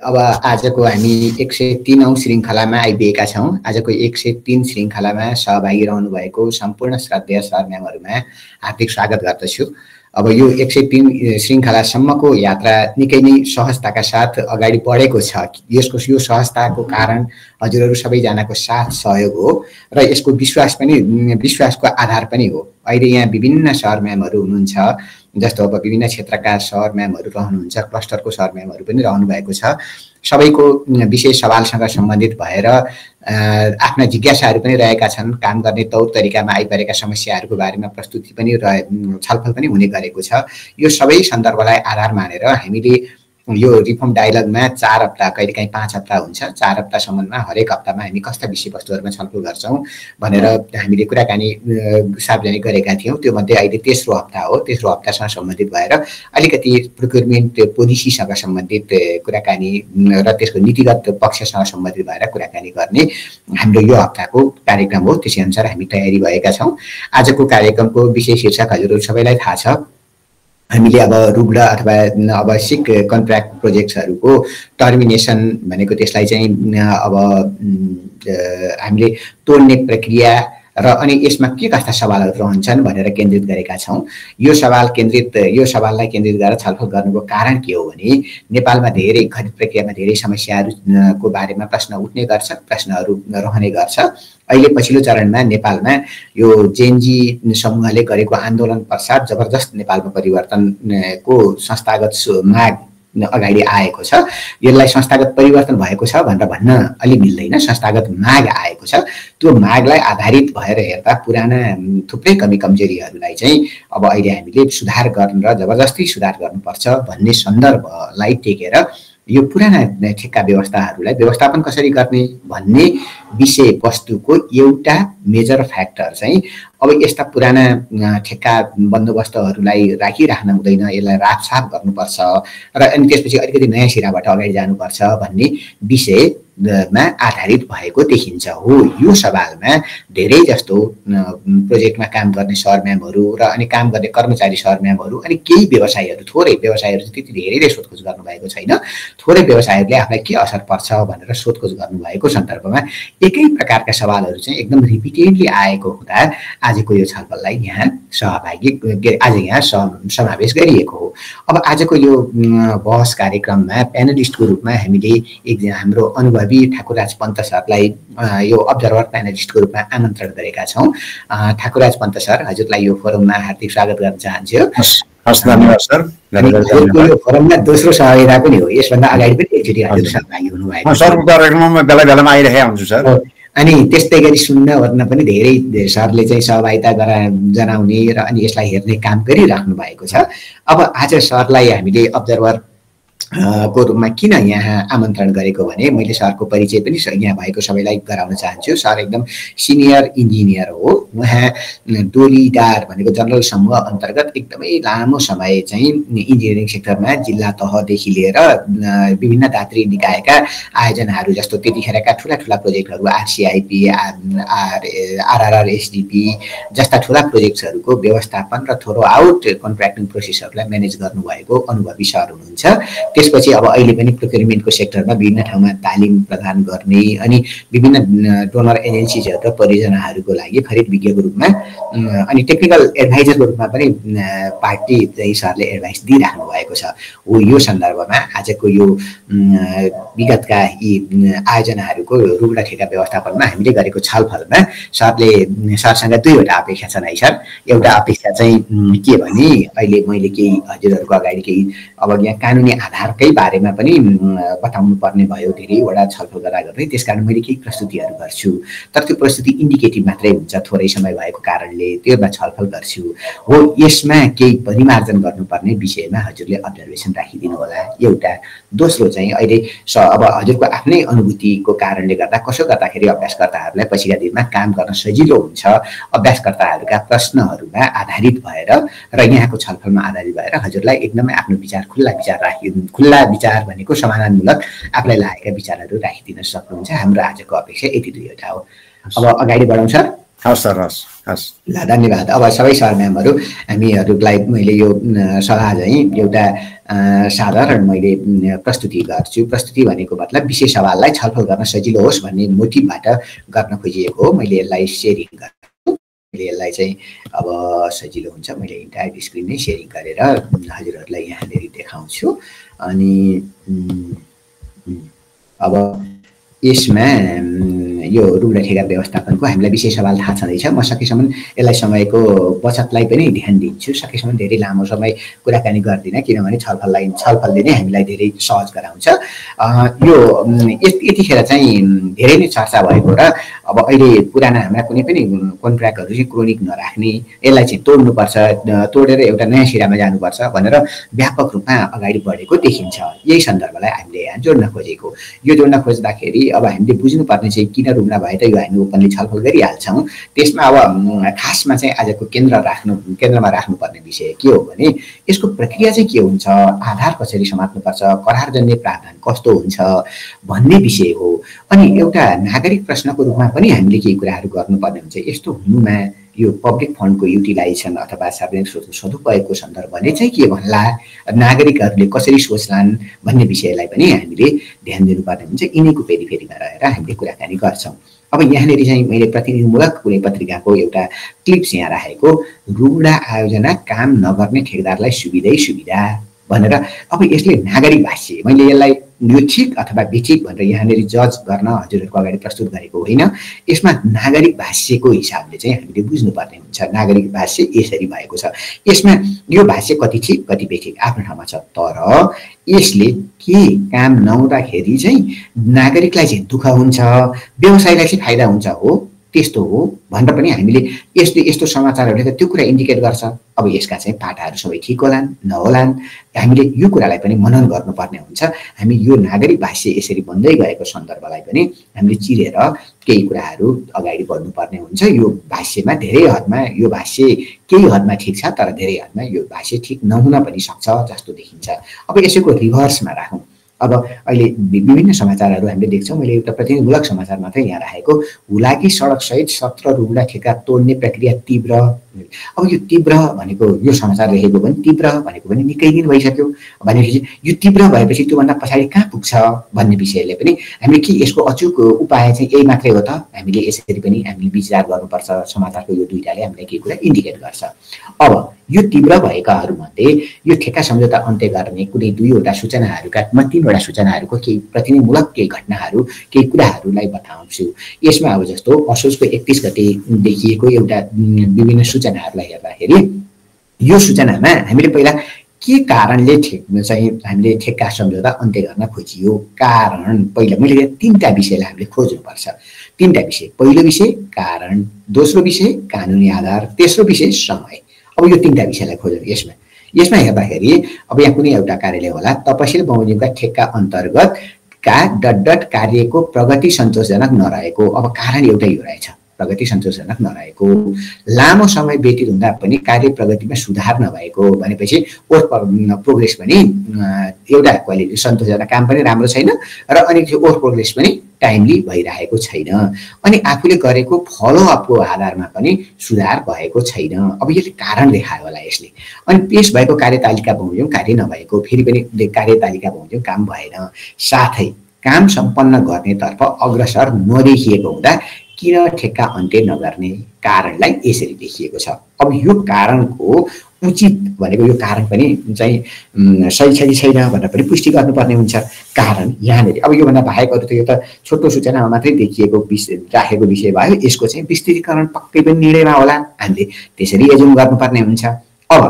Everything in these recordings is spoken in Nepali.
अब आजको हामी 103औं श्रृङ्खलामा आइपुगेका छौँ। आजको 103 श्रृङ्खलामा सहभागी रहनु भएको सम्पूर्ण श्रद्धेय सर म्यामहरुमा हार्दिक स्वागत गर्दछु। अब यो 103 श्रृङ्खलासम्मको यात्रा निकै नै सहजताका साथ अगाडि बढेको छ। यो सहजताको कारण हजुरहरु सबैजनाको साथ सहयोग हो र यसको विश्वासको आधार पनि हो। अहिले यहाँ विभिन्न सर म्यामहरु हुनुहुन्छ, जस्तो अब विभिन्न क्षेत्रका सर म्यामहरु रहनुहुन्छ, क्लस्टरको सर म्यामहरु पनि रहनु भएको छ। सबैको विशेष सवालसँग सम्बन्धित भएर आफ्ना जिज्ञासाहरू पनि रहेका छन्। काम गर्ने तौर तरिकामा आइपरेका समस्याहरूको बारेमा प्रस्तुति पनि छलफल पनि हुने गरेको छ। यो सबै सन्दर्भलाई आधार मानेर हामीले यो रिफर्म डायलगमा 4 हप्ता कहिलेकाहीँ 5 हप्ता हुन्छ, 4 हप्तासम्ममा हरेक हप्तामा हामी कस्ता विषयवस्तुहरुमा छलफल गर्छौं भनेर हामीले कुराकानी सार्वजनिक गरेका थियौं। त्यो मध्ये अहिले तेस्रो हप्ता हो। तेस्रो हप्तासँग सम्बन्धित भएर अलिकति प्रोक्युरमेन्ट पोलिसीसँग सम्बन्धित कुराकानी र त्यसको नीतिगत पक्षसँग सम्बन्धित भएर कुराकानी गर्ने हाम्रो यो हप्ताको कार्यक्रम हो। त्यसै अनुसार हामी तयारी भएका छौं। आजको कार्यक्रमको विषय शीर्षक हजुरहरु सबैलाई थाहा छ। हामीले अब रुग्ण अथवा आवश्यक कन्ट्र्याक्ट प्रोजेक्ट्सहरुको टर्मिनेसन भनेको त्यसलाई चाहिँ अब हामीले तोड्ने प्रक्रिया र अनि यसमा के कस्ता सवालहरु रहन्छन् भनेर केन्द्रित गरेका छौं। यो सवाललाई केन्द्रित गरेर छलफल गर्नुको कारण के हो भने नेपालमा धेरै खरिद प्रक्रियामा धेरै समस्याहरुको बारेमा प्रश्न उठ्ने गर्छ, प्रश्नहरु रहने गर्छ। अहिले पछिल्लो चरणमा नेपालमा यो जेनजी समूहले गरेको आन्दोलन पश्चात जबरजस्त नेपालमा परिवर्तनको संस्थागत माग अगाडि आएको छ। यसलाई संस्थागत परिवर्तन भएको छ भनेर भन्न अलि मिल्दैन, संस्थागत माग आएको छ। त्यो मागलाई आधारित भएर हेर्दा पुराना थुप्रै कमी कमजोरीहरुलाई चाहिँ अब अहिले हामीले सुधार गर्न र जबरजस्ती सुधार गर्नुपर्छ भन्ने सन्दर्भलाई टेकेर यो पुराना ठेक्का व्यवस्थाहरुलाई व्यवस्थापन कसरी गर्ने भन्ने विषय वस्तुको एउटा मेजर फ्याक्टर चाहिँ अब यस्ता पुराना ठेक्का बन्दोबस्तहरुलाई राखिराख्न हुँदैन, यसलाई राखछाप गर्नुपर्छ र अनि त्यसपछि अलिकति नयाँ सिराबाट अगाडि जानुपर्छ भन्ने विषयमा आधारित भएको देखिन्छ। हो यो सवालमा धेरै जस्तो प्रोजेक्टमा काम गर्ने सर म्यामहरु र अनि काम गर्ने कर्मचारी सर म्यामहरु अनि केही व्यवसायीहरु, थोरै व्यवसायीहरु त्यति धेरै सोधखोज गर्नु भएको छैन। थोरै व्यवसायीहरुले आफूलाई के असर पर्छ भनेर सोधखोज गर्नु भएको सन्दर्भमा एकै प्रकारका सवालहरु चाहिँ एकदम रिपिटेडली आएको हुँदा आजको यो छलफललाई यहाँ समावेश गरिएको हो। अब आजको यो बहस कार्यक्रममा प्यानलिस्टको रूपमा हामीले एकजना हाम्रो अनुभवी ठाकुरराज पन्त सरलाई यो अब्जर्भर प्यानलिस्टको रूपमा आमन्त्रण गरेका छौं। ठाकुरराज पन्त सर, हजुरलाई यो फोरममा हार्दिक स्वागत गर्न चाहन्छु। हस्, धन्यवाद सर। यो फोरममा दोस्रो सहभागिता पनि हो। यसभन्दा अगाडि पनि एकचोटि हजुर सहभागी हुनुभएको छ। सरको कार्यक्रममा बेला-बेलामा आइरहेको हुन्छु सर। अनि त्यस्तै गरी सुन्न ओर्न पनि धेरै सरले चाहिँ सहभागिता जनाउने र अनि यसलाई हेर्ने काम गरिराख्नु भएको छ। अब आज सरलाई हामीले अब्जर्भर को रूपमा किन यहाँ आमन्त्रण गरेको भने मैले सरको परिचय पनि यहाँ भएको सबैलाई गराउन चाहन्छु। सर एकदम सिनियर इन्जिनियर हो। उहाँ डोलीडार भनेको जनरल समूह अन्तर्गत एकदमै लामो समय चाहिँ इन्जिनियरिङ सेक्टरमा जिल्ला तहदेखि लिएर विभिन्न दात्री निकायका आयोजनाहरू जस्तो त्यतिखेरका ठुला प्रोजेक्टहरू आरसीआईपी, आरआरआर एसडीपी जस्ता ठुला प्रोजेक्ट्सहरूको व्यवस्थापन र थ्रो आउट कन्ट्र्याक्टिङ प्रोसेसहरूलाई म्यानेज गर्नुभएको अनुभवी सर हुनुहुन्छ। त्यसपछि अब अहिले पनि प्रोक्युरमेन्टको सेक्टरमा विभिन्न ठाउँमा तालिम प्रदान गर्ने अनि विभिन्न डोनर एजेन्सीज र परियोजनाहरूको लागि खरिद विज्ञको रूपमा अनि टेक्निकल एडभाइजरको रूपमा पनि पार्टी चाहिँ सरले एडभाइस दिइराख्नु भएको छ। हो यो सन्दर्भमा आजको यो विगतका यी आयोजनाहरूको रुग्ण ठेक्का व्यवस्थापनमा हामीले गरेको छलफलमा सरसँग दुईवटा अपेक्षा छन् है सर। एउटा अपेक्षा चाहिँ के भने अहिले मैले केही हजुरहरूको अगाडि केही अब यहाँ कानुनी आधारकै बारेमा पनि बताउनु पर्ने भयो धेरैवटा छलफल गर्दै, त्यसकारण मैले केही प्रस्तुतिहरू गर्छु। तर त्यो प्रस्तुति इन्डिकेटिभ मात्रै हुन्छ, थोरै समय भएको कारणले त्योमा छलफल गर्छु। हो यसमा केही परिमार्जन गर्नुपर्ने विषयमा हजुरले अब्जर्भेसन राखिदिनु होला। एउटा दोस्रो चाहिँ अहिले अब हजुरको आफ्नै अनुभूतिको कारणले गर्दा कसो गर्दाखेरि अभ्यासकर्ताहरूलाई पछिका दिनमा काम गर्न सजिलो हुन्छ, अभ्यासकर्ताहरूका प्रश्नहरूमा आधारित भएर र यहाँको छलफलमा आधारित भएर हजुरलाई एकदमै आफ्नो विचार खुल्ला विचार भनेको समाधानमूलक आफूलाई लागेका विचारहरू राखिदिन सक्नुहुन्छ। हाम्रो आजको अपेक्षा यति दुईवटा हो। अब अगाडि बढाउँ सर। हस् सर, हस् हस्। ल धन्यवाद। अब सबै सर म्यामहरू हामीहरूलाई मैले यो सभा चाहिँ एउटा साधारण मैले प्रस्तुति गर्छु। प्रस्तुति भनेको मतलब विषय सवाललाई छलफल गर्न सजिलो होस् भन्ने मोटिभबाट गर्न खोजिएको हो। मैले यसलाई सेयरिङ गर्छु। मैले यसलाई चाहिँ अब सजिलो हुन्छ, मैले इन्टायर स्क्रिन नै सेयरिङ गरेर हजुरहरूलाई यहाँनिर देखाउँछु। अनि अब यसमा यो रुख र ठेगा व्यवस्थापनको हामीलाई विषय सवाल थाहा छँदैछ। म सकेसम्म यसलाई समयको बचतलाई पनि ध्यान दिन्छु। सकेसम्म धेरै लामो समय कुराकानी गर्दिनँ, किनभने छलफलले नै हामीलाई धेरै सहज गराउँछ। यो यतिखेर चाहिँ धेरै नै चर्चा भएको र अब अहिले पुराना हाम्रा कुनै पनि कन्ट्र्याक्टहरू चाहिँ क्रोनिक नराख्ने, यसलाई चाहिँ तोड्नुपर्छ, तोडेर एउटा नयाँ सिरामा जानुपर्छ भनेर व्यापक रूपमा अगाडि बढेको देखिन्छ। यही सन्दर्भलाई हामीले यहाँ जोड्न खोजेको। यो जोड्न खोज्दाखेरि अब हामीले बुझ्नुपर्ने चाहिँ किन रुग्ना भए त यो हामी ओपनली छलफल गरिहाल्छौँ। त्यसमा अब खासमा चाहिँ आजको केन्द्रमा राख्नुपर्ने विषय के हो भने यसको प्रक्रिया चाहिँ के हुन्छ, आधार कसरी समात्नुपर्छ, करारजन्य प्रावधान कस्तो हुन्छ भन्ने विषय हो। अनि एउटा नागरिक प्रश्नको रूपमा पनि हामीले केही कुराहरू गर्नुपर्ने हुन्छ। यस्तो हुनुमा यो पब्लिक फन्डको युटिलाइजेसन अथवा सार्वजनिक स्रोतको सदुपयोगको सन्दर्भले चाहिँ के भन्ला, नागरिकहरूले कसरी सोच्लान् भन्ने विषयलाई पनि हामीले ध्यान दिनुपर्ने हुन्छ। यिनीको फेरिमा रहेर हामीले कुराकानी गर्छौँ। अब यहाँनिर चाहिँ मैले प्रतिनिधिमूलक कुनै पत्रिकाको एउटा क्लिप्स यहाँ राखेको, रुग्ना आयोजना काम नगर्ने ठेकदारलाई सुविधा भनेर। अब यसले नागरिक भाष्य, मैले यसलाई यो ठिक अथवा बेठिक भनेर यहाँनिर जज गर्न हजुरहरूको अगाडि प्रस्तुत गरेको होइन। यसमा नागरिक भाष्यको हिसाबले चाहिँ हामीले बुझ्नुपर्ने हुन्छ। नागरिक भाष्य यसरी भएको छ। यसमा यो भाष्य कति ठिक कति बेठिक आफ्नो ठाउँमा छ, तर यसले के काम नहुँदाखेरि चाहिँ नागरिकलाई चाहिँ दुःख हुन्छ, व्यवसायलाई चाहिँ फाइदा हुन्छ हो, त्यस्तो हो भनेर पनि हामीले यस्तो समाचारहरूले त त्यो कुरा इन्डिकेट गर्छ। अब यसका चाहिँ पाटाहरू सबै ठिक होलान् नहोलान्, हामीले यो कुरालाई पनि मनन गर्नुपर्ने हुन्छ। हामी यो नागरिक भाष्य यसरी बन्दै गएको सन्दर्भलाई पनि हामीले चिरेर केही कुराहरू अगाडि बढ्नुपर्ने हुन्छ। यो भाष्यमा धेरै हदमा यो भाष्य केही हदमा ठिक छ, तर धेरै हदमा यो भाष्य ठिक नहुन पनि सक्छ जस्तो देखिन्छ। अब यसैको रिभर्समा राखौँ। अब अहिले विभिन्न समाचारहरू हामीले देख्छौँ। मैले एउटा प्रतिनिधिमूलक समाचार मात्रै यहाँ राखेको, हुलाकी सडकसहित 17 रुग्ना ठेका तोड्ने प्रक्रिया तीव्र। अब यो तीव्र भनेको यो समाचार लेखेको पनि तीव्र भनेको पनि निकै दिन भइसक्यो भनेपछि यो तीव्र भएपछि त्योभन्दा पछाडि कहाँ पुग्छ भन्ने विषयले पनि हामीले के यसको अचुक उपाय चाहिँ यही मात्रै हो त, हामीले यसरी पनि हामीले विचार गर्नुपर्छ। समाचारको यो दुईटाले हामीलाई केही कुरा इन्डिकेट गर्छ। अब यो तीव्र भएकाहरूमध्ये यो ठेक्का सम्झौता अन्त्य गर्ने कुनै दुईवटा सूचनाहरूका तीनवटा सूचनाहरूको केही प्रतिनिधिमूलक केही घटनाहरू केही कुराहरूलाई बताउँछु। यसमा अब जस्तो असोजको 31 गते देखिएको एउटा विभिन्न सूचनाहरूलाई हेर्दाखेरि यो सूचनामा हामीले पहिला के कारणले चाहिँ हामीले ठेक्का सम्झौता अन्त्य गर्न खोजियो, कारण पहिला मैले यहाँ 3टा विषयलाई हामीले खोज्नुपर्छ। 3टा विषय, पहिलो विषय कारण, दोस्रो विषय कानुनी आधार, तेस्रो विषय समय। अब यो 3टा विषयलाई खोज्नु। यसमा हेर्दाखेरि अब यहाँ कुनै एउटा कार्यालय होला, तपसिल बमोजिमका ठेक्का अन्तर्गत का डट कार्यको प्रगति सन्तोषजनक नरहेको। अब कारण एउटै यो रहेछ, प्रगति सन्तोषजनक नरहेको, लामो समय व्यतीत हुँदा पनि कार्य प्रगतिमा सुधार नभएको भनेपछि ओर प्रोग्रेस पनि एउटा क्वालिटी सन्तोषजनक काम पनि राम्रो छैन र अनि त्यो ओर प्रोग्रेस पनि टाइमली भइरहेको छैन, अनि आफूले गरेको फलोअपको आधारमा पनि सुधार भएको छैन। अब यसले कारण देखायो होला यसले। अनि पेश भएको कार्यतालिका बमोजिम कार्य नभएको, फेरि पनि कार्यतालिका बमोजिम काम भएन, साथै काम सम्पन्न गर्नेतर्फ अग्रसर नदेखिएको हुँदा किन ठेक्का अन्त्य नगर्ने कारणलाई यसरी देखिएको छ। अब यो कारणको उचित भनेको यो कारण पनि चाहिँ सही छ कि छैन भनेर पनि पुष्टि गर्नुपर्ने हुन्छ। कारण यहाँनिर अब योभन्दा बाहेक अरू त यो त छोटो सूचनामा मात्रै देखिएको राखेको विषय भयो, यसको चाहिँ विस्तृतीकरण पक्कै पनि निर्णयमा होला, हामीले त्यसरी एजुम गर्नुपर्ने हुन्छ। अब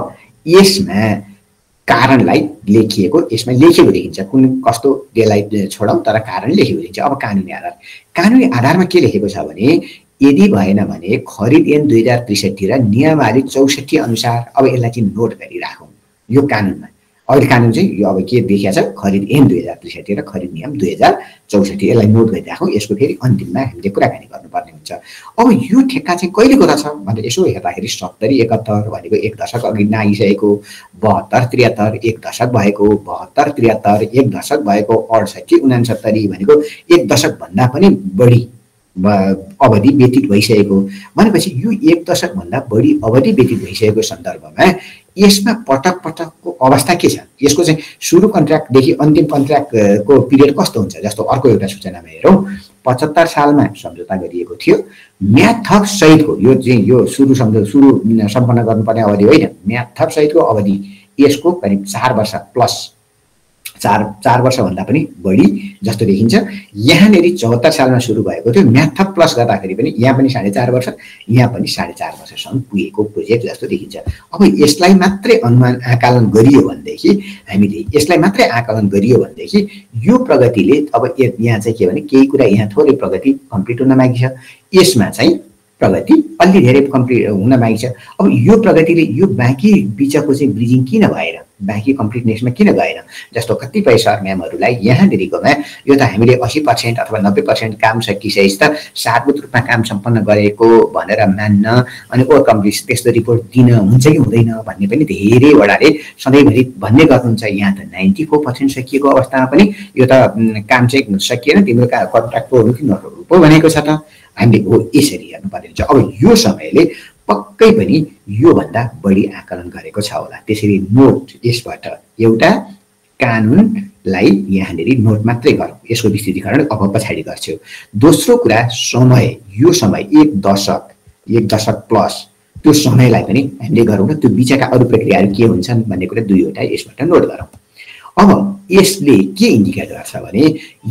यसमा कारणलाई लेखिएको, यसमा लेखेको देखिन्छ, कुन कस्तो त्यसलाई छोडौँ तर कारण लेखेको देखिन्छ। अब कानुनी आधारमा के लेखेको छ भने यदि भएन भने खरिद ऐन 2063 र नियमावली 64 अनुसार, अब यसलाई चाहिँ नोट गरिराखौँ यो कानुनमा। अहिले कानुन चाहिँ यो अब के देखिया छ, खरिद ऐन 2063 र खरिद नियम 2064, यसलाई नोट गरिराखौँ। यसको फेरि अन्तिममा हामीले कुराकानी गर्नुपर्ने हुन्छ। अब यो ठेक्का चाहिँ कहिलेको रहेछ भनेर यसो हेर्दाखेरि 70-71 भनेको 1 दशक अघि नागिसकेको, 72-73 1 दशक भएको, 72-73 1 दशक भएको, 68-69 भनेको 1 दशक भन्दा पनि बढी अवधि व्यतीत भइसकेको भनेपछि यो 1 दशकभन्दा बढी अवधि व्यतीत भइसकेको सन्दर्भमा यसमा पटक पटकको अवस्था के छ, यसको चाहिँ सुरु कन्ट्र्याक्टदेखि अन्तिम कन्ट्र्याक्टको पिरियड कस्तो हुन्छ। जस्तो अर्को एउटा सूचनामा हेरौँ, 75 सालमा सम्झौता गरिएको थियो, म्याद थप सहितको यो सुरु सम्पन्न गर्नुपर्ने अवधि होइन, म्याद थप सहितको अवधि यसको करिब 4 वर्ष प्लस 4 वर्षभन्दा पनि बढी जस्तो देखिन्छ। यहाँनेरि 74 सालमा सुरु भएको थियो, म्याद थप प्लस गर्दाखेरि पनि यहाँ पनि 4.5 वर्ष, यहाँ पनि 4.5 वर्षसम्म पुगेको प्रोजेक्ट जस्तो देखिन्छ। अब यसलाई मात्रै आकलन गरियो भनेदेखि यो प्रगतिले अब यहाँ चाहिँ के भने केही कुरा यहाँ थोरै प्रगति कम्प्लिट हुन बाँकी छ, यसमा चाहिँ प्रगति अलि धेरै कम्प्लिट हुन बाँकी छ। अब यो प्रगतिले यो बाँकी बिचको चाहिँ ब्रिजिङ किन भएर बाँकी कम्प्लिटनेसमा किन गएन। जस्तो कतिपय सरम्यामहरूलाई यहाँनेरिकोमा यो त हामीले 80% अथवा 90% काम सकिसकेपछि त सारभूत रूपमा काम सम्पन्न गरेको भनेर मान्न अनि ओर कम्प्लिट त्यस्तो रिपोर्ट दिन हुन्छ कि हुँदैन भन्ने पनि धेरैवटाले सधैँभरि भन्ने गर्नुहुन्छ। यहाँ त 94% सकिएको अवस्थामा पनि यो त काम चाहिँ सकिएन, तिम्रो कन्ट्र्याक्ट पो हुनु कि नहुनु पो भनेको छ त, हामीले हो यसरी हेर्नुपर्ने हुन्छ। अब यो समयले पक्कै पनि योभन्दा बढी आकलन गरेको छ होला। त्यसरी नोट यसबाट एउटा कानुनलाई यहाँनेरि नोट मात्रै गरौँ, यसको विस्तृतीकरण अब पछाडि गर्छु। दोस्रो कुरा समय, यो समय 1 दशक प्लस त्यो समयलाई पनि हामीले गरौँ र त्यो बिचका अरू प्रक्रियाहरू के हुन्छन् भन्ने कुरा दुईवटा यसबाट नोट गरौँ। अब यसले के इन्डिकेट गर्छ भने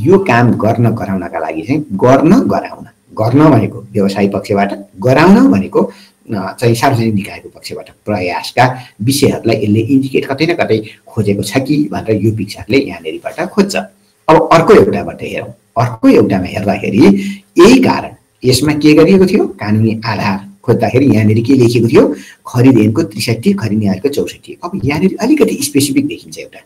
यो काम गराउनका लागि चाहिँ गर्न भनेको व्यवसायी पक्षबाट, गराउन भनेको चाहिँ सार्वजनिक निकायको पक्षबाट प्रयासका विषयहरूलाई यसले इन्डिकेट कतै न कतै खोजेको छ कि भनेर यो पिक्चरले यहाँनेरिबाट खोज्छ। अब अर्को एउटाबाट हेरौँ, अर्को एउटामा हेर्दाखेरि यही कारण यसमा के गरिएको थियो, कानुनी आधार खोज्दाखेरि यहाँनेरि के लेखिएको थियो, खरिद ऐनको 63, खरिद न्यायको 64। अब यहाँनेरि अलिकति स्पेसिफिक देखिन्छ। एउटा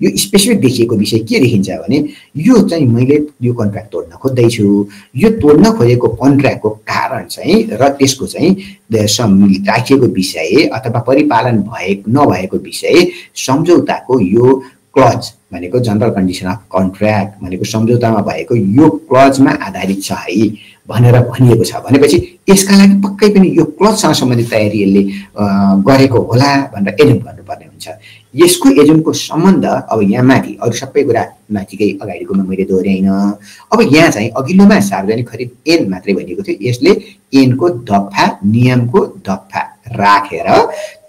यो स्पेसिफिक देखिएको विषय के देखिन्छ भने यो चाहिँ मैले यो कन्ट्र्याक्ट तोड्न खोज्दैछु, यो तोड्न खोजेको कन्ट्र्याक्टको कारण चाहिँ र त्यसको चाहिँ राखिएको विषय अथवा परिपालन नभएको विषय सम्झौताको यो क्लज भनेको जनरल कन्डिसन अफ कन्ट्र्याक्ट भनेको सम्झौतामा भएको यो क्लजमा आधारित छ है भनेर भनिएको छ भनेपछि यसका लागि पक्कै पनि यो क्लजसँग सम्बन्धित तयारी यसले गरेको होला भनेर एजुम गर्नुपर्ने हुन्छ। यसको एजुमको सम्बन्ध अब यहाँ माथि अरू सबै कुरा माथिकै अगाडिकोमा मैले दोहोऱ्याइन। अब यहाँ चाहिँ अघिल्लोमा सार्वजनिक खरिद एन मात्रै भनिएको थियो, यसले एनको दफा नियमको दफा राखेर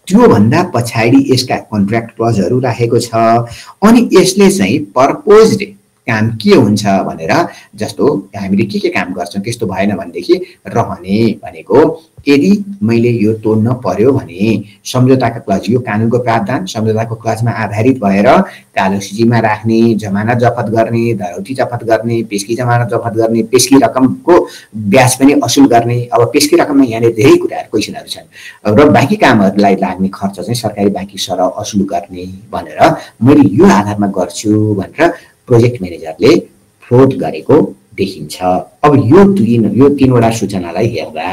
त्योभन्दा पछाडि यसका कन्ट्र्याक्ट क्लजहरू राखेको छ। अनि यसले चाहिँ पर्पोज्ड काम के हुन्छ भनेर जस्तो हामीले के काम गर्छौँ त्यस्तो भएन भनेदेखि रहने भनेको यदि मैले यो तोड्न पर्यो भने सम्झौताको क्लज यो कानुनको प्रावधान सम्झौताको क्लजमा आधारित भएर कालो सूचीमा राख्ने, जमानत जफत गर्ने, धरौटी जफत गर्ने, पेस्की जमानत जफत गर्ने, पेस्की रकमको ब्याज पनि असुल गर्ने। अब पेस्की रकममा यहाँनिर धेरै कुराहरू क्वेसनहरू छन् र बाँकी कामहरूलाई लाग्ने खर्च चाहिँ सरकारी बाँकी सरह असुल गर्ने भनेर मैले यो आधारमा गर्छु भनेर प्रोजेक्ट म्यानेजरले फ्लोट गरेको देखिन्छ। अब यो तीनवटा सूचनालाई हेर्दा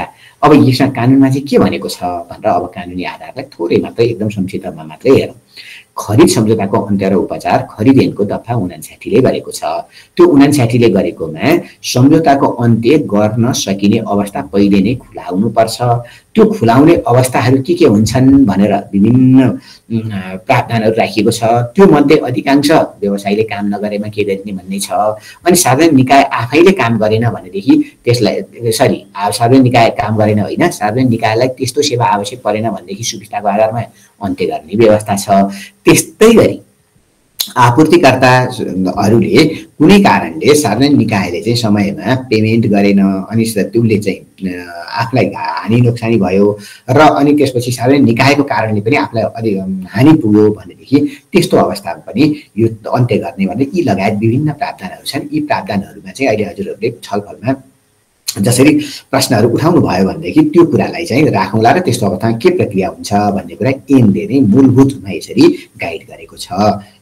अब यसमा कानुनमा चाहिँ के भनेको छ भनेर अब कानुनी आधारलाई थोरै मात्रै एकदम संक्षिप्तमा मात्रै हेरौँ। खरिद सम्झौताको अन्त्य र उपचार खरिद ऐनको दफा 59ले गरेको छ। त्यो 59ले गरेकोमा सम्झौताको अन्त्य गर्न सकिने अवस्था पहिले नै खुलाउनु पर्छ। त्यो खुलाउने अवस्थाहरू के हुन्छन् भनेर विभिन्न प्रावधानहरू राखिएको छ। त्यो मध्ये अधिकांश व्यवसायीले काम नगरेमा के गरिने भन्ने छ। अनि सार्वजनिक निकाय आफैले काम गरेन भनेदेखि त्यसलाई सार्वजनिक निकाय काम गरेन होइन, सार्वजनिक निकायलाई त्यस्तो सेवा आवश्यक परेन भनेदेखि सुविधाको आधारमा अन्त्य गर्ने व्यवस्था छ। त्यस्तै गरी आपूर्तिकर्ताहरूले कुनै कारणले सार्वजनिक निकायले चाहिँ समयमा पेमेन्ट गरेन अनि त्यसले चाहिँ आफूलाई हानि नोक्सानी भयो र अनि त्यसपछि सार्वजनिक निकायको कारणले पनि आफूलाई अलि हानि पुग्यो भनेदेखि त्यस्तो अवस्थामा पनि यो अन्त्य गर्ने भने यी लगायत विभिन्न प्रावधानहरू छन्। यी प्रावधानहरूमा चाहिँ अहिले हजुरहरूले छलफलमा जसरी प्रश्नहरू उठाउनु भयो भनेदेखि त्यो कुरालाई चाहिँ राखौँला र त्यस्तो अवस्थामा के प्रक्रिया हुन्छ भन्ने कुरा एनले नै मूलभूत रूपमा यसरी गाइड गरेको छ।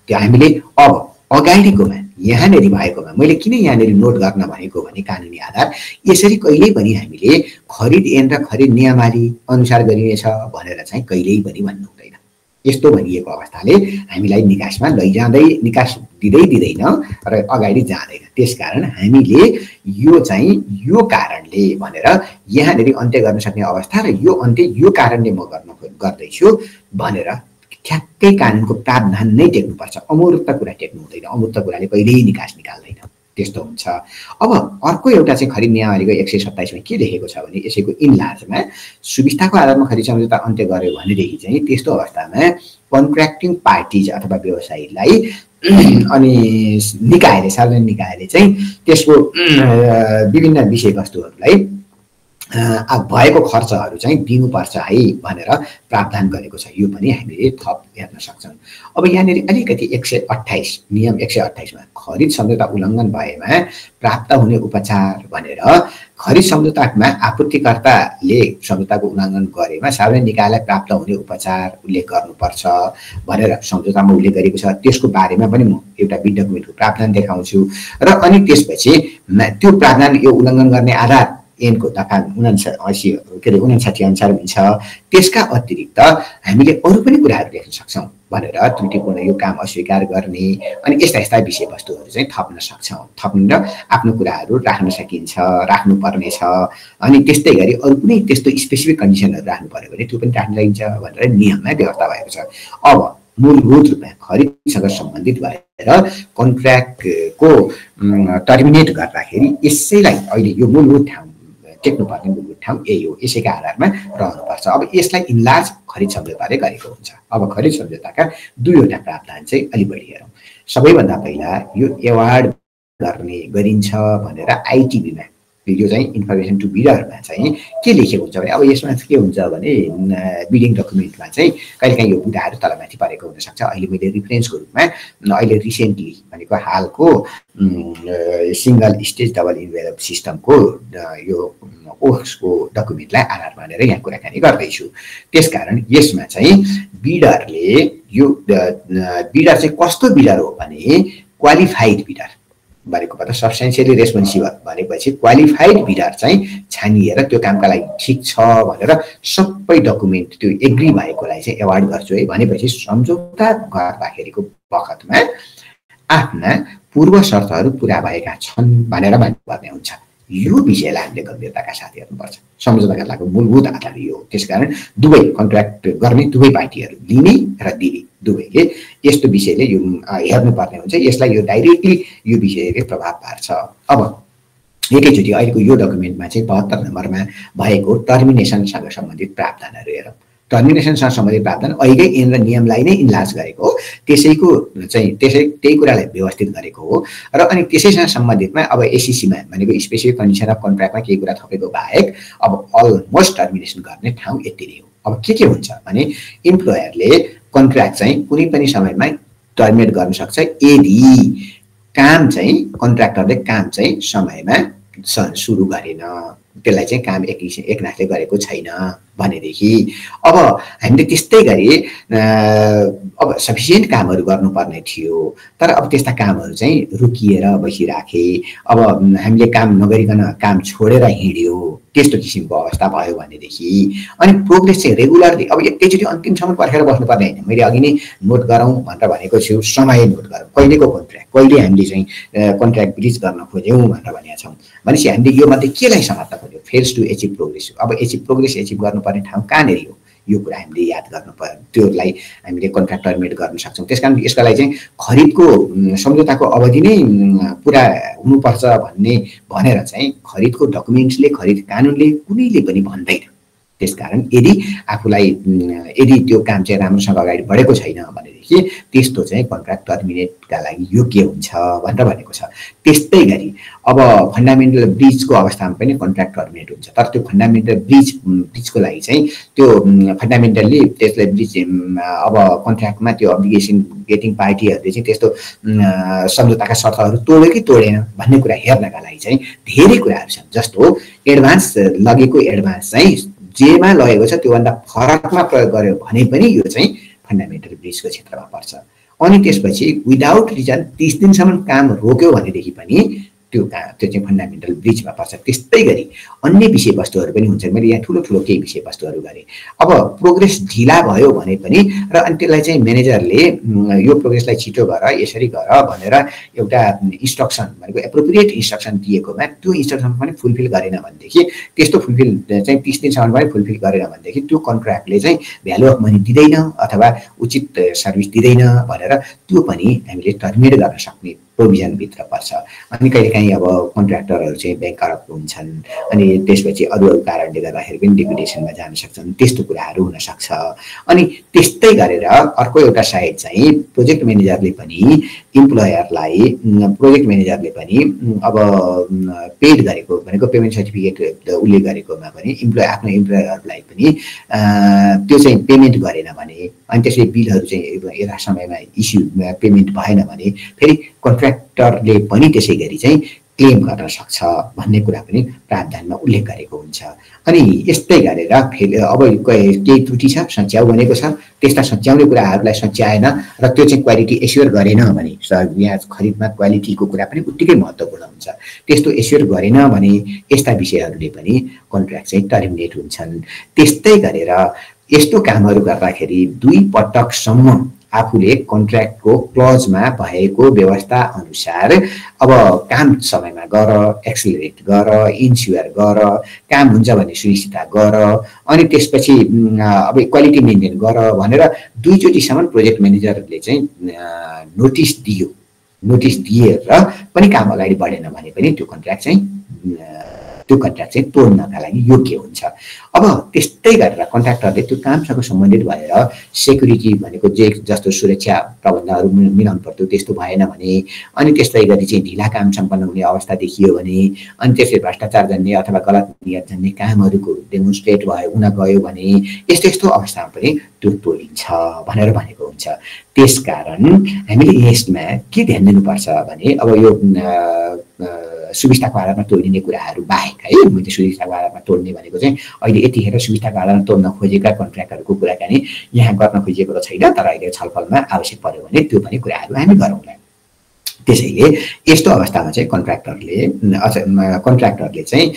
त्यो हामीले अब अगाडिकोमा यहाँनेरि भएकोमा मैले किन यहाँनेरि नोट गर्न भनेको भने कानुनी आधार यसरी कहिल्यै पनि हामीले खरिद ऐन र खरिद नियमावली अनुसार गरिनेछ भनेर चाहिँ कहिल्यै पनि भन्नु हुँदैन। यस्तो भनिएको अवस्थाले हामीलाई निकासमा लैजाँदै निकास दिँदैन र अगाडि जाँदैन। त्यसकारण हामीले यो चाहिँ यो कारणले भनेर यहाँनेरि अन्त्य गर्न सक्ने अवस्था र यो अन्त्य यो कारणले म गर्दैछु भनेर ठ्याक्कै कानुनको प्रावधान नै टेक्नुपर्छ। अमूर्त कुरा टेक्नु हुँदैन। अमूर्त कुराले कहिल्यै निकास निकाल्दैन। त्यस्तो हुन्छ। अब अर्को एउटा चाहिँ खरिद नियमावलीको 127 मा के लेखेको छ भने यसैको इनलार्जमा सुविस्ताको आधारमा खरिद सम्झौता अन्त्य गर्यो भनेदेखि चाहिँ त्यस्तो अवस्थामा कन्ट्र्याक्टिङ पार्टिज अथवा व्यवसायीलाई अनि निकायले सार्वजनिक निकायले चाहिँ त्यसको विभिन्न विषयवस्तुहरूलाई भएको खर्चहरू चाहिँ दिनुपर्छ है भनेर प्रावधान गरेको छ। यो पनि हामीले थप हेर्न सक्छौँ। अब यहाँनिर अलिकति 128 नियम 128 मा खरिद सम्झौता उल्लङ्घन भएमा प्राप्त हुने उपचार भनेर खरिद सम्झौतामा आपूर्तिकर्ताले सम्झौताको उल्लङ्घन गरेमा सार्वजनिक निकायलाई प्राप्त हुने उपचार उल्लेख गर्नुपर्छ भनेर सम्झौतामा उल्लेख गरेको छ। त्यसको बारेमा पनि म एउटा बिड डकुमेन्टको प्रावधान देखाउँछु र अनि त्यसपछि त्यो प्रावधान यो उल्लङ्घन गर्ने आधार ऐनको दफा 59 अनुसार हुन्छ। त्यसका अतिरिक्त हामीले अरू पनि कुराहरू लेख्न सक्छौँ भनेर त्रुटिपूर्ण यो काम अस्वीकार गर्ने अनि यस्ता विषयवस्तुहरू चाहिँ थप्न सक्छौँ। थप्न आफ्नो कुराहरू राख्न सकिन्छ, राख्नुपर्ने छ। अनि त्यस्तै गरी अरू कुनै त्यस्तो स्पेसिफिक कन्डिसनहरू राख्नु पर्यो भने त्यो पनि राख्न सकिन्छ भनेर नियममा व्यवस्था भएको छ। अब मूलभूत रूपमा खरिदसँग सम्बन्धित भएर कन्ट्र्याक्टको टर्मिनेट गर्दाखेरि यसैलाई अहिले यो मूलभूत ठाउँ टेक्नुपर्ने मूलभूत ठाउँ यही हो। यसैका आधारमा रहनुपर्छ। अब यसलाई इनलार्ज खरिद सम्झौताले गरेको हुन्छ। अब खरिद सम्झौताका दुईवटा प्रावधान चाहिँ अलि बढी हेरौँ। सबैभन्दा पहिला यो एवार्ड गरिन्छ भनेर आइटिबीमा यो चाहिँ इन्फर्मेसन टु बिडरमा चाहिँ के लेखेको हुन्छ भने अब यसमा के हुन्छ भने बिडिङ डकुमेन्टमा चाहिँ कहिलेकाहीँ यो बुदाहरू तलमाथि परेको हुनसक्छ। अहिले मैले रिफरेन्सको रूपमा अहिले रिसेन्टली भनेको हालको सिङ्गल स्टेज डबल इन्भेलप सिस्टमको यो ओक्सको डकुमेन्टलाई आधार मानेर यहाँ कुराकानी गर्दैछु। त्यसकारण यसमा चाहिँ बिडरले यो बिडर चाहिँ कस्तो बिडर हो भने क्वालिफाइड बिडर भनेको पत्ता सब्स्टेन्सियली रेस्पोन्सिबल भनेपछि क्वालिफाइड बिडर चाहिँ छानिएर त्यो कामका लागि ठिक छ भनेर सबै डकुमेन्ट त्यो एग्री भएकोलाई चाहिँ एवार्ड गर्छु है भनेपछि सम्झौता गर्दाखेरिको बखतमा आफ्ना पूर्व शर्तहरू पुरा भएका छन् भनेर मान्नुपर्ने हुन्छ। यो विषयलाई हामीले गम्भीरताका साथ हेर्नुपर्छ। सम्झौता गर्दाको मूलभूत आधार यो हो। त्यसकारण दुवै कन्ट्र्याक्ट गर्ने दुवै पार्टीहरू लिने र दिने दुवैले यस्तो विषयले यो हेर्नुपर्ने हुन्छ। यसलाई यो डाइरेक्टली यो विषयले प्रभाव पार्छ। अब एकैचोटि अहिलेको यो डकुमेन्टमा चाहिँ 72 नम्बरमा भएको टर्मिनेसनसँग सम्बन्धित प्रावधानहरू हेरौँ। टर्मिनेसनसँग सम्बन्धित प्रावधान अहिले ऐन र नियमलाई नै इन्लार्ज गरेको हो। त्यसैको चाहिँ त्यही कुरालाई व्यवस्थित गरेको हो र अनि त्यसैसँग सम्बन्धितमा अब एसिसीमा भनेको स्पेसिफिक कन्डिसन अफ कन्ट्र्याक्टमा केही कुरा थपेको बाहेक अब अलमोस्ट टर्मिनेसन गर्ने ठाउँ यति नै हो। अब के हुन्छ भने इम्प्लोयरले कन्ट्र्याक्ट चाहिँ कुनै पनि समयमा टर्मिनेट गर्न सक्छ यदि काम चाहिँ कन्ट्र्याक्टरले काम चाहिँ समयमा सुरु गरेन, त्यसलाई चाहिँ काम एकनाथले गरेको छैन भनेदेखि अब हामीले त्यस्तै गरी अब सफिसियन्ट कामहरू गर्नुपर्ने थियो तर अब त्यस्ता कामहरू चाहिँ रुकिएर बसिराखे, अब हामीले काम नगरिकन काम छोडेर हिँड्यो, त्यस्तो किसिमको अवस्था भयो भनेदेखि अनि प्रोग्रेस चाहिँ रेगुलरली अब एकैचोटि अन्तिमसम्म पर्खेर बस्नुपर्ने होइन। मैले अघि नै नोट गरौँ भनेर भनेको छु, समय नोट गरौँ, कहिलेको कन्ट्र्याक्ट कहिले हामीले चाहिँ कन्ट्र्याक्ट ब्रिज गर्न खोज्यौँ भनेर भनेका छौँ भनेपछि हामीले यो मध्ये केलाई समात्न खोज्यौँ, फेल्स टु एचिभ प्रोग्रेस। अब प्रोग्रेस एचिभ गर्नुपर्ने ठाउँ कहाँनिर हो यो कुरा हामीले याद गर्नु पर्यो, त्योलाई हामीले कन्ट्र्याक्ट टर्मिनेट गर्न सक्छौँ। त्यसकारण यसका लागि चाहिँ खरिदको सम्झौताको अवधि नै पुरा हुनुपर्छ भनेर चाहिँ खरिदको डकुमेन्ट्सले खरिद कानुनले कुनैले पनि भन्दैन। त्यसकारण यदि त्यो काम चाहिँ राम्रोसँग अगाडि बढेको छैन भनेदेखि त्यस्तो चाहिँ कन्ट्र्याक्ट टर्मिनेटका लागि योग्य हुन्छ भनेर भनेको छ। त्यस्तै गरी अब फन्डामेन्टल ब्रिजको अवस्थामा पनि कन्ट्र्याक्ट टर्मिनेट हुन्छ तर त्यो फन्डामेन्टल ब्रिजको लागि चाहिँ त्यो फन्डामेन्टल्ली त्यसलाई ब्रिज अब कन्ट्र्याक्टमा त्यो अब्लिगेसन गेटिङ पार्टीहरूले चाहिँ त्यस्तो सम्झौताका शर्तहरू तोड्यो कि तोडेन भन्ने कुरा हेर्नका लागि चाहिँ धेरै कुराहरू छन्। जस्तो एडभान्स लगेको एडभान्स चाहिँ जेमा लगेको छ त्योभन्दा फरकमा प्रयोग गर्यो भने पनि यो चाहिँ फन्डामेन्टल ब्रिजको क्षेत्रमा पर्छ। अनि त्यसपछि विदाउट रिजन 30 दिनसम्म काम रोक्यो भनेदेखि पनि त्यो चाहिँ फन्डामेन्टल ब्रिजमा पर्छ। त्यस्तै गरी अन्य विषयवस्तुहरू पनि हुन्छन्। मैले यहाँ ठुलो ठुलो केही विषयवस्तुहरू गरेँ। अब प्रोग्रेस ढिला भयो भने पनि र अनि त्यसलाई चाहिँ म्यानेजरले यो प्रोग्रेसलाई छिटो गर, यसरी गर भनेर एउटा इन्स्ट्रक्सन भनेको एप्रोप्रिएट इन्स्ट्रक्सन दिएकोमा त्यो इन्स्ट्रक्सन पनि फुलफिल गरेन भनेदेखि, त्यस्तो फुलफिल चाहिँ 30 दिनसम्म पनि फुलफिल गरेन भनेदेखि त्यो कन्ट्र्याक्टले चाहिँ भ्यालु अफ मनी दिँदैन अथवा उचित सर्भिस दिँदैन भनेर त्यो पनि हामीले टर्मिनेट गर्न सक्ने प्रोभिजनभित्र पर्छ। अनि कहिलेकाहीँ अब कन्ट्र्याक्टरहरू चाहिँ ब्याङ्क करप्ट हुन्छन् अनि त्यसपछि अरू कारणले गर्दाखेरि पनि लिक्विडेसनमा जान सक्छन्, त्यस्तो कुराहरू हुनसक्छ। अनि त्यस्तै गरेर अर्को एउटा साइड चाहिँ प्रोजेक्ट म्यानेजरले पनि अब पेड गरेको भनेको पेमेन्ट सर्टिफिकेट उल्लेख गरेकोमा पनि आफ्नो इम्प्लोयरहरूलाई पनि त्यो चाहिँ पेमेन्ट गरेन भने अनि त्यसले बिलहरू चाहिँ यथा समयमा इस्यु पेमेन्ट भएन भने फेरि कन्ट्र्याक्टरले पनि त्यसै गरी चाहिँ क्लेम गर्न सक्छ भन्ने कुरा पनि प्रावधानमा उल्लेख गरेको हुन्छ। अनि यस्तै गरेर फेरि अब केही त्रुटि छ सच्याउ भनेको छ, त्यस्ता सच्याउने कुराहरूलाई सच्याएन र त्यो चाहिँ क्वालिटी एस्योर गरेन भने यहाँ खरिदमा क्वालिटीको कुरा पनि उत्तिकै महत्त्वपूर्ण हुन्छ। त्यस्तो एस्योर गरेन भने यस्ता विषयहरूले पनि कन्ट्र्याक्ट चाहिँ टर्मिनेट हुन्छन्। त्यस्तै गरेर यस्तो कामहरू गर्दाखेरि 2 पटकसम्म आफूले कन्ट्र्याक्टको क्लजमा भएको व्यवस्था अनुसार अब काम समयमा गर, एक्सिलरेट गर, इन्स्योर गर, काम हुन्छ भन्ने सुनिश्चितता गर, अनि त्यसपछि अब क्वालिटी मेन्टेन गर भनेर 2 चोटिसम्म प्रोजेक्ट म्यानेजरले चाहिँ नोटिस दिएर पनि काम अगाडि बढेन भने पनि त्यो कन्ट्र्याक्ट चाहिँ तोड्नका लागि योग्य हुन्छ। अब त्यस्तै गरेर कन्ट्र्याक्टरले त्यो कामसँग सम्बन्धित भएर सेक्युरिटी भनेको जे जस्तो सुरक्षा प्रबन्धहरू मिलाउनु पर्थ्यो त्यस्तो भएन भने, अनि त्यस्तै गरी चाहिँ ढिला काम सम्पन्न हुने अवस्था देखियो भने, अनि त्यसले भ्रष्टाचार जन्ने अथवा गलत नियत जन्ने कामहरूको डेमोन्स्ट्रेट हुन गयो भने यस्तो अवस्थामा पनि त्यो तोडिन्छ भनेर भनेको हुन्छ। त्यसकारण हामीले यसमा के ध्यान दिनुपर्छ भने अब यो सुविस्ताको आधारमा तोडिने कुराहरू बाहेक है, मैले सुविस्ताको आधारमा तोड्ने भनेको चाहिँ अहिले यतिखेर सुविस्ताको आधारमा तोड्न खोजेका कन्ट्र्याक्टरहरूको कुराकानी यहाँ गर्न खोजिएको त छैन, तर अहिले छलफलमा आवश्यक पर्यो भने त्यो पनि कुराहरू हामी गरौँला। त्यसैले यस्तो अवस्थामा चाहिँ कन्ट्र्याक्टरले चाहिँ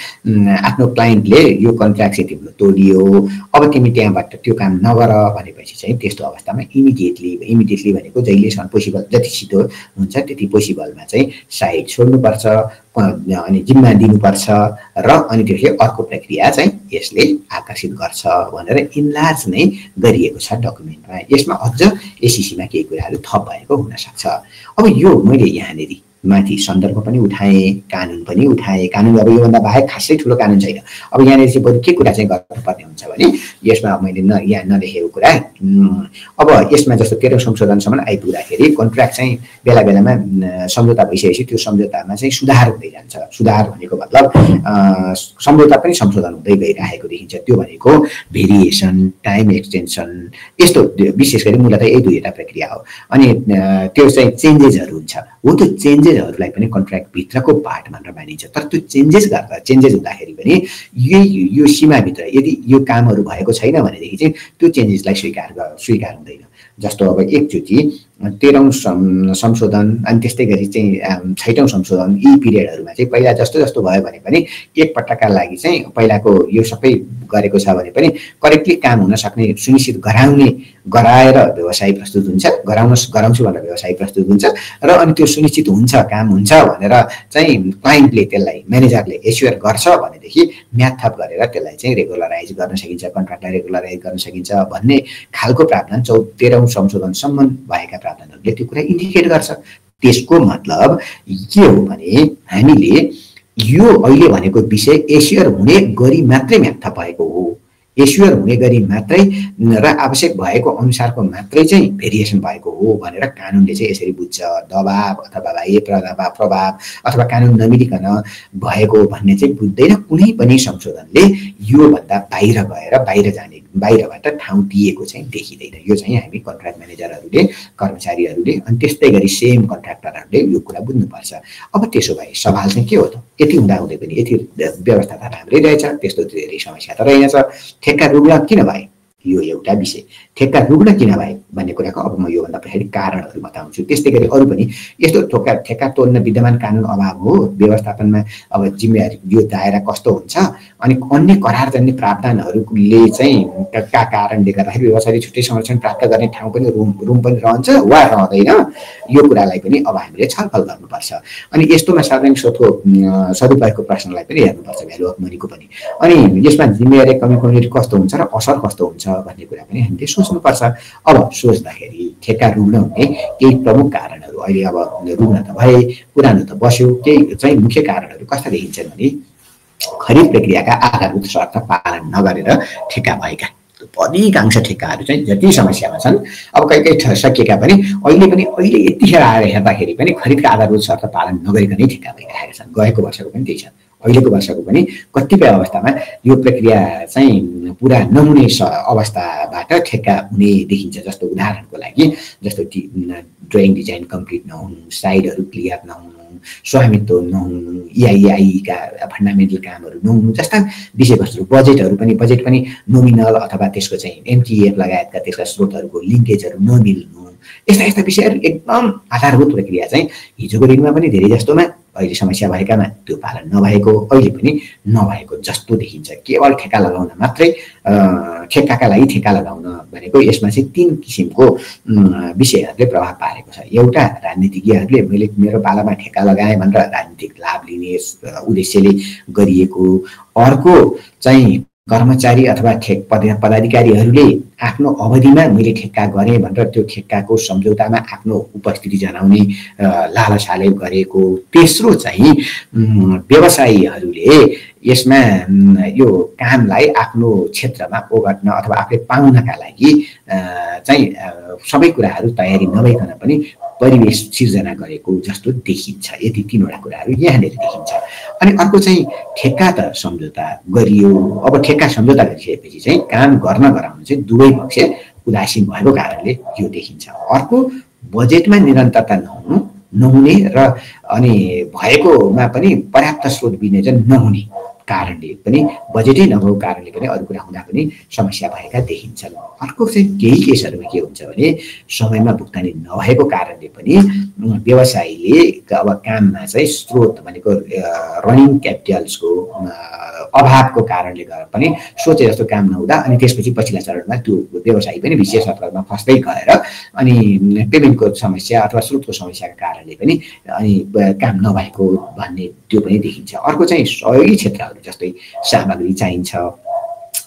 आफ्नो क्लाइन्टले यो कन्ट्र्याक्ट चाहिँ तिम्रो तोडियो, अब तिमी त्यहाँबाट त्यो काम नगर भनेपछि चाहिँ त्यस्तो अवस्थामा इमिडिएटली भनेको जहिलेसम्म पोसिबल, जति छिटो हुन्छ त्यति पोसिबलमा चाहिँ साइड छोड्नुपर्छ, अनि जिम्मा दिनुपर्छ र अनि त्यसले अर्को प्रक्रिया चाहिँ यसले आकर्षित गर्छ भनेर इन्लार्ज नै गरिएको छ डकुमेन्टमा। यसमा अझ एसिसीमा केही कुराहरू थप भएको हुनसक्छ। अब यो मैले यहाँनिर माथि सन्दर्भ पनि उठाएँ, कानुन पनि उठाएँ। कानुन अब योभन्दा बाहेक खासै ठुलो कानुन छैन। अब यहाँनिर चाहिँ बरु के कुरा चाहिँ गर्नुपर्ने हुन्छ भने यसमा मैले यहाँ नलेखेको कुरा, अब यसमा जस्तो 13औं संशोधनसम्म आइपुग्दाखेरि कन्ट्र्याक्ट चाहिँ बेला बेलामा सम्झौता भइसकेपछि त्यो सम्झौतामा चाहिँ सुधार हुँदै जान्छ। सुधार भनेको मतलब सम्झौता पनि संशोधन हुँदै गइरहेको देखिन्छ। त्यो भनेको भेरिएसन, टाइम एक्सटेन्सन, यस्तो विशेष गरी मूलतः यही 2वटा प्रक्रिया हो। अनि त्यो चाहिँ चेन्जेसहरू हुन्छ, हो त्यो चेन्जेसहरूलाई पनि कन्ट्र्याक्टभित्रको पार्ट भनेर मानिन्छ। तर त्यो चेन्जेस हुँदाखेरि पनि यो सीमाभित्र यदि यो कामहरू भएको छैन भनेदेखि चाहिँ त्यो चेन्जेसलाई स्वीकार हुँदैन। जस्तो अब एकचोटि 13औं संशोधन अनि त्यस्तै गरी चाहिँ 6औं संशोधन यी पिरियडहरूमा चाहिँ पहिला जस्तो भयो भने पनि एकपटकका लागि चाहिँ पहिलाको यो सबै गरेको छ भने पनि करेक्टली काम हुन सक्ने सुनिश्चित गराएर व्यवसाय प्रस्तुत हुन्छ, गराउँछु भनेर व्यवसाय प्रस्तुत हुन्छ र अनि त्यो सुनिश्चित हुन्छ, काम हुन्छ भनेर चाहिँ क्लाइन्टले त्यसलाई म्यानेजरले एस्योर गर्छ भनेदेखि म्याथ थप गरेर त्यसलाई चाहिँ रेगुलराइज गर्न सकिन्छ, कन्ट्र्याक्टलाई रेगुलराइज गर्न सकिन्छ भन्ने खालको प्रावधान 13औं संशोधनसम्म भएका प्रावधानहरूले त्यो कुरा इन्डिकेट गर्छ। त्यसको मतलब के हो भने हामीले यो अहिले भनेको विषय एस्योर हुने गरी मात्रै म्याथ भएको हो, एस्योर हुने गरी मात्रै र आवश्यक भएको अनुसारको मात्रै चाहिँ भेरिएसन भएको हो भनेर कानुनले चाहिँ यसरी बुझ्छ। दबाब अथवा बाह्य प्रभाव अथवा कानुन नमिलिकन भएको भन्ने चाहिँ बुझ्दैन कुनै पनि संशोधनले। योभन्दा बाहिर गएर बाहिरबाट ठाउँ दिएको चाहिँ देखिँदैन। यो चाहिँ हामी कन्ट्र्याक्ट म्यानेजरहरूले, कर्मचारीहरूले अनि त्यस्तै गरी सेम कन्ट्र्याक्टरहरूले यो कुरा बुझ्नुपर्छ। अब त्यसो भए सवाल चाहिँ के हो त, यति हुँदाहुँदै पनि यति व्यवस्था त राम्रै रहेछ, त्यस्तो धेरै समस्या त रहेनछ, ठेक्का रुग्न किन भए? यो एउटा विषय। ठेक्का रुग्न किन भए भन्ने कुराको अब म योभन्दा पछाडि कारणहरू बताउँछु। त्यस्तै गरी अरू पनि यस्तो ठेक्का तोड्न विद्यमान कानुन अभाव हो, व्यवस्थापनमा अब जिम्मेवारी यो दायरा कस्तो हुन्छ, अनि अन्य करारजन्य प्रावधानहरूले चाहिँ का कारणले गर्दाखेरि व्यवसायले छुट्टै संरक्षण प्राप्त गर्ने ठाउँ पनि रुम पनि रहन्छ वा रहँदैन, यो कुरालाई पनि अब हामीले छलफल गर्नुपर्छ। अनि यस्तोमा सार्वजनिक स्रोतको सदुपयोगको प्रश्नलाई पनि हेर्नुपर्छ, भ्यालु अफ मनीको पनि। अनि यसमा जिम्मेवारी कमी कस्तो हुन्छ र असर कस्तो हुन्छ भन्ने कुरा पनि हामीले सोच्नुपर्छ। अब सोच्दाखेरि ठेक्का रुग्न हुने केही प्रमुख कारणहरू अहिले अब रुग्न त भए, पुरानो त बस्यो, केही चाहिँ मुख्य कारणहरू कस्ता देखिन्छन् भने खरिद प्रक्रियाका आधारभूत शर्त पालन नगरेर ठेक्का भएका अधिकांश ठेक्काहरू चाहिँ जति समस्यामा छन्, अब कहीँ सकिएका पनि अहिले यतिखेर आएर हेर्दाखेरि पनि खरिदका आधारभूत शर्त पालन नगरिकनै ठेक्का भइरहेका छन्। गएको वर्षको पनि त्यही छ, अहिलेको वर्षको पनि कतिपय अवस्थामा यो प्रक्रिया चाहिँ पुरा नहुने अवस्थाबाट ठेक्का हुने देखिन्छ। जस्तो उदाहरणको लागि जस्तो ड्रइङ डिजाइन कम्प्लिट नहुनु, साइडहरू क्लियर नहुनु, स्वामित्व नहुनु, EIA का फन्डामेन्टल कामहरू नहुनु जस्ता विषयवस्तुहरू, बजेट पनि नोमिनल अथवा त्यसको चाहिँ MTF लगायतका त्यसका स्रोतहरूको लिङ्केजहरू नमिल्नु, यस्ता विषयहरू एकदम आधारभूत प्रक्रिया चाहिँ हिजोको दिनमा पनि धेरै जस्तोमा अहिले समस्या भएकामा त्यो पालन नभएको, अहिले पनि नभएको जस्तो देखिन्छ। केवल ठेक्का लगाउन मात्रै, ठेक्काका लागि ठेक्का लगाउन भनेको यसमा चाहिँ 3 किसिमको विषयहरूले प्रभाव पारेको छ। एउटा राजनीतिज्ञहरूले मैले मेरो पालामा ठेक्का लगाएँ भनेर राजनीतिक लाभ लिने उद्देश्यले गरिएको, अर्को चाहिँ कर्मचारी अथवा पदाधिकारीहरूले आफ्नो अवधिमा मैले ठेक्का गरेँ भनेर त्यो ठेक्काको सम्झौतामा आफ्नो उपस्थिति जनाउने लालसाले गरेको, तेस्रो चाहिँ व्यवसायीहरूले यसमा यो कामलाई आफ्नो क्षेत्रमा ओगट्न अथवा आफूले पाउनका लागि चाहिँ सबै कुराहरू तयारी नभइकन पनि परिवेश सिर्जना गरेको जस्तो देखिन्छ। यति 3वटा कुराहरू यहाँनिर देखिन्छ। अनि अर्को चाहिँ ठेक्का त सम्झौता गरियो, अब ठेक्का सम्झौता गरिसकेपछि चाहिँ काम गर्न गराउनु चाहिँ दुवै पक्ष उदासीन भएको कारणले यो देखिन्छ। अर्को बजेटमा निरन्तरता नहुने र अनि भएकोमा पनि पर्याप्त स्रोत विनियोजन नहुने कारणले पनि, बजेटै नभएको कारणले पनि अरू कुरा हुँदा पनि समस्या भएका देखिन्छन्। अर्को चाहिँ केही केसहरूमा के हुन्छ भने समयमा भुक्तानी नभएको कारणले पनि व्यवसायीले अब काममा चाहिँ स्रोत भनेको रनिङ क्यापिटल्सको अभावको कारणले गर्दा पनि सोचे जस्तो काम नहुँदा अनि त्यसपछि पछिल्ला चरणमा त्यो व्यवसायी पनि विशेष अर्थमा फस्दै गएर अनि पेमेन्टको समस्या अथवा स्रोतको समस्याको कारणले पनि अनि काम नभएको भन्ने त्यो पनि देखिन्छ। अर्को चाहिँ सहयोगी क्षेत्रहरू जस्तै सामग्री चाहिन्छ,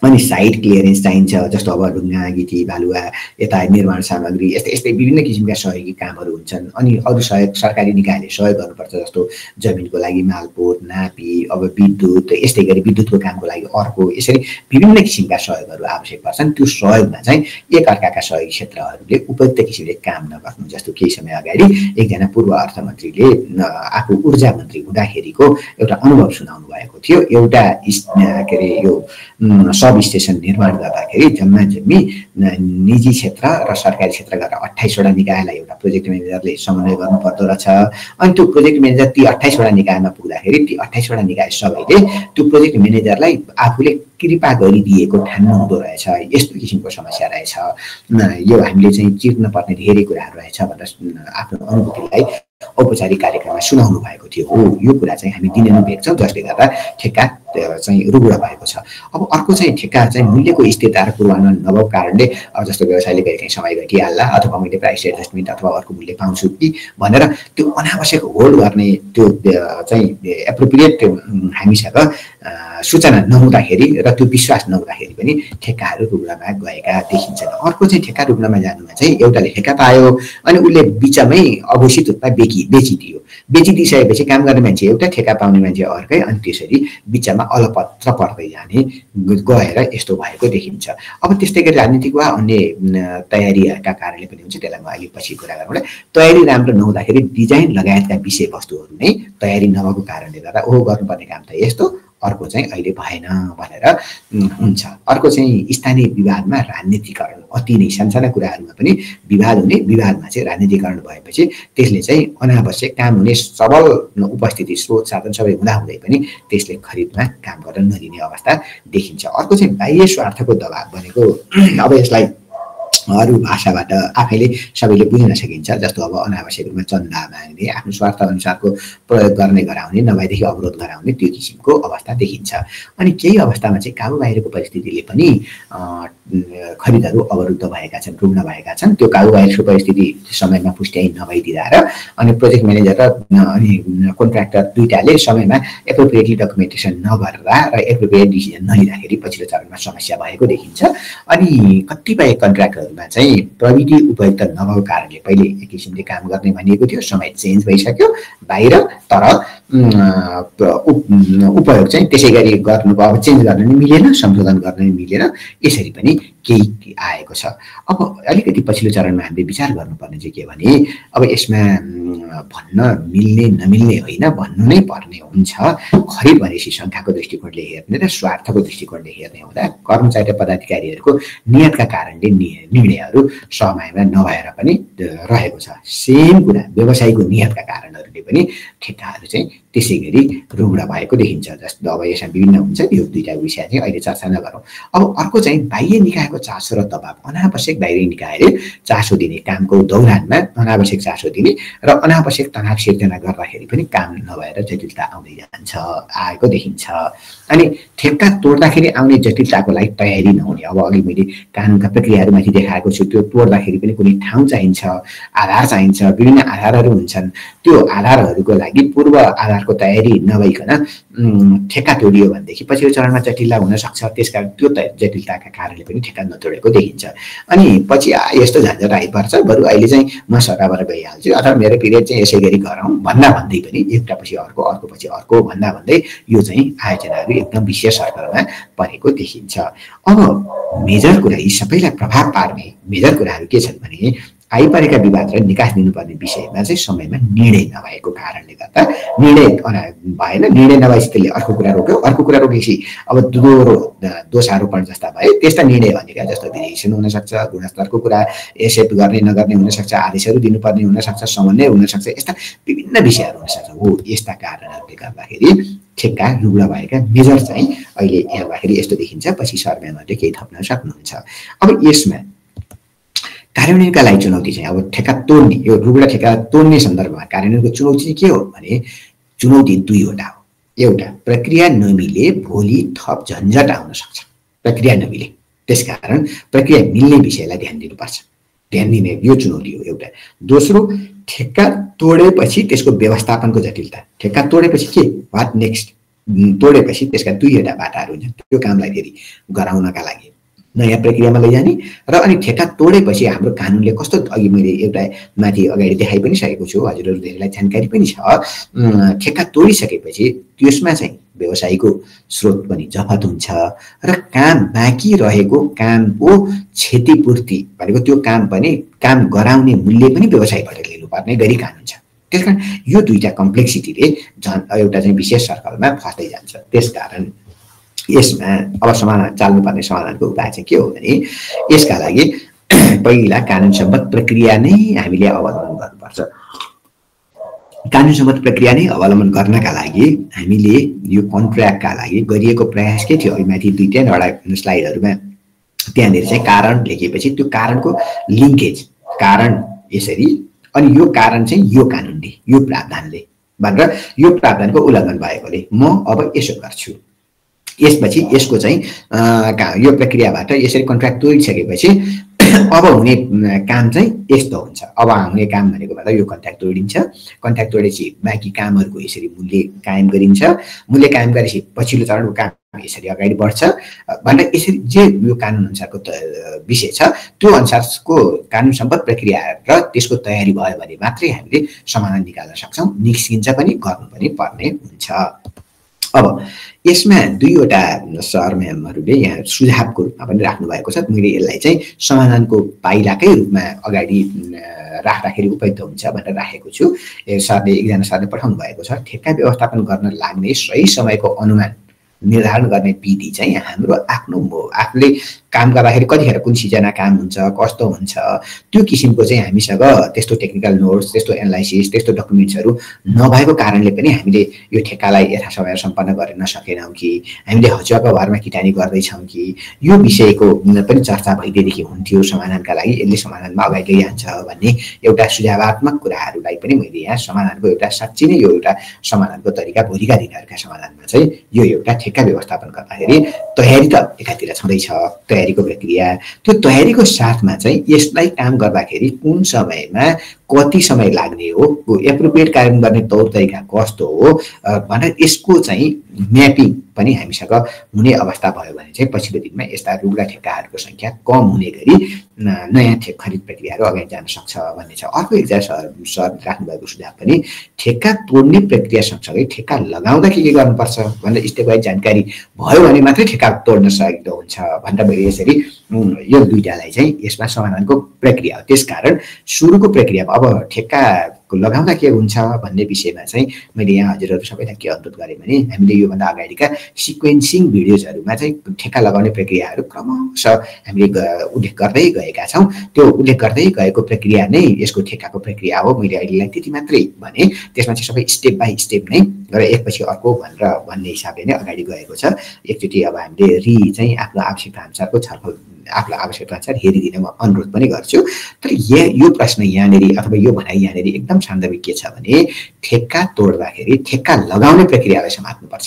अनि साइट क्लियरेन्स चाहिन्छ, जस्तो अब ढुङ्गा गिटी बालुवा यता निर्माण सामग्री यस्तै विभिन्न किसिमका सहयोगी कामहरू हुन्छन्। अनि अरू सहयोग सरकारी निकायले सहयोग गर्नुपर्छ, जस्तो जमिनको लागि मालपोत, नापी, अब विद्युत, यस्तै गरी विद्युतको कामको लागि अर्को, यसरी विभिन्न किसिमका सहयोगहरू आवश्यक पर्छन्। त्यो सहयोगमा चाहिँ एकअर्काका सहयोगी क्षेत्रहरूले उपयुक्त किसिमले काम नगर्नु, जस्तो केही समय अगाडि एकजना पूर्व अर्थमन्त्रीले आफू ऊर्जा मन्त्री हुँदाखेरिको एउटा अनुभव सुनाउनु भएको थियो। एउटा के अरे यो सब स्टेसन निर्माण गर्दाखेरि जम्मी निजी क्षेत्र र सरकारी क्षेत्र गरेर 28वटा निकायलाई एउटा प्रोजेक्ट म्यानेजरले समन्वय गर्नु पर्दो रहेछ। अनि त्यो प्रोजेक्ट म्यानेजर ती 28वटा निकायमा पुग्दाखेरि ती 28वटा निकाय सबैले त्यो प्रोजेक्ट म्यानेजरलाई आफूले कृपा गरिदिएको ठान्नु हुँदो रहेछ। यस्तो किसिमको समस्या रहेछ, यो हामीले चाहिँ चिर्न पर्ने धेरै कुराहरू रहेछ भनेर आफ्नो अनुभूतिलाई औपचारिक कार्यक्रममा सुनाउनु भएको थियो। हो, यो कुरा चाहिँ हामी दिनै भेट्छौँ, जसले गर्दा ठेक्का चाहिँ रुग्ण भएको छ। अब अर्को चाहिँ ठेक्का चाहिँ मूल्यको स्थिरता र पूर्वानुमान नभएको कारणले अब जस्तो व्यवसायले कहिलेकाहीँ समय घटिहाल्ला अथवा मैले प्राइस एडजस्टमेन्ट अथवा अर्को मूल्य पाउँछु कि भनेर त्यो अनावश्यक होल्ड गर्ने त्यो चाहिँ एप्रोप्रिएट हामीसँग सूचना नहुँदाखेरि र त्यो विश्वास नहुँदाखेरि पनि ठेक्काहरू रुग्नमा गएका देखिन्छन्। अर्को चाहिँ ठेक्का रुग्नमा जानुमा चाहिँ एउटाले ठेक्का पायो अनि उसले बिचमै अघोषित रूपमा बेचिदियो, बेचिदिइसकेपछि काम गर्ने मान्छे एउटा, ठेक्का पाउने मान्छे अर्कै, अनि त्यसरी बिचमा अलपत्र पर्दै जाने गएर यस्तो भएको देखिन्छ। अब त्यस्तै गरी राजनीतिक वा अन्य तयारीका कारणले पनि हुन्छ, त्यसलाई म अहिले पछि कुरा गरौँला। तयारी राम्रो नहुँदाखेरि डिजाइन लगायतका विषयवस्तुहरू नै तयारी नभएको कारणले गर्दा ओहो गर्नुपर्ने काम त यस्तो, अर्को चाहिँ अहिले भएन भनेर हुन्छ। अर्को चाहिँ स्थानीय विवादमा राजनीतिकरण, अति नै सानसाना कुराहरूमा पनि विवाद हुने, विवादमा चाहिँ राजनीतिकरण भएपछि त्यसले चाहिँ अनावश्यक काम हुने, सबल उपस्थिति स्रोत साधन सबै हुँदाहुँदै पनि त्यसले खरिदमा काम गर्न नदिने अवस्था देखिन्छ। अर्को चाहिँ बाह्य स्वार्थको दबाब भनेको अब यसलाई अरू भाषाबाट आफैले सबैले बुझ्न सकिन्छ। जस्तो अब अनावश्यक रूपमा चन्दा माग्ने, आफ्नो स्वार्थ अनुसारको प्रयोग गर्ने गराउने, नभएदेखि अवरोध गराउने, त्यो किसिमको अवस्था देखिन्छ। अनि केही अवस्थामा चाहिँ काबु बाहिरको परिस्थितिले पनि खरिदहरू अवरुद्ध भएका छन्, रुग्न भएका छन्। त्यो काबु बाहिरको परिस्थिति समयमा पुष्ट्याइ नभइदिँदा र अनि प्रोजेक्ट म्यानेजर र अनि कन्ट्र्याक्टर दुईटाले समयमा एप्रोप्रिएटली डकुमेन्टेसन नगर्दा र एप्रोप्रिएट डिसिजन नलिँदाखेरि पछिल्लो चरणमा समस्या भएको देखिन्छ। अनि कतिपय कन्ट्र्याक्टहरूमा चाहिँ प्रविधि उपयुक्त नभएको कारणले पहिले एक किसिमले काम गर्ने भनिएको थियो, समय चेन्ज भइसक्यो बाहिर, तर उपयोग चाहिँ त्यसै गरी गर्नुको अब चेन्ज गर्न नि मिलेन, संशोधन गर्न नि मिलेन, यसरी पनि केही आएको छ। अब अलिकति पछिल्लो चरणमा हामीले विचार गर्नुपर्ने चाहिँ के भने अब यसमा भन्न मिल्ने नमिल्ने होइन, भन्नु नै पर्ने हुन्छ। खरिद भनेपछि सङ्ख्याको दृष्टिकोणले हेर्ने र स्वार्थको दृष्टिकोणले हेर्ने हुँदा कर्मचारी र पदाधिकारीहरूको नियतका कारणले निर्णयहरू समयमा नभएर पनि रहेको छ। सेम कुरा व्यवसायको नियतका कारणहरूले पनि ठेक्काहरू चाहिँ त्यसै गरी रुग्ण भएको देखिन्छ। जस्तो अब यसमा विभिन्न हुन्छ, यो दुईटा विषय चाहिँ अहिले चर्चा नगरौँ। अब अर्को चाहिँ बाह्य निकायको चासो र दबाब, अनावश्यक बाहिरी निकायले चासो दिने, कामको दौरानमा अनावश्यक चासो दिने र अनावश्यक तनाव सिर्जना गर्दाखेरि पनि काम नभएर जटिलता आउँदै जान्छ, आएको देखिन्छ। अनि ठेक्का तोड्दाखेरि आउने जटिलताको लागि तयारी नहुने, अब अघि मैले कानुनका प्रक्रियाहरूमाथि देखाएको छु, त्यो तोड्दाखेरि पनि कुनै ठाउँ चाहिन्छ, आधार चाहिन्छ, विभिन्न आधारहरू हुन्छन्। त्यो आधारहरूको लागि पूर्व आधारको तयारी नभइकन ठेक्का तोडियो भनेदेखि पछिल्लो चरणमा जटिलता हुन सक्छ। त्यसकारण त्यो जटिलताका कारणले पनि ठेक्का नतोडेको देखिन्छ। अनि पछि यस्तो झन्झट आइपर्छ, बरु अहिले चाहिँ म सराबर गइहाल्छु अथवा मेरो पिरियड चाहिँ यसै गरी गरौँ भन्दा भन्दै पनि एउटा पछि अर्को, अर्को पछि अर्को भन्दा भन्दै यो चाहिँ आयोजनाहरू एकदम विशेष सर्कलमा परेको देखिन्छ। अब मेजर कुरा, यी सबैलाई प्रभाव पार्ने मेजर कुराहरू के छन् भने आइपरेका विवाद र निकास दिनुपर्ने विषयमा चाहिँ समयमा निर्णय नभएको कारणले गर्दा निर्णय भएन। निर्णय नभएपछि त्यसले अर्को कुरा रोक्यो, अर्को कुरा रोकेपछि अब दोहोरो दोषारोपण जस्ता भए त्यस्ता निर्णय भनेका जस्तो भेरिएसन हुनसक्छ, गुणस्तरको कुरा एक्सेप्ट गर्ने नगर्ने हुनसक्छ, आदेशहरू दिनुपर्ने हुनसक्छ, समन्वय हुनसक्छ, यस्ता विभिन्न विषयहरू हुनसक्छ। हो, यस्ता कारणहरूले गर्दाखेरि ठेक्का रुग्ण भएका मेजर चाहिँ अहिले हेर्दाखेरि यस्तो देखिन्छ। पछि सरम्यामहरूले केही थप्न सक्नुहुन्छ। अब यसमा कार्यान्वयनका लागि चुनौती चाहिँ अब ठेक्का तोड्ने, यो रुग्ण ठेक्का तोड्ने सन्दर्भमा कार्यान्वयनको चुनौती चाहिँ के हो भने चुनौती दुईवटा हो। एउटा, प्रक्रिया नमिले भोलि थप झन्झट आउन सक्छ, प्रक्रिया नमिले। त्यसकारण प्रक्रिया मिल्ने विषयलाई ध्यान दिनुपर्छ, ध्यान दिने यो चुनौती हो एउटा। दोस्रो, ठेक्का तोडेपछि त्यसको व्यवस्थापनको जटिलता। ठेक्का तोडेपछि के, वाट नेक्स्ट? तोडेपछि त्यसका दुईवटा बाटाहरू हुन्छन्। त्यो कामलाई फेरि गराउनका लागि नयाँ प्रक्रियामा लैजाने र अनि ठेक्का तोडेपछि हाम्रो कानुनले कस्तो, अघि मैले एउटा माथि अगाडि देखाइ पनि सकेको छु, हजुरहरू धेरैलाई जानकारी पनि छ। ठेक्का तोडिसकेपछि त्यसमा चाहिँ व्यवसायीको स्रोत पनि जफत हुन्छ र काम बाँकी रहेको कामको क्षतिपूर्ति भनेको त्यो काम पनि, काम गराउने मूल्य पनि व्यवसायबाट लिनुपर्ने गरी कानुन छ। त्यसकारण यो दुईटा कम्प्लेक्सिटीले एउटा चाहिँ विशेष सर्कलमा फस्दै जान्छ। त्यसकारण यसमा अब चाल्नुपर्ने समाधानको उपाय चाहिँ के हो भने यसका लागि पहिला कानुन सम्बद्ध प्रक्रिया नै हामीले अवलम्बन गर्नुपर्छ। कानुन सम्बद्ध प्रक्रिया नै अवलम्बन गर्नका लागि हामीले यो कन्ट्र्याक्टका लागि गरिएको प्रयास के थियो, माथि दुईवटा स्लाइडहरूमा त्यहाँनिर चाहिँ कारण लेखेपछि त्यो कारणको लिङ्केज, कारण यसरी, अनि यो कारण चाहिँ यो कानुनले, यो प्रावधानले भनेर, यो प्रावधानको उल्लङ्घन भएकोले म अब यसो गर्छु। यसपछि यसको चाहिँ यो प्रक्रियाबाट यसरी कन्ट्र्याक्ट तोडिसकेपछि अब हुने काम चाहिँ यस्तो हुन्छ। अब हुने काम भनेको भन्दा यो कन्ट्र्याक्ट तोडिन्छ, कन्ट्र्याक्ट तोडेपछि बाँकी कामहरूको यसरी मूल्य कायम गरिन्छ, मूल्य कायम गरेपछि पछिल्लो चरणको काम यसरी अगाडि बढ्छ भनेर यसरी जे यो कानुन अनुसारको विषय छ त्यो अनुसारको कानुन सम्बद्ध प्रक्रिया र त्यसको तयारी भयो भने मात्रै हामीले समाधान निकाल्न सक्छौँ, निस्किन्छ पनि, गर्नु पनि पर्ने हुन्छ। अब यसमा दुईवटा सरम्यामहरूले यहाँ सुझावको रूपमा पनि राख्नु भएको छ। मैले यसलाई चाहिँ समाधानको पाइलाकै रूपमा अगाडि राख्दाखेरि उपयुक्त हुन्छ भनेर राखेको छु। सरले, एकजना सरले पठाउनु भएको छ, ठेक्का व्यवस्थापन गर्न लाग्ने सही समयको अनुमान निर्धारण गर्ने विधि चाहिँ हाम्रो आफ्नो आफूले काम गर्दाखेरि कतिखेर कुन सिजनमा काम हुन्छ कस्तो हुन्छ त्यो किसिमको चाहिँ हामीसँग त्यस्तो टेक्निकल नोट्स त्यस्तो एनालाइसिस त्यस्तो डकुमेन्ट्सहरू नभएको कारणले पनि हामीले यो ठेक्कालाई यथासमय सम्पन्न गर्न नसकेनौँ कि हामीले हचुवाको भरमा किटानी गर्दैछौँ कि यो विषयको पनि चर्चा भइदिएदेखि हुन्थ्यो समाधानका लागि यसले समाधानमा अगाडि लैजान्छ भन्ने एउटा सुझावात्मक कुराहरूलाई पनि मैले यहाँ समाधानको एउटा साँच्चै नै यो एउटा समाधानको तरिका भोलिका दिनहरूका समाधानमा चाहिँ यो एउटा ठेक्का व्यवस्थापन गर्दाखेरि तयारी त एकातिर छँदैछ तयारीको प्रक्रिया त्यो तयारीको साथमा चाहिँ यसलाई काम गर्दाखेरि कुन समयमा कति समय लाग्ने हो एप्रोप्रिएट कार्यान्वयन गर्ने तौर तरिका कस्तो हो भनेर यसको चाहिँ म्यापिङ पनि हामीसँग हुने अवस्था भयो भने चाहिँ पछिल्लो दिनमा यस्ता रुग्ला ठेक्काहरूको सङ्ख्या कम हुने गरी नयाँ खरिद प्रक्रियाहरू अगाडि जान सक्छ भन्ने छ। अर्को एकजना सर राख्नुभएको सुझाव पनि ठेक्का तोड्ने प्रक्रिया सँगसँगै ठेक्का लगाउँदा के गर्नुपर्छ भनेर स्टेप वाइज जानकारी भयो भने मात्रै ठेक्का तोड्न सकिँदो हुन्छ भनेर मैले यसरी यो दुईटालाई चाहिँ यसमा समाधानको प्रक्रिया हो। त्यसकारण सुरुको प्रक्रियामा अब ठेक्काको लगाउँदा के हुन्छ भन्ने विषयमा चाहिँ मैले यहाँ हजुरहरू सबैलाई के अनुरोध गरेँ भने हामीले योभन्दा अगाडिका सिक्वेन्सिङ भिडियोजहरूमा चाहिँ ठेक्का लगाउने प्रक्रियाहरू क्रमशः हामीले उल्लेख गर्दै गएका छौँ। त्यो उल्लेख गर्दै गएको प्रक्रिया नै यसको ठेक्काको प्रक्रिया हो। मैले अहिलेलाई त्यति मात्रै भने त्यसमा चाहिँ सबै स्टेप बाई स्टेप नै र एकपछि अर्को भनेर भन्ने हिसाबले नै अगाडि गएको छ। एकचोटि अब हामीले चाहिँ आफ्नो आवश्यकता अनुसारको छलफल आफ्नो आवश्यकता अनुसार हेरिदिन म अनुरोध पनि गर्छु। तर यो प्रश्न यहाँनिर अथवा यो भनाइ यहाँनिर एकदम सान्दर्भिक के छ भने ठेक्का तोड्दाखेरि ठेक्का लगाउने प्रक्रियालाई समात्नुपर्छ।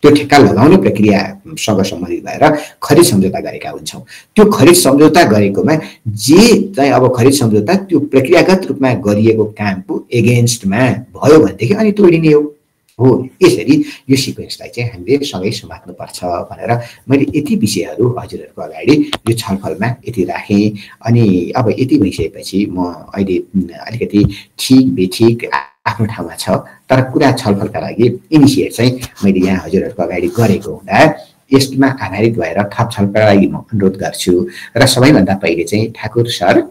त्यो ठेक्का लगाउने प्रक्रियासँग सम्बन्धित भएर खरिद सम्झौता गरेका हुन्छौँ। त्यो खरिद सम्झौता गरेकोमा जे चाहिँ अब खरिद सम्झौता त्यो प्रक्रियागत रूपमा गरिएको कामको एगेन्स्टमा भयो भनेदेखि अनि तोडिने हो। यसरी यो सिक्वेन्सलाई चाहिँ हामीले सँगै समात्नुपर्छ भनेर मैले यति विषयहरू हजुरहरूको अगाडि यो छलफलमा यति राखेँ। अनि अब यति भइसकेपछि म अहिले अलिकति ठिक बेठिक आफ्नो ठाउँमा छ तर कुरा छलफलका लागि इनिसिएट चाहिँ मैले यहाँ हजुरहरूको अगाडि गरेको हुँदा यसमा आधारित भएर थप छलफलका लागि म अनुरोध गर्छु। र सबैभन्दा पहिले चाहिँ ठाकुर सर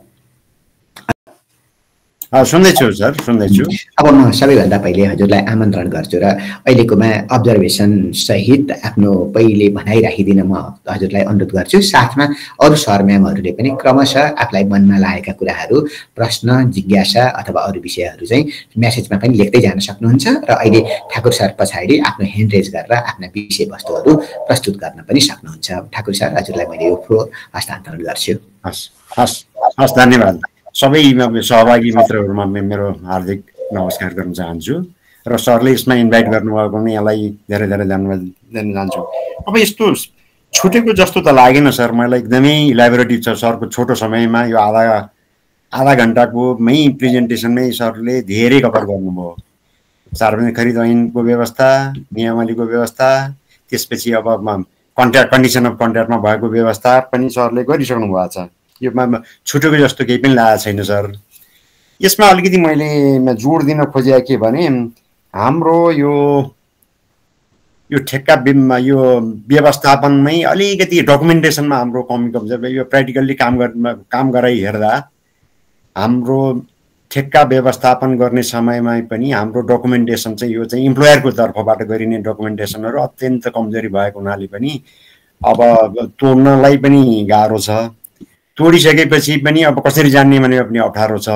सुन्दैछु सर सुन्दैछु। अब म सबैभन्दा पहिले हजुरलाई आमन्त्रण गर्छु र अहिलेकोमा अब्जर्भेसन सहित आफ्नो पहिले भनाइ राखिदिन म हजुरलाई अनुरोध गर्छु। साथमा अरू सर म्यामहरूले पनि क्रमशः आफूलाई मनमा लागेका कुराहरू प्रश्न जिज्ञासा अथवा अरू विषयहरू चाहिँ म्यासेजमा पनि लेख्दै जान सक्नुहुन्छ र अहिले ठाकुर सर पछाडि आफ्नो ह्यान्ड रेज गरेर आफ्ना विषयवस्तुहरू प्रस्तुत गर्न पनि सक्नुहुन्छ। ठाकुर सर हजुरलाई मैले यो फ्लोर हस्तान्तरण गर्छु। हस् हस् हस् धन्यवाद। सबै सहभागी मित्रहरूमा मेरो हार्दिक नमस्कार गर्न चाहन्छु र सरले यसमा इन्भाइट गर्नुभएको पनि यसलाई धेरै धेरै धन्यवाद दिन चाहन्छु। अब यस्तो छुटेको जस्तो त लागेन सर, मलाई एकदमै इलाबोरेटिभ छ सरको छोटो समयमा यो आधा घन्टाकोमै प्रेजेन्टेसनमै सरले धेरै कभर गर्नुभयो। सार्वजनिक खरिद ऐनको व्यवस्था, नियमावलीको व्यवस्था, त्यसपछि अब कन्डिसन अफ कन्ट्र्याक्टमा भएको व्यवस्था पनि सरले गरिसक्नु भएको छ। यो छुटेको जस्तो केही पनि लागेको छैन सर। यसमा अलिकति मैले जोड दिन खोजेको के भने हाम्रो यो ठेक्का यो व्यवस्थापनमै अलिकति डकुमेन्टेसनमा हाम्रो कमी कमजोर, यो प्र्याक्टिकल्ली काम गराइ हेर्दा हाम्रो ठेक्का व्यवस्थापन गर्ने समयमा पनि हाम्रो डकुमेन्टेसन चाहिँ यो चाहिँ इम्प्लोयरको तर्फबाट गरिने डकुमेन्टेसनहरू अत्यन्त कमजोरी भएको हुनाले पनि अब तोड्नलाई पनि गाह्रो छ। तोडिसकेपछि पनि अब कसरी जान्ने भने पनि अप्ठ्यारो छ।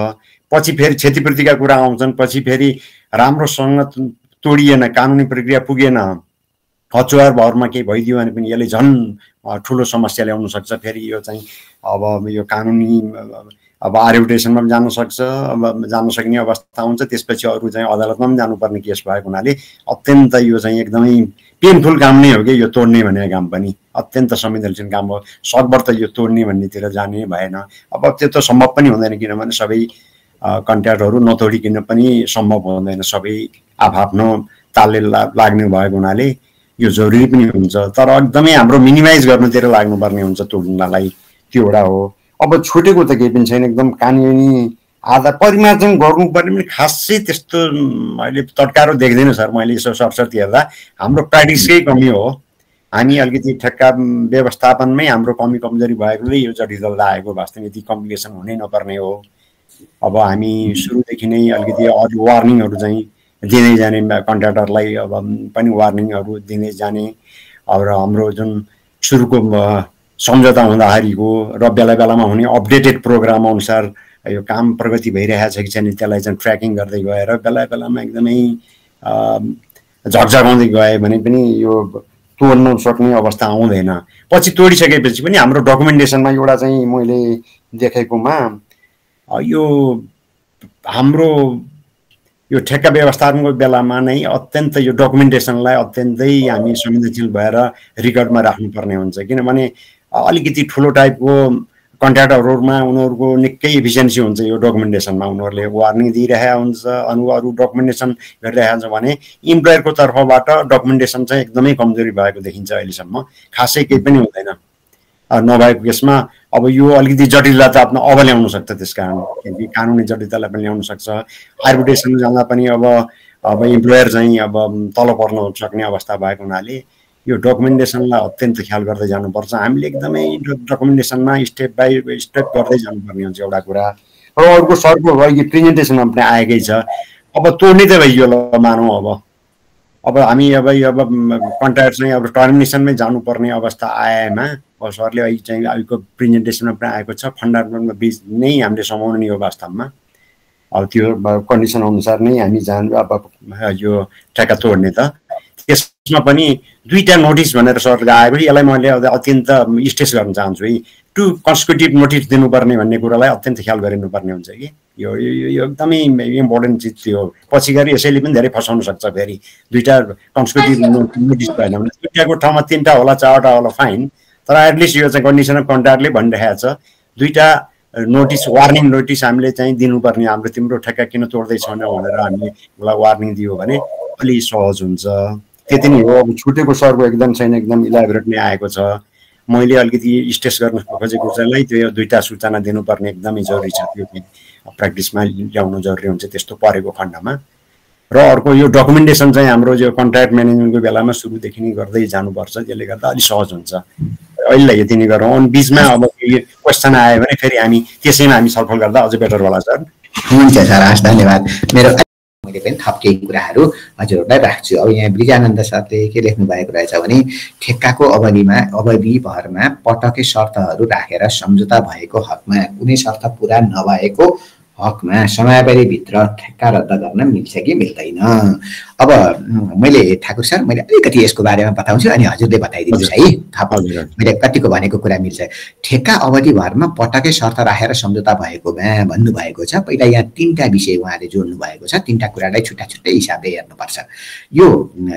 पछि फेरि क्षतिपूर्तिका कुरा आउँछन्, पछि फेरि राम्रोसँग तोडिएन, कानुनी प्रक्रिया पुगेन, हचुवार भरमा केही भइदियो भने पनि यसले झन् ठुलो समस्या ल्याउन सक्छ। फेरि यो चाहिँ अब यो कानुनी अब आर्बिट्रेसनमा पनि जान सक्छ, अब जान सक्ने अवस्था हुन्छ। त्यसपछि अरू चाहिँ अदालतमा पनि जानुपर्ने केस भएको हुनाले अत्यन्त यो चाहिँ एकदमै पेनफुल काम नै हो कि यो तोड्ने भन्ने काम पनि अत्यन्त संवेदनशील काम हो। सकभर त यो तोड्ने भन्नेतिर जाने भएन। अब त्यो त सम्भव पनि हुँदैन किनभने सबै कन्ट्र्याक्टहरू नतोडिकन पनि सम्भव हुँदैन, सबै आफ्नो तालले लाग्ने भएको हुनाले यो जरुरी पनि हुन्छ। तर एकदमै हाम्रो मिनिमाइज गर्नुतिर लाग्नुपर्ने हुन्छ तोड्नलाई, त्यो एउटा हो। अब छुटेको त केही पनि छैन, एकदम कानुनी आधा परिमार्जन गर्नुपर्ने पनि खासै त्यस्तो अहिले तड्कारो देख्दैन सर। मैले यसो सरसर्ती हेर्दा हाम्रो प्र्याक्टिसकै कमी हो। हामी अलिकति ठेक्का व्यवस्थापनमै हाम्रो कमी कमजोरी भएकोले यो जटिलता आएको, वास्तवमा यति कम्प्लिकेसन हुनै नपर्ने हो। अब हामी सुरुदेखि नै अलिकति अरू वार्निङहरू चाहिँ दिँदै जाने, कन्ट्र्याक्टरलाई अब पनि वार्निङहरू दिँदै जाने, अब हाम्रो जुन सुरुको सम्झौता हुँदाखेरिको र बेला बेलामा हुने अपडेटेड प्रोग्राम अनुसार यो काम प्रगति भइरहेको छ कि छैन त्यसलाई चाहिँ ट्र्याकिङ गर्दै गएर बेला बेलामा एकदमै झकझगाउँदै गयो भने पनि यो तोड्न सक्ने अवस्था आउँदैन। पछि तोडिसकेपछि पनि हाम्रो डकुमेन्टेसनमा एउटा चाहिँ मैले देखेकोमा यो हाम्रो यो ठेक्का व्यवस्थापनको बेलामा नै अत्यन्त यो डकुमेन्टेसनलाई अत्यन्तै हामी संवेदनशील भएर रिकर्डमा राख्नुपर्ने हुन्छ। किनभने अलिकति ठुलो टाइपको कन्ट्र्याक्टरहरूमा उनीहरूको निकै एफिसियन्सी हुन्छ यो डकुमेन्टेसनमा, उनीहरूले वार्निङ दिइरहेको हुन्छ, अरू डकुमेन्टेसन गरिरहेको हुन्छ भने इम्प्लोयरको तर्फबाट डकुमेन्टेसन चाहिँ एकदमै कमजोरी भएको देखिन्छ अहिलेसम्म, खासै केही पनि हुँदैन। नभएको केसमा अब यो अलिकति जटिलता आफ्नो अब ल्याउन सक्छ, त्यस कारण किनकि कानुनी जटिलतालाई पनि ल्याउन सक्छ। आर्बिट्रेसन जाँदा पनि अब इम्प्लोयर चाहिँ अब तल पर्न सक्ने अवस्था भएको हुनाले यो डकुमेन्टेसनलाई अत्यन्त ख्याल गर्दै जानुपर्छ। हामीले एकदमै डकुमेन्टेसनमा स्टेप बाई स्टेप गर्दै जानुपर्ने हुन्छ एउटा कुरा। र अर्को सरको यो प्रेजेन्टेसनमा पनि आएकै छ, अब तोड्ने त भइयो ल मानौँ, अब हामी अब कन्ट्र्याक्ट चाहिँ अब टर्मिनेसनमै जानुपर्ने अवस्था आएमा सरले अहिले चाहिँ अहिलेको प्रेजेन्टेसनमा पनि आएको छ फन्डामेन्टलमा बिच नै हामीले समाउने हो वास्तवमा। अब त्यो कन्डिसन अनुसार नै हामी जानु अब यो ठेक्का तोड्ने त। त्यसमा पनि 2टा नोटिस भनेर सरले आएको, यसलाई मैले अत्यन्त स्ट्रेस गर्न चाहन्छु है। 2 कन्सिक्युटिभ नोटिस दिनुपर्ने भन्ने कुरालाई अत्यन्त ख्याल गरिनुपर्ने हुन्छ कि यो एकदमै इम्पोर्टेन्ट चिज थियो। पछि गएर यसैले पनि धेरै फसाउन सक्छ। फेरि 2टा कन्सिक्युटिभ नोटिस भएन भने 2टाको ठाउँमा 3टा होला 4टा होला फाइन, तर एटलिस्ट यो चाहिँ कन्डिसन अफ कन्ट्र्याक्टले भनिरहेको छ 2टा नोटिस वार्निङ नोटिस हामीले चाहिँ दिनुपर्ने। हाम्रो तिम्रो ठेक्का किन तोड्दैछ भनेर हामीलाई वार्निङ दियो भने अलि सहज हुन्छ। त्यति नै हो। अब छुटेको सरको एकदम छैन, एकदम इलाबोरेट नै आएको छ। मैले अलिकति स्ट्रेस गर्न खोजेको चाहिँ त्यो 2टा सूचना दिनुपर्ने एकदमै जरुरी छ, त्यो प्र्याक्टिसमा ल्याउनु जरुरी हुन्छ त्यस्तो परेको खण्डमा। र अर्को यो डकुमेन्टेसन चाहिँ हाम्रो जो कन्ट्र्याक्ट म्यानेजमेन्टको बेलामा सुरुदेखि नै गर्दै जानुपर्छ, त्यसले गर्दा अलिक सहज हुन्छ। अहिलेलाई यति नै गरौँ। अनि बिचमा अब क्वेसन आयो भने फेरि हामी त्यसैमा हामी छलफल गर्दा अझै बेटर होला सर। हुन्छ सर, हस् धन्यवाद। मैले पनि थप केही कुराहरू हजुरहरूलाई राख्छु। अब यहाँ ब्रिजानन्द सरले के लेख्नु भएको रहेछ भने ठेक्काको अवधिभरमा पटकै शर्तहरू राखेर सम्झौता भएको हकमा कुनै शर्त पुरा नभएको हकमा समयावधिभित्र ठेक्का रद्द गर्न मिल्छ कि मिल्दैन? अब मैले ठाकुर सर मैले अलिकति यसको बारेमा बताउँछु अनि हजुरले बताइदिनुहोस् है। थप मैले कतिको भनेको कुरा मिल्छ। ठेक्का अवधिभरमा पटकै शर्त राखेर सम्झौता भएकोमा भन्नुभएको छ। पहिला यहाँ 3टा विषय उहाँले जोड्नु भएको छ, 3टा कुरालाई छुट्टा छुट्टै हिसाबले हेर्नुपर्छ। यो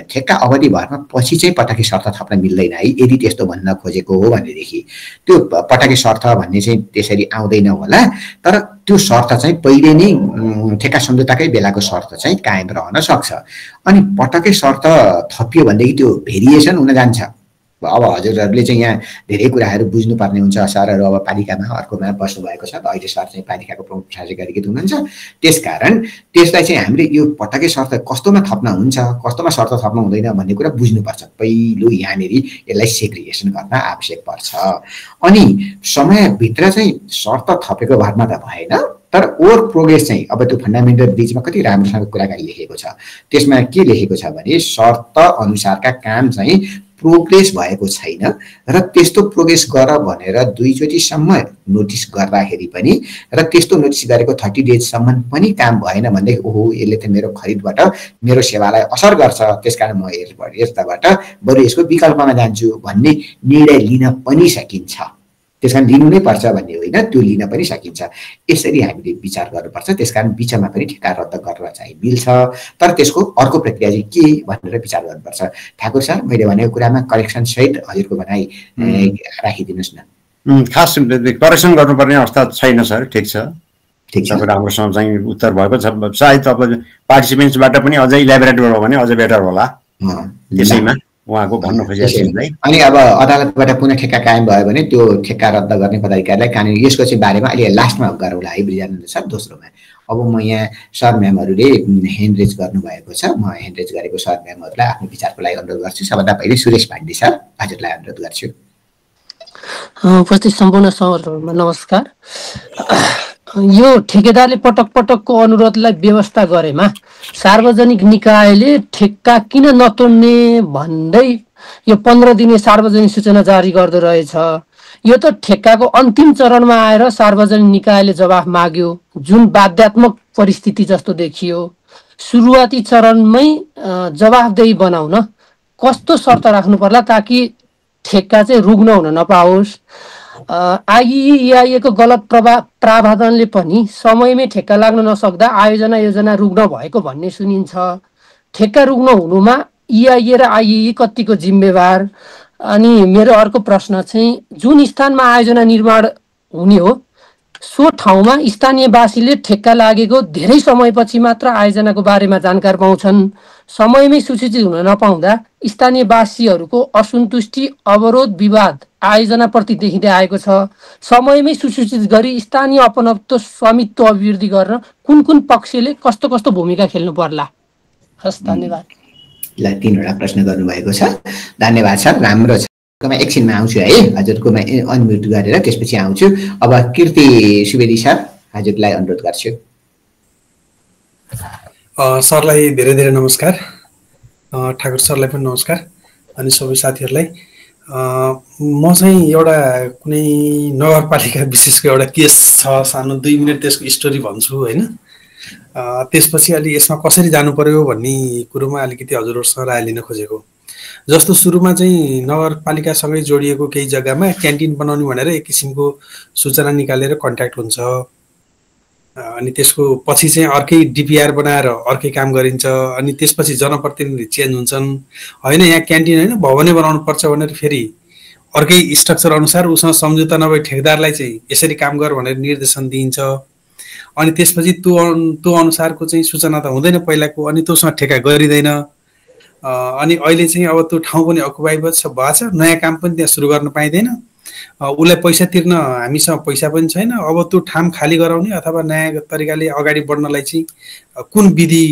ठेक्का अवधिभरमा पछि चाहिँ पटकै शर्त थप्न मिल्दैन है। यदि त्यस्तो भन्न खोजेको हो भनेदेखि त्यो पटकै शर्त भन्ने चाहिँ त्यसरी आउँदैन होला, तर त्यो शर्त चाहिँ पहिले नै ठेक्का सम्झौताकै बेलाको शर्त चाहिँ कायम रहन सक्छ। अनि पटकै शर्त थपियो भनेदेखि त्यो भेरिएसन हुन जान्छ। अब हजुरहरूले चाहिँ यहाँ धेरै कुराहरू बुझ्नुपर्ने हुन्छ। सरहरू अब पालिकामा अर्कोमा बस्नुभएको छ, अहिले सर चाहिँ पालिकाको प्रमुख प्रशासक अधिकृत हुनुहुन्छ। त्यसकारण त्यसलाई चाहिँ हामीले यो पटकै शर्त कस्तोमा थप्न हुन्छ, कस्तोमा शर्त थप्न हुँदैन भन्ने कुरा बुझ्नुपर्छ। पहिलो यहाँनिर यसलाई सेग्रिगेसन गर्न आवश्यक पर्छ। अनि समयभित्र चाहिँ शर्त थपेको भरमा त भएन, तर ओभर प्रोग्रेस चाहिँ अब त्यो फन्डामेन्टल ब्रिजमा कति राम्रोसँग कुराकानी लेखेको छ। त्यसमा के लेखेको छ भने शर्त अनुसारका काम चाहिँ प्रोग्रेस भएको छैन र त्यस्तो प्रोग्रेस गर भनेर 2 चोटिसम्म नोटिस गर्दाखेरि पनि र त्यस्तो नोटिस गरेको 30 डेजसम्म पनि काम भएन भनेदेखि ओहो यसले त मेरो खरिदबाट मेरो सेवालाई असर गर्छ, त्यसकारण म यसबाट बरु यसको विकल्पमा जान्छु भन्ने निर्णय लिन पनि सकिन्छ। त्यसकारण लिनु नै पर्छ भन्ने होइन, त्यो लिन पनि सकिन्छ। यसरी हामीले विचार गर्नुपर्छ। त्यसकारण बिचमा पनि ठेक्का रद्द गर्न चाहिँ मिल्छ, तर त्यसको अर्को प्रक्रिया चाहिँ के भनेर विचार गर्नुपर्छ। ठाकुर सर मैले भनेको कुरामा करेक्सन सहित हजुरको भनाइ राखिदिनुहोस् न। खास करेक्सन गर्नुपर्ने अवस्था छैन सर, ठिक छ, ठिक छ, राम्रोसँग चाहिँ उत्तर भएको छ। सायद अब पार्टिसिपेन्ट्सबाट पनि अझै इलाबोरेट गरौँ भने अझै बेटर होला त्यसैमा उहाँको भन्नु खोजेको। अनि अब अदालतबाट पुनः ठेक्का कायम भयो भने त्यो ठेक्का रद्द गर्ने पदाधिकारीलाई कानुनी यसको चाहिँ बारेमा अहिले लास्टमा गरौँला है ब्रिजानन्द सर। दोस्रोमा अब म यहाँ सर म्यामहरूले ह्यान्ड रेज गर्नुभएको छ, म ह्यान्ड रेज गरेको सर म्यामहरूलाई आफ्नो विचारको लागि अनुरोध गर्छु। सबभन्दा पहिले सुरेश पाण्डे सर हजुरलाई अनुरोध गर्छु। उपस्थित सम्पूर्ण सरहरूमा नमस्कार। यो ठेकेदारले पटक पटकको अनुरोधलाई व्यवस्था गरेमा सार्वजनिक निकायले ठेक्का किन नतोड्ने भन्दै यो 15 दिने सार्वजनिक सूचना जारी गर्दो रहेछ। यो त ठेक्काको अन्तिम चरणमा आएर सार्वजनिक निकायले जवाफ माग्यो, जुन बाध्यात्मक परिस्थिति जस्तो देखियो। सुरुवाती चरणमै जवाफदेही बनाउन कस्तो शर्त राख्नु पर्ला ताकि ठेक्का चाहिँ रुग्न हुन नपाओस्? आइइइआइएको गलत प्रावधानले पनि समयमै ठेक्का लाग्न नसक्दा आयोजना योजना रुग्न भएको भन्ने सुनिन्छ। ठेक्का रुग्न हुनुमा इआइए र आइइई कतिको जिम्मेवार? अनि मेरो अर्को प्रश्न चाहिँ जुन स्थानमा आयोजना निर्माण हुने हो सो ठाउँमा स्थानीयवासीले ठेक्का लागेको धेरै समयपछि मात्र आयोजनाको बारेमा जानकारी पाउँछन्। समयमै सूचित हुन नपाउँदा स्थानीयवासीहरूको असन्तुष्टि, अवरोध, विवाद आयोजनाप्रति देखिँदै आएको छ। समयमै सुसूचित गरी स्थानीय अपनत्व स्वामित्व अभिवृद्धि गर्न कुन कुन पक्षले कस्तो कस्तो भूमिका खेल्नु पर्ला? हस्, धन्यवाद। ल, 3वटा प्रश्न गर्नुभएको छ, धन्यवाद सर, राम्रो छ। एकछिनमा आउँछु है, हजुरकोमा अनम्युट गरेर त्यसपछि आउँछु। अब कीर्ति सुवेदी सर, हजुरलाई अनुरोध गर्छु। सरलाई धेरै धेरै नमस्कार, ठाकुर सरलाई पनि नमस्कार, अनि सबै साथीहरूलाई। म चाहिँ एउटा कुनै नगरपालिका विशेषको एउटा केस छ, सानो 2 मिनट त्यसको स्टोरी भन्छु होइन। त्यसपछि अलि यसमा कसरी जानु पर्यो भन्ने कुरोमा अलिकति हजुरहरूसँग राय लिन खोजेको। जस्तो सुरुमा चाहिँ नगरपालिकासँगै जोडिएको केही जग्गामा क्यान्टिन बनाउने भनेर एक किसिमको सूचना निकालेर कन्ट्याक्ट हुन्छ, अनि त्यसको पछि चाहिँ अर्कै डिपिआर बनाएर अर्कै काम गरिन्छ, अनि त्यसपछि जनप्रतिनिधि चेन्ज हुन्छन्। होइन, यहाँ क्यान्टिन होइन भवनै बनाउनु पर्छ भनेर फेरि अर्कै स्ट्रक्चर अनुसार उसँग सम्झौता नभए ठेकेदारलाई चाहिँ यसरी काम गर भनेर निर्देशन दिइन्छ। अनि त्यसपछि त्यो अनुसारको चाहिँ सूचना त हुँदैन पहिलाको, अनि त्योसँग ठेक्का गरिँदैन। अनि अहिले चाहिँ अब त्यो ठाउँ पनि अकुपाई भएको छ, नयाँ काम पनि त्यहाँ सुरु गर्न पाइँदैन, उसलाई पैसा तिर्न हामीसँग पैसा पनि छैन। अब त्यो ठाउँ खाली गराउने अथवा नयाँ तरिकाले अगाडि बढ्नलाई चाहिँ कुन विधि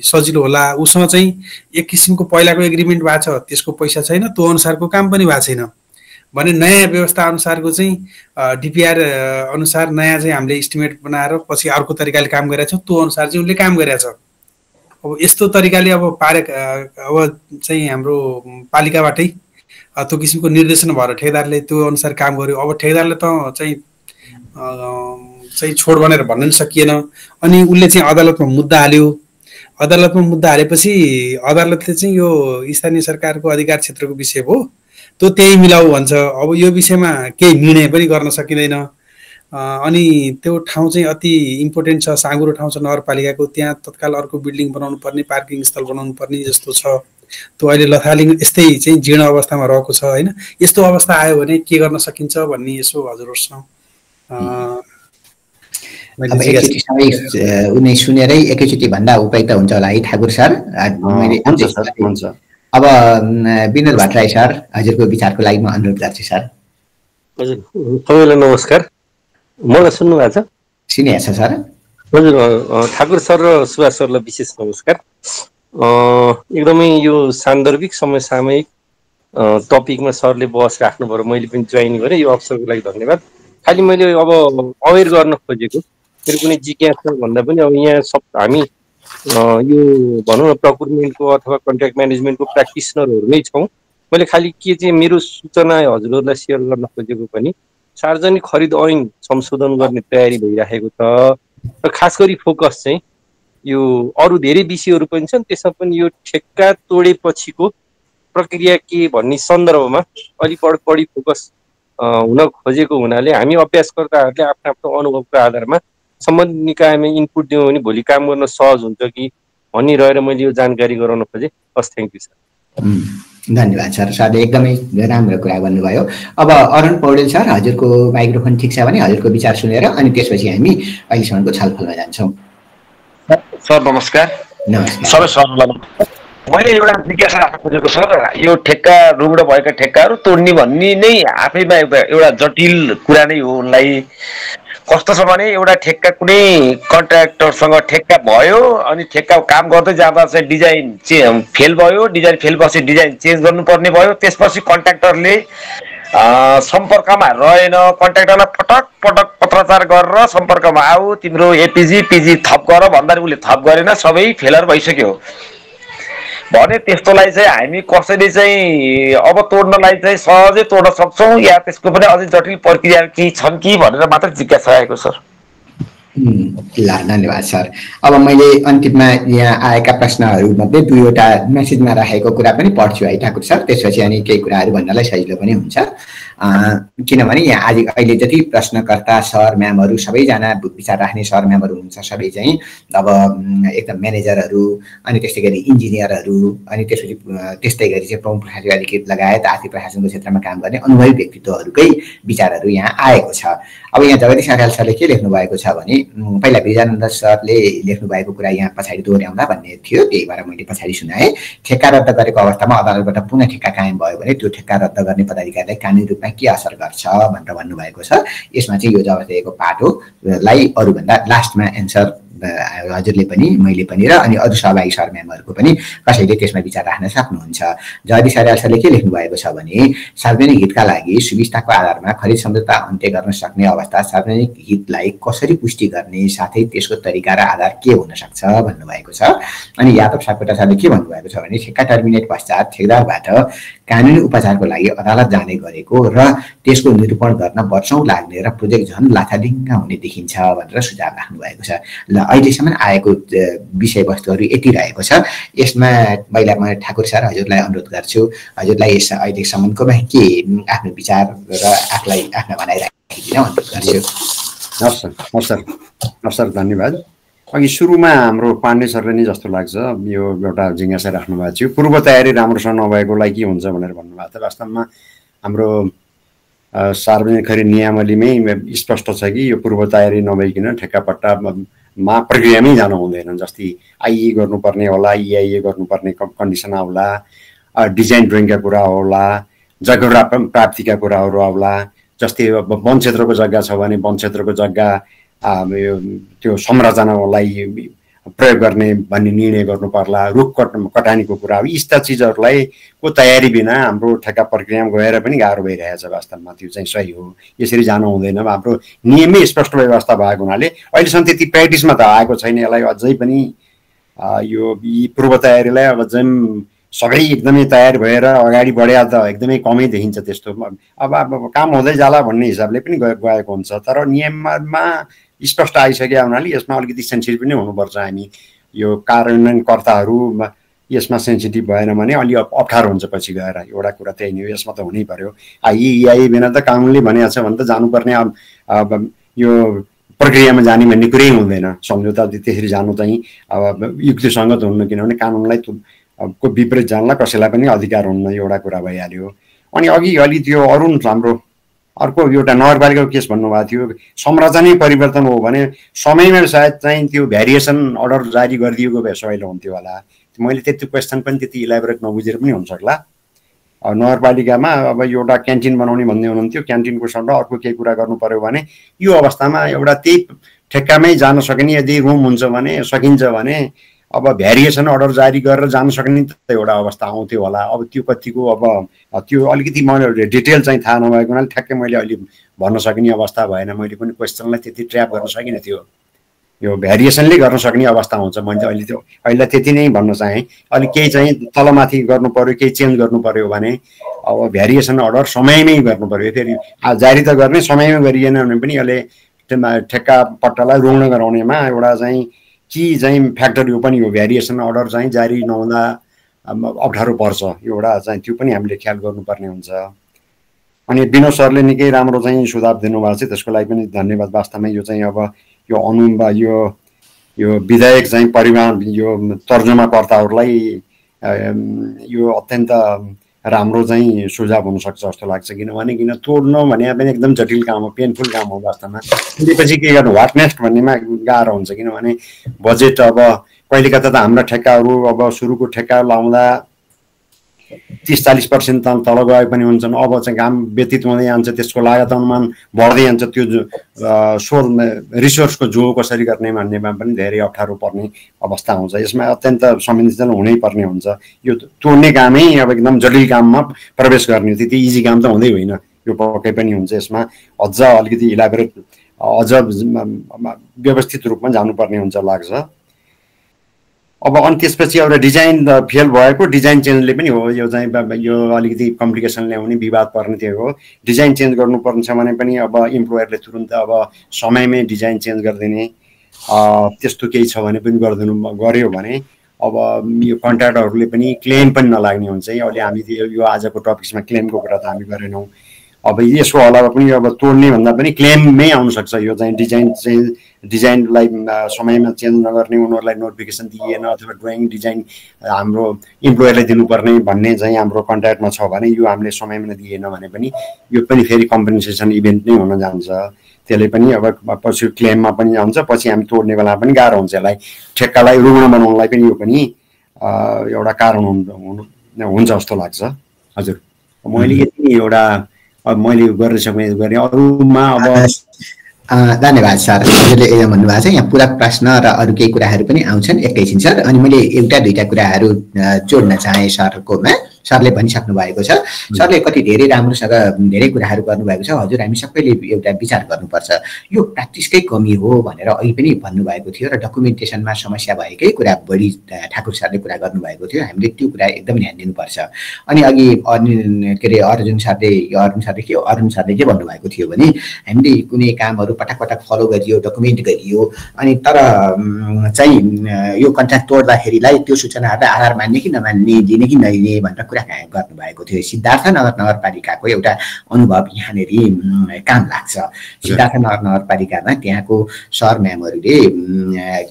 सजिलो होला? उसँग चाहिँ एक किसिमको पहिलाको एग्रिमेन्ट भएको छ, त्यसको पैसा छैन, त्यो अनुसारको काम पनि भएको छैन भने नयाँ व्यवस्था अनुसारको चाहिँ डिपिआर अनुसार नयाँ चाहिँ हामीले इस्टिमेट बनाएर पछि अर्को तरिकाले काम गरिरहेको छौँ, त्यो अनुसार चाहिँ उसले काम गरिरहेछ। अब यस्तो तरिकाले अब अब चाहिँ हाम्रो पालिकाबाटै त्यो किसिमको निर्देशन भएर ठेकेदारले त्यो अनुसार काम गर्यो। अब ठेकेदारले त चाहिँ छोड भनेर भन्न नि सकिएन। अनि उसले चाहिँ अदालतमा मुद्दा हाल्यो। अदालतमा मुद्दा हालेपछि अदालतले चाहिँ यो स्थानीय सरकारको अधिकार क्षेत्रको विषय हो, त्यो त्यही मिलाऊ भन्छ। अब यो विषयमा केही निर्णय पनि गर्न सकिँदैन। अनि त्यो ठाउँ चाहिँ अति इम्पोर्टेन्ट छ, साँगुरो ठाउँ छ नगरपालिकाको, त्यहाँ तत्काल अर्को बिल्डिङ बनाउनु पर्ने, पार्किङ स्थल बनाउनु पर्ने जस्तो छ। त्यो अहिले लथालिङ यस्तै चाहिँ जीर्ण अवस्थामा रहेको छ होइन। यस्तो अवस्था आयो भने के गर्न सकिन्छ भन्ने यसो हजुरहरूसँग अब एकचोटि सबै उनी सुनेरै एकैचोटि भन्दा उपयुक्त हुन्छ होला है ठाकुर सर। अब विनोद भट्टराई सर, हजुरको विचारको लागि म अनुरोध गर्छु सर। हजुर, सबैलाई नमस्कार। मलाई सुन्नु भएको छ? सुनिएको छ सर। हजुर, ठाकुर सर र सुभाष सरलाई विशेष नमस्कार। एकदमै यो सान्दर्भिक समसामयिक टपिकमा सरले बहस राख्नु पर्यो, मैले पनि जोइन गरेँ, यो अवसरको लागि धन्यवाद। खालि मैले अब अवेर गर्न खोजेको, मेरो कुनै जिज्ञासा भन्दा पनि अब यहाँ सब हामी यो भनौँ न प्रक्रुरमेन्टको अथवा कन्ट्र्याक्ट म्यानेजमेन्टको प्र्याक्टिसनरहरू नै छौँ। मैले खालि के चाहिँ मेरो सूचना हजुरहरूलाई सेयर गर्न खोजेको पनि सार्वजनिक खरिद ऐन संशोधन गर्ने तयारी भइराखेको छ र खास गरी फोकस चाहिँ यो अरू धेरै विषयहरू पनि छन्, त्यसमा पनि यो ठेक्का तोडेपछिको प्रक्रिया के भन्ने सन्दर्भमा अलिक बढी फोकस हुन खोजेको हुनाले हामी अभ्यासकर्ताहरूले आफ्नो आफ्नो अनुभवको आधारमा सम्बन्धित निकायमा इनपुट दियौँ भने भोलि काम गर्न सहज हुन्छ कि भनिरहेर मैले यो जानकारी गराउन खोजेँ। हस्, थ्याङ्क यू सर। धन्यवाद सर, सरले एकदमै राम्रो कुरा गर्नुभयो। अब अरुण पौडेल सर, हजुरको माइक्रोफोन ठिक छ भने हजुरको विचार सुनेर अनि त्यसपछि हामी अहिलेसम्मको छलफलमा जान्छौँ। सर नमस्कार। सबै सरलाई मैले एउटा जिज्ञासा राख्न खोजेको सर, यो ठेक्का रुग्ण भएका ठेक्काहरू तोड्ने भन्ने नै आफैमा एउटा जटिल कुरा नै हो। उनलाई कस्तो छ भने एउटा ठेक्का कुनै कन्ट्र्याक्टरसँग ठेक्का भयो, अनि ठेक्का काम गर्दै जाँदा चाहिँ डिजाइन फेल भयो, डिजाइन फेल भएपछि डिजाइन चेन्ज गर्नुपर्ने भयो। त्यसपछि कन्ट्र्याक्टरले सम्पर्कमा रहेन, कन्ट्र्याक्टरलाई पटक पटक पत्रचार गरेर सम्पर्कमा आऊ, तिम्रो एपिजी पिजी थप गर भन्दा उसले थप गरेन, सबै फेलर भइसक्यो। भने त्यस्तोलाई चाहिँ हामी कसरी चाहिँ अब तोड्नलाई चाहिँ सहजै तोड्न सक्छौँ या त्यसको पनि अझै जटिल प्रक्रिया केही छन् कि भनेर मात्र जिज्ञासा आएको सर। ल धन्यवाद सर। अब मैले अन्तिममा यहाँ आएका प्रश्नहरूमध्ये दुईवटा मेसेजमा राखेको कुरा पनि पढ्छु है ठाकुर सर, त्यसपछि अनि केही कुराहरू भन्नलाई सजिलो पनि हुन्छ। किनभने यहाँ आज अहिले जति प्रश्नकर्ता सर म्यामहरू सबैजना विचार राख्ने सर म्यामहरू हुनुहुन्छ सबै चाहिँ अब एकदम म्यानेजरहरू अनि त्यस्तै गरी इन्जिनियरहरू अनि त्यसपछि त्यस्तै गरी चाहिँ प्रमुख प्रशासनिक अधिकारी लगायत आर्थिक प्रशासनको क्षेत्रमा काम गर्ने अनुभवी व्यक्तित्वहरूकै विचारहरू यहाँ आएको छ। अब यहाँ जगदीश अर्याल सरले के लेख्नु भएको छ भने पहिला वीरानन्द सरले लेख्नु भएको कुरा यहाँ पछाडि दोहोऱ्याउँला भन्ने थियो, त्यही भएर मैले पछाडि सुनाएँ। ठेक्का रद्द गरेको अवस्थामा अदालतबाट पुनः ठेक्का कायम भयो भने त्यो ठेक्का रद्द गर्ने पदाधिकारीलाई कानुनी रूपमा के असर गर्छ भनेर भन्नुभएको छ। यसमा चाहिँ यो जवाफ दिएको पाटोलाई अरूभन्दा लास्टमा एन्सर हजुरले पनि मैले पनि र अनि अरू सहभागी सर म्यामहरूको पनि कसैले त्यसमा विचार राख्न सक्नुहुन्छ। जगदीश अर्याल सरले के लेख्नु भएको छ भने सार्वजनिक हितका लागि सुविस्ताको आधारमा खरिद सम्झौता अन्त्य गर्न सक्ने अवस्था सार्वजनिक हितलाई कसरी पुष्टि गर्ने साथै त्यसको तरिका र आधार के हुन सक्छ भन्नुभएको छ। अनि यादव सापकोटा सरले के भन्नुभएको छ भने ठेक्का टर्मिनेट पश्चात ठेकदारबाट कानुनी उपचारको लागि अदालत जाने गरेको र त्यसको निरूपण गर्न वर्षौं लाग्ने र प्रोजेक्ट झन् लाथालिङ्ग हुने देखिन्छ भनेर सुझाव राख्नु भएको छ। ल अहिलेसम्म आएको विषयवस्तुहरू यति रहेको छ। यसमा पहिला म ठाकुर सर हजुरलाई अनुरोध गर्छु, हजुरलाई यस अहिलेसम्मकोमा के आफ्नो विचार र आफूलाई आफ्नो भनाइ राखिदिन अनुरोध गर्छु। हस् सर धन्यवाद। अघि सुरुमा हाम्रो पाण्डे सरले नै जस्तो लाग्छ यो एउटा जिज्ञासा राख्नु भएको थियो, पूर्व तयारी राम्रोसँग नभएकोलाई के हुन्छ भनेर भन्नुभएको थियो। वास्तवमा हाम्रो सार्वजनिक खरिद नियमावलीमै स्पष्ट छ कि यो पूर्व तयारी नभइकन ठेक्कापट्टामा प्रक्रियामै जानु हुँदैन। जस्तै आइए गर्नुपर्ने होला, इआइए गर्नुपर्ने कन्डिसन आउला, डिजाइन ड्रइङका कुरा होला, जग्गा प्राप्तिका कुराहरू आउला। जस्तै अब वन क्षेत्रको जग्गा छ भने वन क्षेत्रको जग्गा त्यो संरचनालाई प्रयोग गर्ने भन्ने निर्णय गर्नु पर्ला, रुख कटानीको कुरा, यस्ता चिजहरूलाई को तयारी बिना हाम्रो ठेक्का प्रक्रियामा गएर पनि गाह्रो भइरहेछ। वास्तवमा त्यो चाहिँ सही हो, यसरी जानु हुँदैन। हाम्रो नियमै स्पष्ट व्यवस्था भएको हुनाले अहिलेसम्म त्यति प्र्याक्टिसमा त आएको छैन। यसलाई अझै पनि यो पूर्व तयारीलाई अझै सबै एकदमै तयार भएर अगाडि बढ्या त एकदमै कमै देखिन्छ। त्यस्तो अब काम हुँदै जाला भन्ने हिसाबले पनि गएको हुन्छ, तर नियममा स्पष्ट आइसक्यो हुनाले यसमा अलिकति सेन्सिटिभ पनि हुनुपर्छ। हामी यो कार्यान्वयनकर्ताहरू यसमा सेन्सिटिभ भएन भने अलि अप्ठ्यारो हुन्छ पछि गएर। एउटा कुरा त्यही नै हो, यसमा त हुनै पर्यो। आइए बिना त कानुनले भनेको छ भने त जानुपर्ने यो प्रक्रियामा जाने भन्ने कुरै हुँदैन। सम्झौता त्यसरी जानु चाहिँ अब युक्तिसङ्गत हुन्न, किनभने कानुनलाई को विपरीत जानलाई कसैलाई पनि अधिकार हुन्न, एउटा कुरा भइहाल्यो। अनि अघि अलि त्यो अरुण हाम्रो अर्को एउटा नगरपालिकाको केस भन्नुभएको थियो, संरचनै परिवर्तन हो भने समयमा सायद चाहिँ त्यो भ्यारिएसन अर्डर जारी गरिदिएको भए सजिलो हुन्थ्यो होला। मैले त्यति क्वेसन पनि त्यति इलाबोरेट नबुझेर पनि हुनसक्ला। नगरपालिकामा अब एउटा क्यान्टिन बनाउने भन्ने हुनुहुन्थ्यो, क्यान्टिनको सट्टा अर्को केही कुरा गर्नु पर्यो भने यो अवस्थामा एउटा त्यही ठेक्कामै जान सक्ने यदि रुम हुन्छ भने सकिन्छ भने अब भ्यारिएसन अर्डर जारी गरेर जान सक्ने त एउटा अवस्था आउँथ्यो होला। अब त्यो कतिको अब त्यो अलिकति मैले डिटेल चाहिँ थाहा नभएको हुनाले ठ्याक्कै मैले अहिले भन्न सक्ने अवस्था भएन। मैले पनि क्वेसनलाई त्यति ट्र्याप गर्न सकिनँ। त्यो यो भ्यारिएसनले गर्न सक्ने अवस्था हुन्छ। मैले अहिले त्यति नै भन्न चाहेँ। अलिक केही चाहिँ तलमाथि गर्नु पर्यो, केही चेन्ज गर्नु पर्यो भने अब भ्यारिएसन अर्डर समयमै गर्नु पर्यो। फेरि जारी त गर्ने समयमै गरिएन भने पनि यसले ठेक्का पट्टालाई रुग्ण गराउनेमा एउटा चाहिँ चाहिँ फ्याक्टर यो पनि हो। भ्यारिएसन अर्डर चाहिँ जारी नहुँदा अप्ठ्यारो पर्छ, एउटा चाहिँ त्यो पनि हामीले ख्याल गर्नुपर्ने हुन्छ। अनि विनोद सरले निकै राम्रो चाहिँ सुझाव दिनुभएको छ, त्यसको लागि पनि धन्यवाद। वास्तवमै यो चाहिँ अब यो विधेयक चाहिँ परिमाण यो तर्जुमाकर्ताहरूलाई यो अत्यन्त राम्रो चाहिँ सुझाव हुनसक्छ जस्तो लाग्छ। किन तोड्नु भने पनि एकदम जटिल काम हो, पेनफुल काम हो। वास्तवमा त्यसपछि के गर्नु, वाट नेक्स्ट भन्नेमा गाह्रो हुन्छ। किनभने बजेट अब कहिले कता त हाम्रा ठेक्काहरू अब सुरुको ठेक्का लाउँदा 30-40% तल गए पनि हुन्छन्। अब चाहिँ काम व्यतीत हुँदै जान्छ, त्यसको लागत अनुमान बढ्दै जान्छ। त्यो रिसोर्सको जो कसरी गर्ने भन्नेमा पनि धेरै अप्ठ्यारो पर्ने अवस्था हुन्छ। यसमा अत्यन्त संवेदनशील हुनै पर्ने हुन्छ। यो तोड्ने कामै अब एकदम जटिल काममा प्रवेश गर्ने, त्यति इजी काम त हुँदै होइन। यो पक्कै पनि हुन्छ। यसमा अझ अलिकति इलाबोरेट अझ व्यवस्थित रूपमा जानुपर्ने हुन्छ लाग्छ। अब अनि त्यसपछि एउटा डिजाइन फेल भएको डिजाइन चेन्जले पनि हो यो चाहिँ यो अलिकति कम्प्लिकेसन ल्याउने विवाद पर्ने त्यो हो डिजाइन चेन्ज गर्नुपर्ने छ भने पनि अब इम्प्लोयरले तुरुन्त अब समयमै डिजाइन चेन्ज गरिदिने त्यस्तो केही छ भने पनि गर्यो भने अब यो कन्ट्र्याक्टरहरूले पनि क्लेम पनि नलाग्ने हुन्छ अहिले हामी यो आजको टपिक्समा क्लेमको कुरा त हामी गरेनौँ अब यसको अलावा पनि अब तोड्ने भन्दा पनि क्लेममै आउन सक्छ यो चाहिँ डिजाइनलाई समयमा चेन्ज नगर्ने उनीहरूलाई नोटिफिकेसन दिएन अथवा ड्रइङ डिजाइन हाम्रो इम्प्लोयरले दिनुपर्ने भन्ने चाहिँ हाम्रो कन्ट्र्याक्टमा छ भने यो हामीले समयमा दिएन भने पनि यो पनि फेरि कम्पेन्सेसन इभेन्ट नै हुन जान्छ त्यसले पनि अब पछि क्लेममा पनि जान्छ पछि हामी तोड्ने बेला पनि गाह्रो हुन्छ यसलाई ठेक्कालाई रुग्ण बनाउनलाई पनि यो पनि एउटा कारण हुन्छ जस्तो लाग्छ हजुर मैले यति एउटा मैले गरिसकेँ गरेँ अरूमा अब धन्यवाद सर हजुरले भन्नुभएको छ यहाँ पूरक प्रश्न र अरू केही कुराहरू पनि आउँछन् एकैछिन सर अनि मैले एउटा दुईटा कुराहरू जोड्न चाहेँ सरकोमा सरले भनिसक्नु भएको छ सरले कति धेरै राम्रोसँग धेरै कुराहरू गर्नुभएको छ हजुर हामी सबैले एउटा विचार गर्नुपर्छ यो प्र्याक्टिसकै कमी हो भनेर अहिले पनि भन्नुभएको थियो र डकुमेन्टेसनमा समस्या भएकै कुरा बढी ठाकुर सरले कुरा गर्नुभएको थियो हामीले त्यो कुरा एकदम ध्यान दिनुपर्छ अनि अघि के अरे अरुण सरले के भन्नुभएको थियो भने हामीले कुनै कामहरू पटक पटक फलो गरियो डकुमेन्ट गरियो अनि तर चाहिँ यो कन्ट्र्याक्ट तोड्दाखेरिलाई त्यो सूचनाहरूलाई आधार मान्ने कि नमान्ने दिने कि नदिने भनेर कुरा गर्नुभएको थियो सिद्धार्थनगर नगरपालिकाको एउटा अनुभव यहाँनिर काम लाग्छ सिद्धार्थनगर नगरपालिकामा त्यहाँको सर म्यामहरूले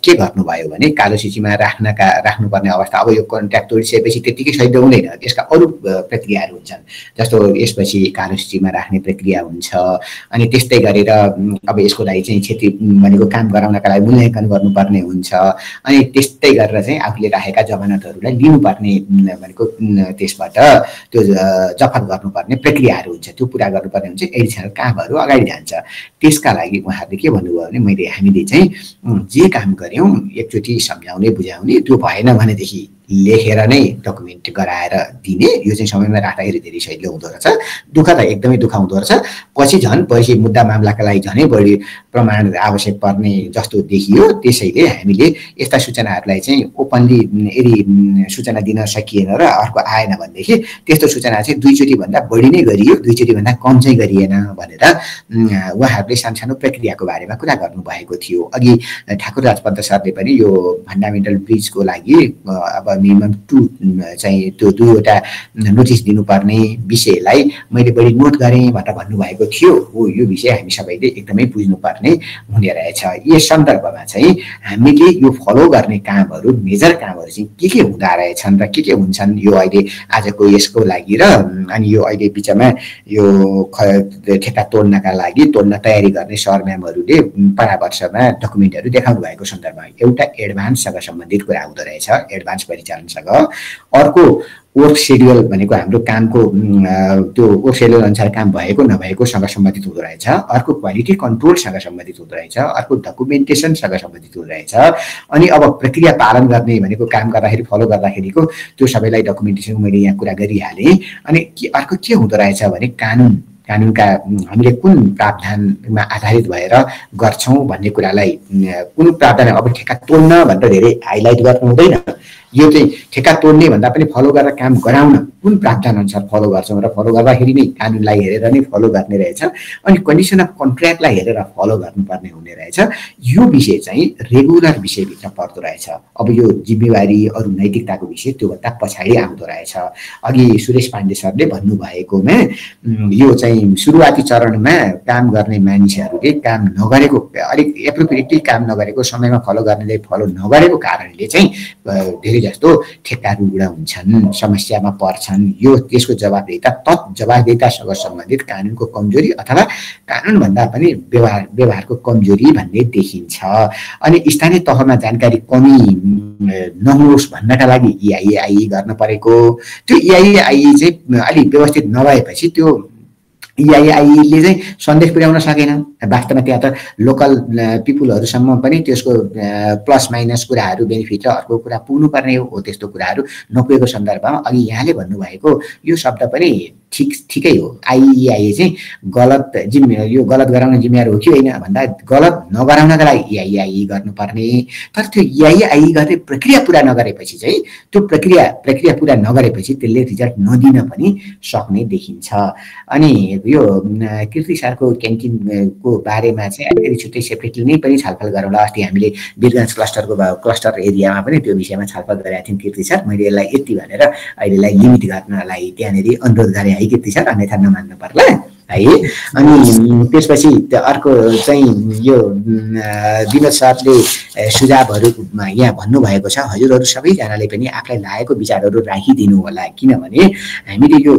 के गर्नुभयो भने कालो सूचीमा राख्नुपर्ने अवस्था अब यो कन्ट्र्याक्ट तोडिसकेपछि त्यतिकै सहित हुँदैन यसका अरू प्रक्रियाहरू हुन्छन् जस्तो यसपछि कालो सूचीमा राख्ने प्रक्रिया हुन्छ अनि त्यस्तै गरेर अब यसको लागि चाहिँ क्षति भनेको काम गराउनका लागि मूल्याङ्कन गर्नुपर्ने हुन्छ अनि त्यस्तै गरेर चाहिँ आफूले राखेका जमानतहरूलाई लिनुपर्ने भनेको त्यसबाट त्यो जफत गर्नुपर्ने प्रक्रियाहरू हुन्छ त्यो पुरा गर्नुपर्ने हुन्छ एडिसनल कामहरू अगाडि जान्छ त्यसका लागि उहाँहरूले के भन्नुभयो भने हामीले चाहिँ जे काम गऱ्यौँ एकचोटि सम्झाउने बुझाउने त्यो भएन भनेदेखि लेखेर नै डकुमेन्ट गराएर दिने यो चाहिँ समयमा राख्दाखेरि धेरै सजिलो हुँदो रहेछ दुःख त एकदमै दुःख हुँदो रहेछ पछि मुद्दा मामलाका लागि झनै बढी प्रमाण आवश्यक पर्ने जस्तो देखियो त्यसैले हामीले यस्ता सूचनाहरूलाई चाहिँ ओपनली यदि सूचना दिन सकिएन र अर्को आएन भनेदेखि त्यस्तो सूचना चाहिँ दुईचोटि भन्दा बढी नै गरियो दुईचोटि भन्दा कम चाहिँ गरिएन भनेर उहाँहरूले सानसानो प्रक्रियाको बारेमा कुरा गर्नुभएको थियो अघि ठाकुर राजपन्त सरले पनि यो फन्डामेन्टल ब्रिजको लागि अब मिनिमम 2 चाहिँ त्यो दुईवटा नोटिस दिनुपर्ने विषयलाई मैले बढी नोट गरेँ भनेर भन्नुभएको थियो हो यो विषय हामी सबैले एकदमै बुझ्नुपर्ने हुने रहेछ यस सन्दर्भमा चाहिँ हामीले यो फलो गर्ने कामहरू मेजर कामहरू चाहिँ के हुँदा रहेछन् र के हुन्छन् यो अहिले आजको यसको लागि र अनि यो अहिले बिचमा यो ठेक्का तोड्न तयारी गर्ने सर म्यामहरूले परामर्शमा डकुमेन्टहरू देखाउनु भएको सन्दर्भमा एउटा एडभान्ससँग सम्बन्धित कुरा हुँदो रहेछ एडभान्स परिचालनसँग अर्को वर्क सेड्युल भनेको हाम्रो कामको त्यो वर्क सेड्युल अनुसार काम भएको नभएकोसँग सम्बन्धित हुँदो रहेछ अर्को क्वालिटी कन्ट्रोलसँग सम्बन्धित हुँदो रहेछ अर्को डकुमेन्टेसनसँग सम्बन्धित हुँदो रहेछ अनि अब प्रक्रिया पालन गर्ने भनेको काम गर्दाखेरि फलो गर्दाखेरिको त्यो सबैलाई डकुमेन्टेसन मैले यहाँ कुरा गरिहालेँ अनि अर्को के हुँदो रहेछ भने कानुनका हामीले कुन प्रावधानमा आधारित भएर गर्छौँ भन्ने कुरालाई कुन प्रावधान अब ठेक्का तोड्न भनेर धेरै हाइलाइट गर्नु हुँदैन यो चाहिँ ठेक्का तोड्ने भन्दा पनि फलो गरेर काम गराउन कुन प्रावधान अनुसार फलो गर्छौँ र फलो गर्दाखेरि नै कानुनलाई हेरेर नै फलो गर्ने रहेछ अनि कन्डिसन अफ कन्ट्र्याक्टलाई हेरेर फलो गर्नुपर्ने हुने रहेछ यो विषय चाहिँ रेगुलर विषयभित्र पर्दो रहेछ अब यो जिम्मेवारी अरू नैतिकताको विषय त्योभन्दा पछाडि आउँदो रहेछ अघि सुरेश पाण्डे सरले भन्नुभएकोमा यो चाहिँ सुरुवाती चरणमा काम गर्ने मानिसहरूले काम नगरेको अलिक एप्रोप्रिएटली काम नगरेको समयमा फलो गर्नेले फलो नगरेको कारणले चाहिँ धेरै जस्तो ठेक्का रुग्ण हुन्छन् समस्यामा पर्छन् यो त्यसको जवाबदेहितासँग सम्बन्धित कानुनको कमजोरी अथवा कानुनभन्दा पनि व्यवहारको कमजोरी भन्ने देखिन्छ अनि स्थानीय तहमा जानकारी कमी नहोस् भन्नका लागि EIA गर्न परेको त्यो EIA चाहिँ अलिक व्यवस्थित नभएपछि त्यो EIA-ले चाहिँ सन्देश पुर्याउन सकेन वास्तवमा त्यहाँ त लोकल पिपुलहरूसम्म पनि त्यसको प्लस माइनस कुराहरू बेनिफिट र अर्को कुरा पुग्नुपर्ने हो त्यस्तो कुराहरू नपुगेको सन्दर्भमा अघि यहाँले भन्नुभएको यो शब्द पनि ठिकै हो, आइइआइए चाहिँ यो गलत गराउने जिम्मेवार हो कि होइन भन्दा गलत नगराउनका लागि इआइआई गर्नुपर्ने। तर त्यो इआइआई गर्ने प्रक्रिया पुरा नगरेपछि चाहिँ त्यो प्रक्रिया पुरा नगरेपछि त्यसले रिजल्ट नदिन पनि सक्ने देखिन्छ। अनि यो कीर्ति सरको क्यान्टिनको बारेमा चाहिँ अलिकति छुट्टै सेपरेटली नै पनि छलफल गरौँला। अस्ति हामीले वीरगञ्ज क्लस्टर एरियामा पनि त्यो विषयमा छलफल गरेका थियौँ कीर्ति सर। मैले यसलाई यति भनेर अहिलेलाई लिमिट गर्नलाई त्यहाँनिर अनुरोध गरेँ है कीर्ति सर, अन्यथा नमान्नु पर्ला है। अनि त्यसपछि अर्को चाहिँ यो विनोद सरले सुझावहरूमा यहाँ भन्नुभएको छ, हजुरहरू सबैजनाले पनि आफूलाई लागेको विचारहरू राखिदिनु होला। किनभने हामीले यो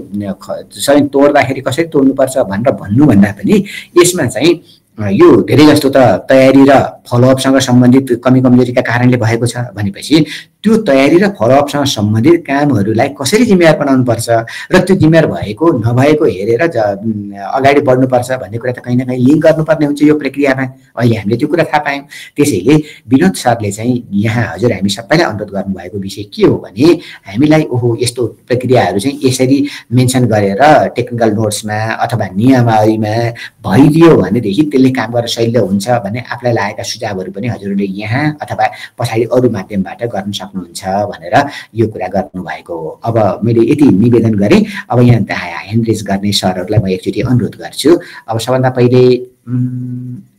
सबै तोड्दाखेरि कसरी तोड्नुपर्छ भनेर भन्नुभन्दा पनि यसमा चाहिँ यो धेरै जस्तो त तयारी र फलोअपसँग सम्बन्धित कमी कमजोरीका कारणले भएको छ भनेपछि त्यो तयारी र फलोअपसँग सम्बन्धित कामहरूलाई कसरी जिम्मेवार बनाउनुपर्छ र त्यो जिम्मेवार भएको नभएको हेरेर अगाडि बढ्नुपर्छ भन्ने कुरा त कहीँ न कहीँ लिङ्क गर्नुपर्ने हुन्छ यो प्रक्रियामा। अहिले हामीले त्यो कुरा थाहा पायौँ। त्यसैले विनोद सरले चाहिँ यहाँ हजुर हामी सबैलाई अनुरोध गर्नुभएको विषय के हो भने हामीलाई ओहो यस्तो प्रक्रियाहरू चाहिँ यसरी मेन्सन गरेर टेक्निकल नोट्समा अथवा नियमावलीमा भइदियो भनेदेखि त्यसले काम गर्न सजिलो हुन्छ भन्ने आफूलाई लागेका सुझावहरू पनि हजुरहरूले यहाँ अथवा पछाडि अरू माध्यमबाट गर्न सक्नुहुन्छ भनेर यो कुरा गर्नुभएको हो। अब मैले यति निवेदन गरेँ। अब यहाँ ह्यान्ड रेज गर्ने सरहरूलाई म एकचोटि अनुरोध गर्छु। अब सबभन्दा पहिले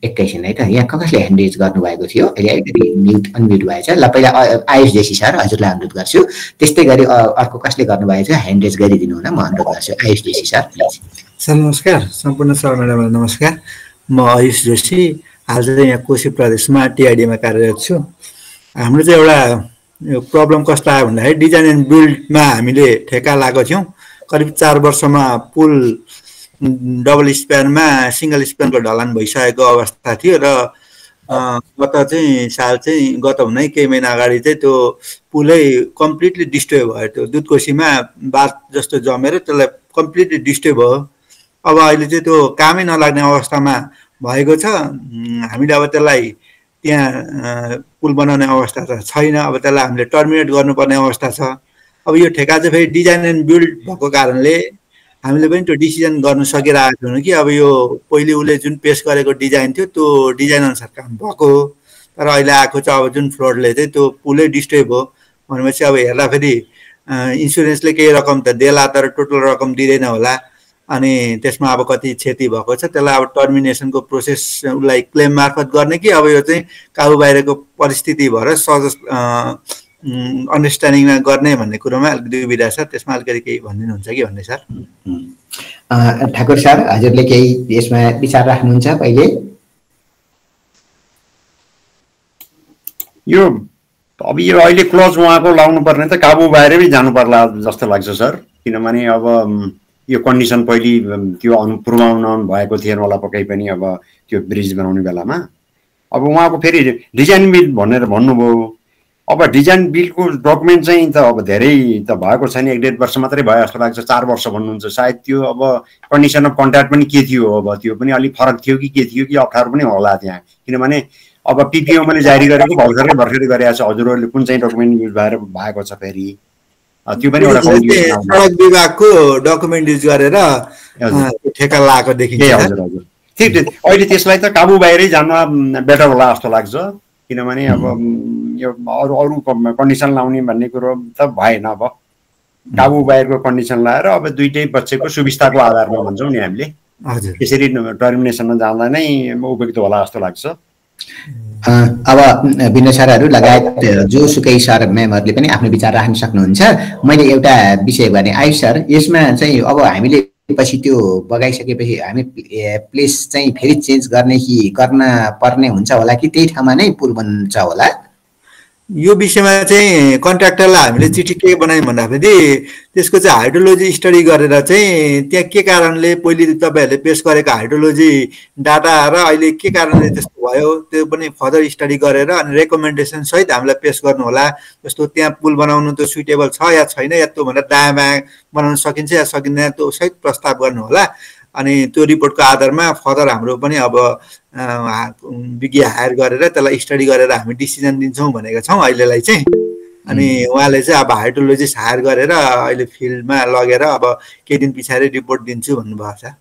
एकैछिन है त, यहाँ कसले ह्यान्ड रेज गर्नुभएको थियो? अहिले अलिकति अनम्युट भएछ। ल पहिला आयुष जोशी सर हजुरलाई अनुरोध गर्छु। त्यस्तै गरी अर्को कसले गर्नुभएको थियो ह्यान्ड रेज गरिदिनु हुन म अनुरोध गर्छु। Ayush Joshi sir please. Sir नमस्कार, सम्पूर्ण सर म्याडमलाई नमस्कार। म आयुष जोशी, आज चाहिँ यहाँ कोशी प्रदेशमा टिआइडीमा कार्यरत छु। हाम्रो चाहिँ एउटा यो प्रब्लम कस्तो आयो भन्दाखेरि डिजाइन एन्ड बिल्डमा हामीले ठेक्का लगाएको थियौँ। करिब 4 वर्षमा पुल डबल स्प्यानमा सिङ्गल स्प्यानको ढलान भइसकेको अवस्था थियो र गत हुनै केही महिना अगाडि चाहिँ त्यो पुलै कम्प्लिटली डिस्ट्रोय भयो। त्यो दुधकोशीमा बात जस्तो जमेर त्यसलाई कम्प्लिटली डिस्ट्रोय भयो। अब अहिले चाहिँ त्यो कामै नलाग्ने अवस्थामा भएको छ। हामीले अब त्यसलाई त्यहाँ पुल बनाउने अवस्था त छैन। अब त्यसलाई हामीले टर्मिनेट गर्नुपर्ने अवस्था छ। अब यो ठेका चाहिँ फेरि डिजाइन एन्ड बिल्ड भएको कारणले हामीले पनि त्यो डिसिजन गर्न सकिरहेको थियौँ कि अब यो पहिले उसले जुन पेस गरेको डिजाइन थियो त्यो डिजाइन अनुसार काम भएको हो। तर अहिले आएको चाहिँ अब जुन फ्लोडले चाहिँ त्यो पुलै डिस्ट्रोय भयो भनेपछि अब हेर्दा फेरि इन्सुरेन्सले केही रकम त देला तर टोटल रकम दिँदैन होला। अनि त्यसमा अब कति क्षति भएको छ त्यसलाई अब टर्मिनेसनको प्रोसेस उसलाई क्लेम मार्फत गर्ने कि अब यो चाहिँ काबु बाहिरको परिस्थिति भएर सहज अन्डरस्ट्यान्डिङमा गर्ने भन्ने कुरोमा अलिक दुविधा छ। त्यसमा अलिकति केही भनिदिनुहुन्छ कि भन्ने सर। ठाकुर सर हजुरले केही यसमा विचार राख्नुहुन्छ? पहिले यो अब यो अहिले क्लोज उहाँको लाउनु पर्ने त काबु बाहिरै जानु पर्ला जस्तो लाग्छ सर। किनभने अब यो कन्डिसन पहिले त्यो पूर्वानुमान भएको थिएन होला पक्कै पनि अब त्यो ब्रिज बनाउने बेलामा। अब उहाँको फेरि डिजाइन बिल भनेर भन्नुभयो। अब डिजाइन बिलको डकुमेन्ट चाहिँ त अब धेरै त भएको छैन, 1.5 वर्ष मात्रै भयो जस्तो लाग्छ। 4 वर्ष भन्नुहुन्छ सायद। त्यो अब कन्डिसन अफ कन्ट्र्याक्ट पनि के थियो, अब त्यो पनि अलिक फरक थियो कि के थियो कि अप्ठ्यारो पनि होला त्यहाँ। किनभने अब पिपिओ मैले जारी गरेको भर्खरै गरेको छ। हजुरहरूले कुन चाहिँ डकुमेन्ट युज भएर भएको छ फेरि त्यो पनि एउटा सडक विभागको डकुमेन्ट युज गरेर ठेक्का लगाएको देखिन्छ। हजुर हजुर ठिक। अहिले त्यसलाई त काबु बाहिरै जान बेटर होला जस्तो लाग्छ। किनभने अब यो अरू कन्डिसन लाउने भन्ने कुरो त भएन। अब काबु बाहिरको कन्डिसन लाएर अब दुईटै पक्षको सुविस्ताको आधारमा भन्छौँ नि हामीले। हजुर त्यसरी टर्मिनेसनमा जाँदा नै उपयुक्त होला जस्तो लाग्छ। अब विनोद सरहरू लगायत जोसुकै सर म्यामहरूले पनि आफ्नो विचार राख्न सक्नुहुन्छ। मैले एउटा विषय भने आयुष सर यसमा चाहिँ अब हामीले पछि त्यो बगाइसकेपछि हामी प्लेस चाहिँ फेरि चेन्ज गर्न पर्ने हुन्छ होला कि त्यही ठाउँमा नै पुल बन्छ होला? यो विषयमा चाहिँ कन्ट्र्याक्टरलाई हामीले चिठी के बनायौँ भन्दाखेरि त्यसको चाहिँ हाइड्रोलोजी स्टडी गरेर चाहिँ त्यहाँ के कारणले पहिले तपाईँहरूले पेस गरेको हाइड्रोलोजी डाटा र अहिले के कारणले त्यस्तो भयो त्यो पनि फर्दर स्टडी गरेर अनि रेकमेन्डेसन सहित हामीलाई पेस गर्नु होला। जस्तो त्यहाँ पुल बनाउनु त सुइटेबल छ या छैन, या त्यो भनेर दायाँ बायाँ बनाउन सकिन्छ या सकिँदैन त्यो सहित प्रस्ताव गर्नु होला। अनि त्यो रिपोर्टको आधारमा फर्दर हाम्रो पनि अब विज्ञ हायर गरेर त्यसलाई स्टडी गरेर हामी डिसिजन दिन्छौँ भनेका छौँ अहिलेलाई चाहिँ। अनि उहाँले चाहिँ अब हाइड्रोलोजिस्ट हायर गरेर अहिले फिल्डमा लगेर अब केही दिन पछाडि रिपोर्ट दिन्छु भन्नुभएको छ।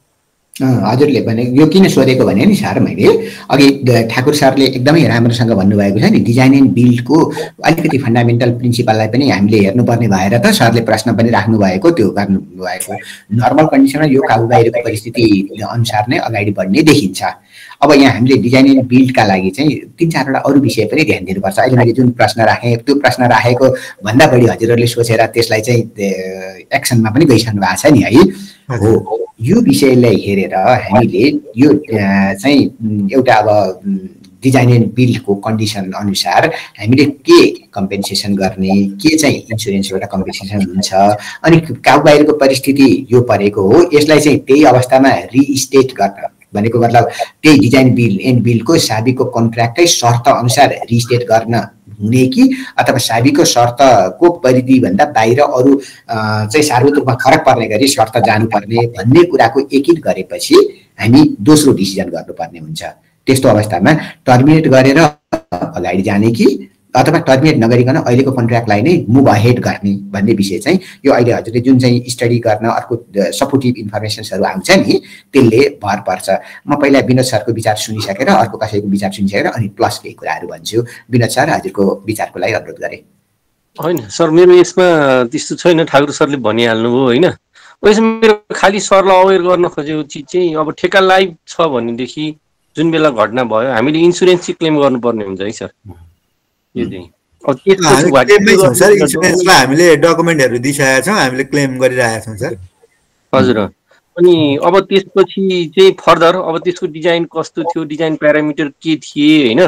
हजुरले भने यो किन सोधेको भने नि सर, मैले अघि ठाकुर सरले एकदमै राम्रोसँग भन्नुभएको छ नि, डिजाइन एन्ड बिल्डको अलिकति फन्डामेन्टल प्रिन्सिपललाई पनि हामीले हेर्नुपर्ने भएर त सरले प्रश्न पनि राख्नुभएको, त्यो गर्नुभएको। नर्मल कन्डिसनमा यो काबु बाहिरको परिस्थिति अनुसार नै अगाडि बढ्ने देखिन्छ। अब यहाँ हामीले डिजाइन एन्ड बिल्डका लागि चाहिँ 3-4वटा अरू विषय पनि ध्यान दिनुपर्छ। अहिले मैले जुन प्रश्न राखेँ त्यो प्रश्न राखेको भन्दा बढी हजुरहरूले सोचेर त्यसलाई चाहिँ एक्सनमा पनि गइसक्नु भएको छ नि है। हो, यो विषयलाई हेरेर हामीले यो चाहिँ एउटा अब डिजाइन एन्ड बिल्डको कन्डिसन अनुसार हामीले के कम्पेन्सेसन गर्ने, के चाहिँ इन्सुरेन्सबाट कम्पेन्सेसन हुन्छ, अनि काबु बाहिरको परिस्थिति यो परेको हो, यसलाई चाहिँ त्यही अवस्थामा रिस्टेट गर्न भनेको मतलब त्यही डिजाइन एन्ड बिल्डको साबिकको कन्ट्र्याक्टकै शर्त अनुसार रिस्टेट गर्न हुने कि अथवा साबिकको शर्तको परिधिभन्दा बाहिर अरू चाहिँ सार्वत्रिक रूपमा फरक पर्ने गरी शर्त जानुपर्ने भन्ने कुराको एकित गरेपछि हामी दोस्रो डिसिजन गर्नुपर्ने हुन्छ। त्यस्तो अवस्थामा टर्मिनेट गरेर अगाडि जाने कि अथवा टर्मिनेट नगरिकन अहिलेको कन्ट्र्याक्टलाई नै मुभ अहेड गर्ने भन्ने विषय चाहिँ यो अहिले हजुरले जुन चाहिँ स्टडी गर्न अर्को सपोर्टिभ इन्फर्मेसन्सहरू आउँछ नि त्यसले भर पर्छ। म पहिला विनोद सरको विचार सुनिसकेर अर्को कसैको विचार सुनिसकेर अनि प्लस केही कुराहरू भन्छु। विनोद सर, हजुरको विचारको लागि अनुरोध गरेँ। होइन सर, मेरो यसमा त्यस्तो छैन, ठाकुर सरले भनिहाल्नुभयो होइन। यसमा मेरो खालि सरलाई अवेर गर्न खोजेको चिज चाहिँ अब ठेक्का लाइभ छ भनेदेखि जुन बेला घटना भयो हामीले इन्सुरेन्स चाहिँ क्लेम गर्नुपर्ने हुन्छ है सर। हामीले डकुमेन्टहरू दिइसकेका छौँ, हामीले क्लेम गरिरहेका छौँ सर। हजुर, अनि अब त्यसपछि चाहिँ फर्दर अब त्यसको डिजाइन कस्तो थियो, डिजाइन प्यारामिटर के थिए होइन,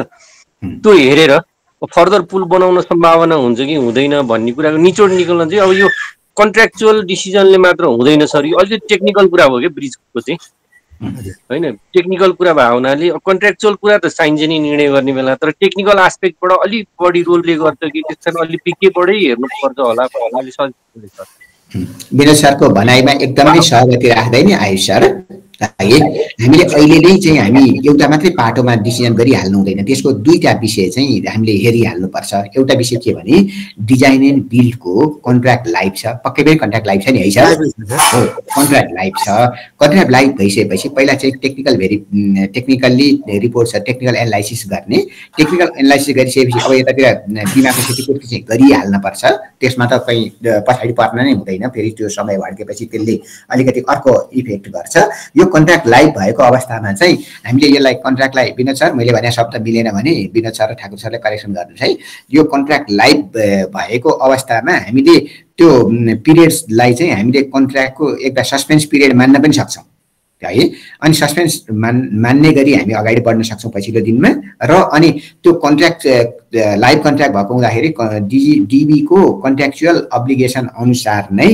त्यो हेरेर फर्दर पुल बनाउन सम्भावना हुन्छ कि हुँदैन भन्ने कुराको निचोड निकाल्न चाहिँ अब यो कन्ट्र्याक्चुअल डिसिजनले मात्र हुँदैन सर। यो अलिकति टेक्निकल कुरा हो क्या ब्रिजको चाहिँ होइन, टेक्निकल कुरा भएको हुनाले कन्ट्र्याक्चुअल कुरा त चाहिन्छ नि निर्णय गर्ने बेला, तर टेक्निकल एस्पेक्टबाट अलिक बढी रोलले गर्छ कि त्यसमा अलिक पिकेबाटै हेर्नुपर्छ होला भन्नाले सजिलो छ। विनोद सरको भनाइमा एकदमै सहमति राख्दै नि आयुष सर, हामीले अहिले नै चाहिँ हामी एउटा मात्रै पाटोमा डिसिजन गरिहाल्नु हुँदैन, त्यसको दुईटा विषय चाहिँ हामीले हेरिहाल्नुपर्छ। एउटा विषय के भने डिजाइन एन्ड बिल्डको कन्ट्र्याक्ट लाइफ छ, पक्कै पनि कन्ट्र्याक्ट लाइफ छ नि है सर। हो, कन्ट्र्याक्ट लाइफ छ। कन्ट्र्याक्ट लाइफ भइसकेपछि पहिला चाहिँ टेक्निकल्ली रिपोर्ट छ, टेक्निकल एनालाइसिस गर्ने। टेक्निकल एनालाइसिस गरिसकेपछि अब यतातिर बिमाको क्षतिपूर्ति चाहिँ गरिहाल्न पर्छ, त्यसमा त कहीँ पछाडि पर्न नै हुँदैन। फेरि त्यो समय भड्केपछि त्यसले अलिकति अर्को इफेक्ट गर्छ। यो कन्ट्र्याक्ट लाइभ भएको अवस्थामा चाहिँ हामीले यसलाई कन्ट्र्याक्टलाई, विनोद सर मैले भने शब्द मिलेन भने विनोद सर र ठाकुर सरले करेक्सन गर्नुहोस् है। यो कन्ट्र्याक्ट लाइभ भएको अवस्थामा हामीले त्यो पिरियड्सलाई चाहिँ हामीले कन्ट्र्याक्टको एउटा सस्पेन्स पिरियड मान्न पनि सक्छौँ है। अनि सस्पेन्स मान्ने गरी हामी अगाडि बढ्न सक्छौँ पछिल्लो दिनमा। र अनि त्यो कन्ट्र्याक्ट लाइभ कन्ट्र्याक्ट भएको हुँदाखेरि डिबीको कन्ट्र्याक्चुअल अब्लिगेसन अनुसार नै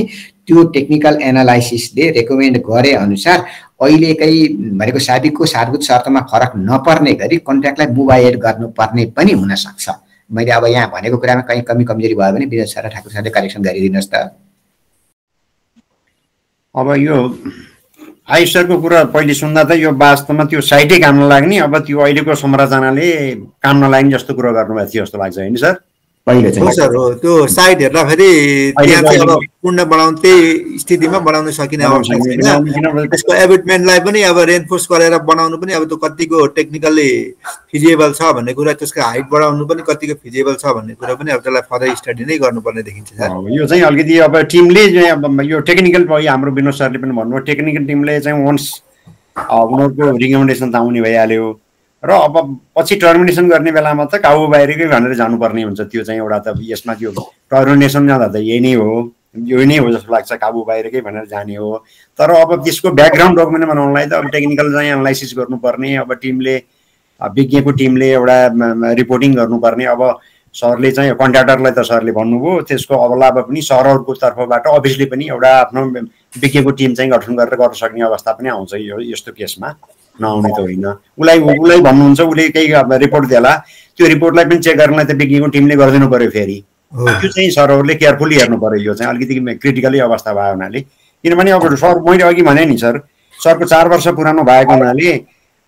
त्यो टेक्निकल एनालाइसिसले रेकमेन्ड गरे अनुसार अहिलेकै भनेको साबिकको सार्वत शर्तमा फरक नपर्ने गरी कन्ट्र्याक्टलाई मुभ अहेड गर्नुपर्ने पनि हुनसक्छ। मैले अब यहाँ भनेको कुरामा कहीँ कमजोरी भयो भने विनोद सर र ठाकुर सरले करेक्सन गरिदिनुहोस् त। अब यो आयुष सरको कुरा पहिले सुन्दा त यो वास्तवमा त्यो साइटै काम नलाग्ने, अब त्यो अहिलेको संरचनाले काम नलाग्ने जस्तो कुरो गर्नुभएको थियो जस्तो लाग्छ होइन सर? पहिले चाहिँ सर हो, त्यो साइट हेर्दाखेरि त्यहाँ चाहिँ अब पूर्ण बनाउनु त्यही स्थितिमा बनाउन सकिने अवस्था छैन। त्यसको एबिटमेन्टलाई पनि अब रेनफोर्स गरेर बनाउनु पनि अब त्यो कतिको टेक्निकल्ली फिजिबल छ भन्ने कुरा, त्यसको हाइट बढाउनु पनि कतिको फिजिबल छ भन्ने कुरा पनि अब त्यसलाई फर्दर स्टडी नै गर्नुपर्ने देखिन्छ सर। यो चाहिँ अलिकति अब टिमले अब यो टेक्निकल हाम्रो विनोद सरले पनि भन्नुभयो, टेक्निकल टिमले चाहिँ वन्स उनीहरूको रिकमेन्डेसन त आउने भइहाल्यो र अब पछि टर्मिनेसन गर्ने बेलामा त काबु बाहिरकै भनेर जानुपर्ने हुन्छ। त्यो चाहिँ एउटा त यसमा त्यो टर्मिनेसन जाँदा त यही नै हो जस्तो लाग्छ, काबु बाहिरकै भनेर जाने हो। तर अब त्यसको ब्याकग्राउन्ड डकुमेन्ट बनाउनलाई त अब टेक्निकल चाहिँ एनालाइसिस गर्नुपर्ने, अब टिमले विज्ञको टिमले एउटा रिपोर्टिङ गर्नुपर्ने। अब सरले चाहिँ कन्ट्र्याक्टरलाई त सरले भन्नुभयो, त्यसको अलावा पनि सरहरूको तर्फबाट अफिसले पनि एउटा आफ्नो विज्ञको टिम चाहिँ गठन गरेर गर्न सक्ने अवस्था पनि आउँछ यो यस्तो केसमा, नआउने त होइन। उसलाई भन्नुहुन्छ, उसले केही रिपोर्ट दिएला, त्यो रिपोर्टलाई पनि चेक गर्नलाई त विज्ञको टिमले गरिदिनु पर्यो। फेरि त्यो चाहिँ सरहरूले केयरफुल्ली हेर्नु पर्यो। यो चाहिँ अलिकति क्रिटिकली अवस्था भयो हुनाले, किनभने अब सर मैले अघि भने नि सर, सरको 4 वर्ष पुरानो भएको हुनाले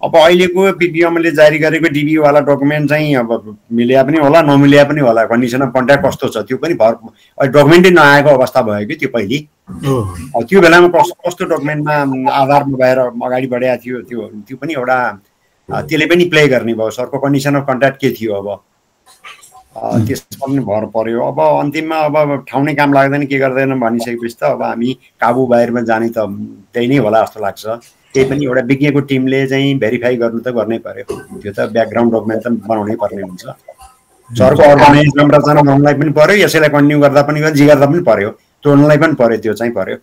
अब अहिलेको पिपिएमले जारी गरेको डिबीवाला डकुमेन्ट चाहिँ अब मिल्या पनि होला नमिल्या पनि होला, कन्डिसन अफ कन्ट्र्याक्ट कस्तो छ त्यो पनि डकुमेन्टै नआएको अवस्था भयो कि त्यो पहिले। त्यो बेलामा कस्तो डकुमेन्टमा आधारमा भएर अगाडि बढेको थियो त्यो पनि एउटा त्यसले पनि प्ले गर्ने भयो। सरको कन्डिसन अफ कन्ट्र्याक्ट के थियो अब त्यसमा पनि भर पर्यो। अब अन्तिममा अब ठाउँ नै काम लाग्दैन के गर्दैन भनिसकेपछि त अब हामी काबु बाहिरमा जाने त त्यही नै होला जस्तो लाग्छ। त्यही पनि एउटा विज्ञको टिमले चाहिँ भेरिफाई गर्नु त गर्नै पर्यो, त्यो त ब्याकग्राउन्ड डकुमेन्ट त बनाउनै पर्ने हुन्छ। सरको अर्गनाइज संरचना बनाउनलाई पनि पर्यो, यसैलाई कन्टिन्यू गर्दा पनि गर्दा पनि पर्यो, तोड्नलाई पनि पर्यो, त्यो चाहिँ पर्यो।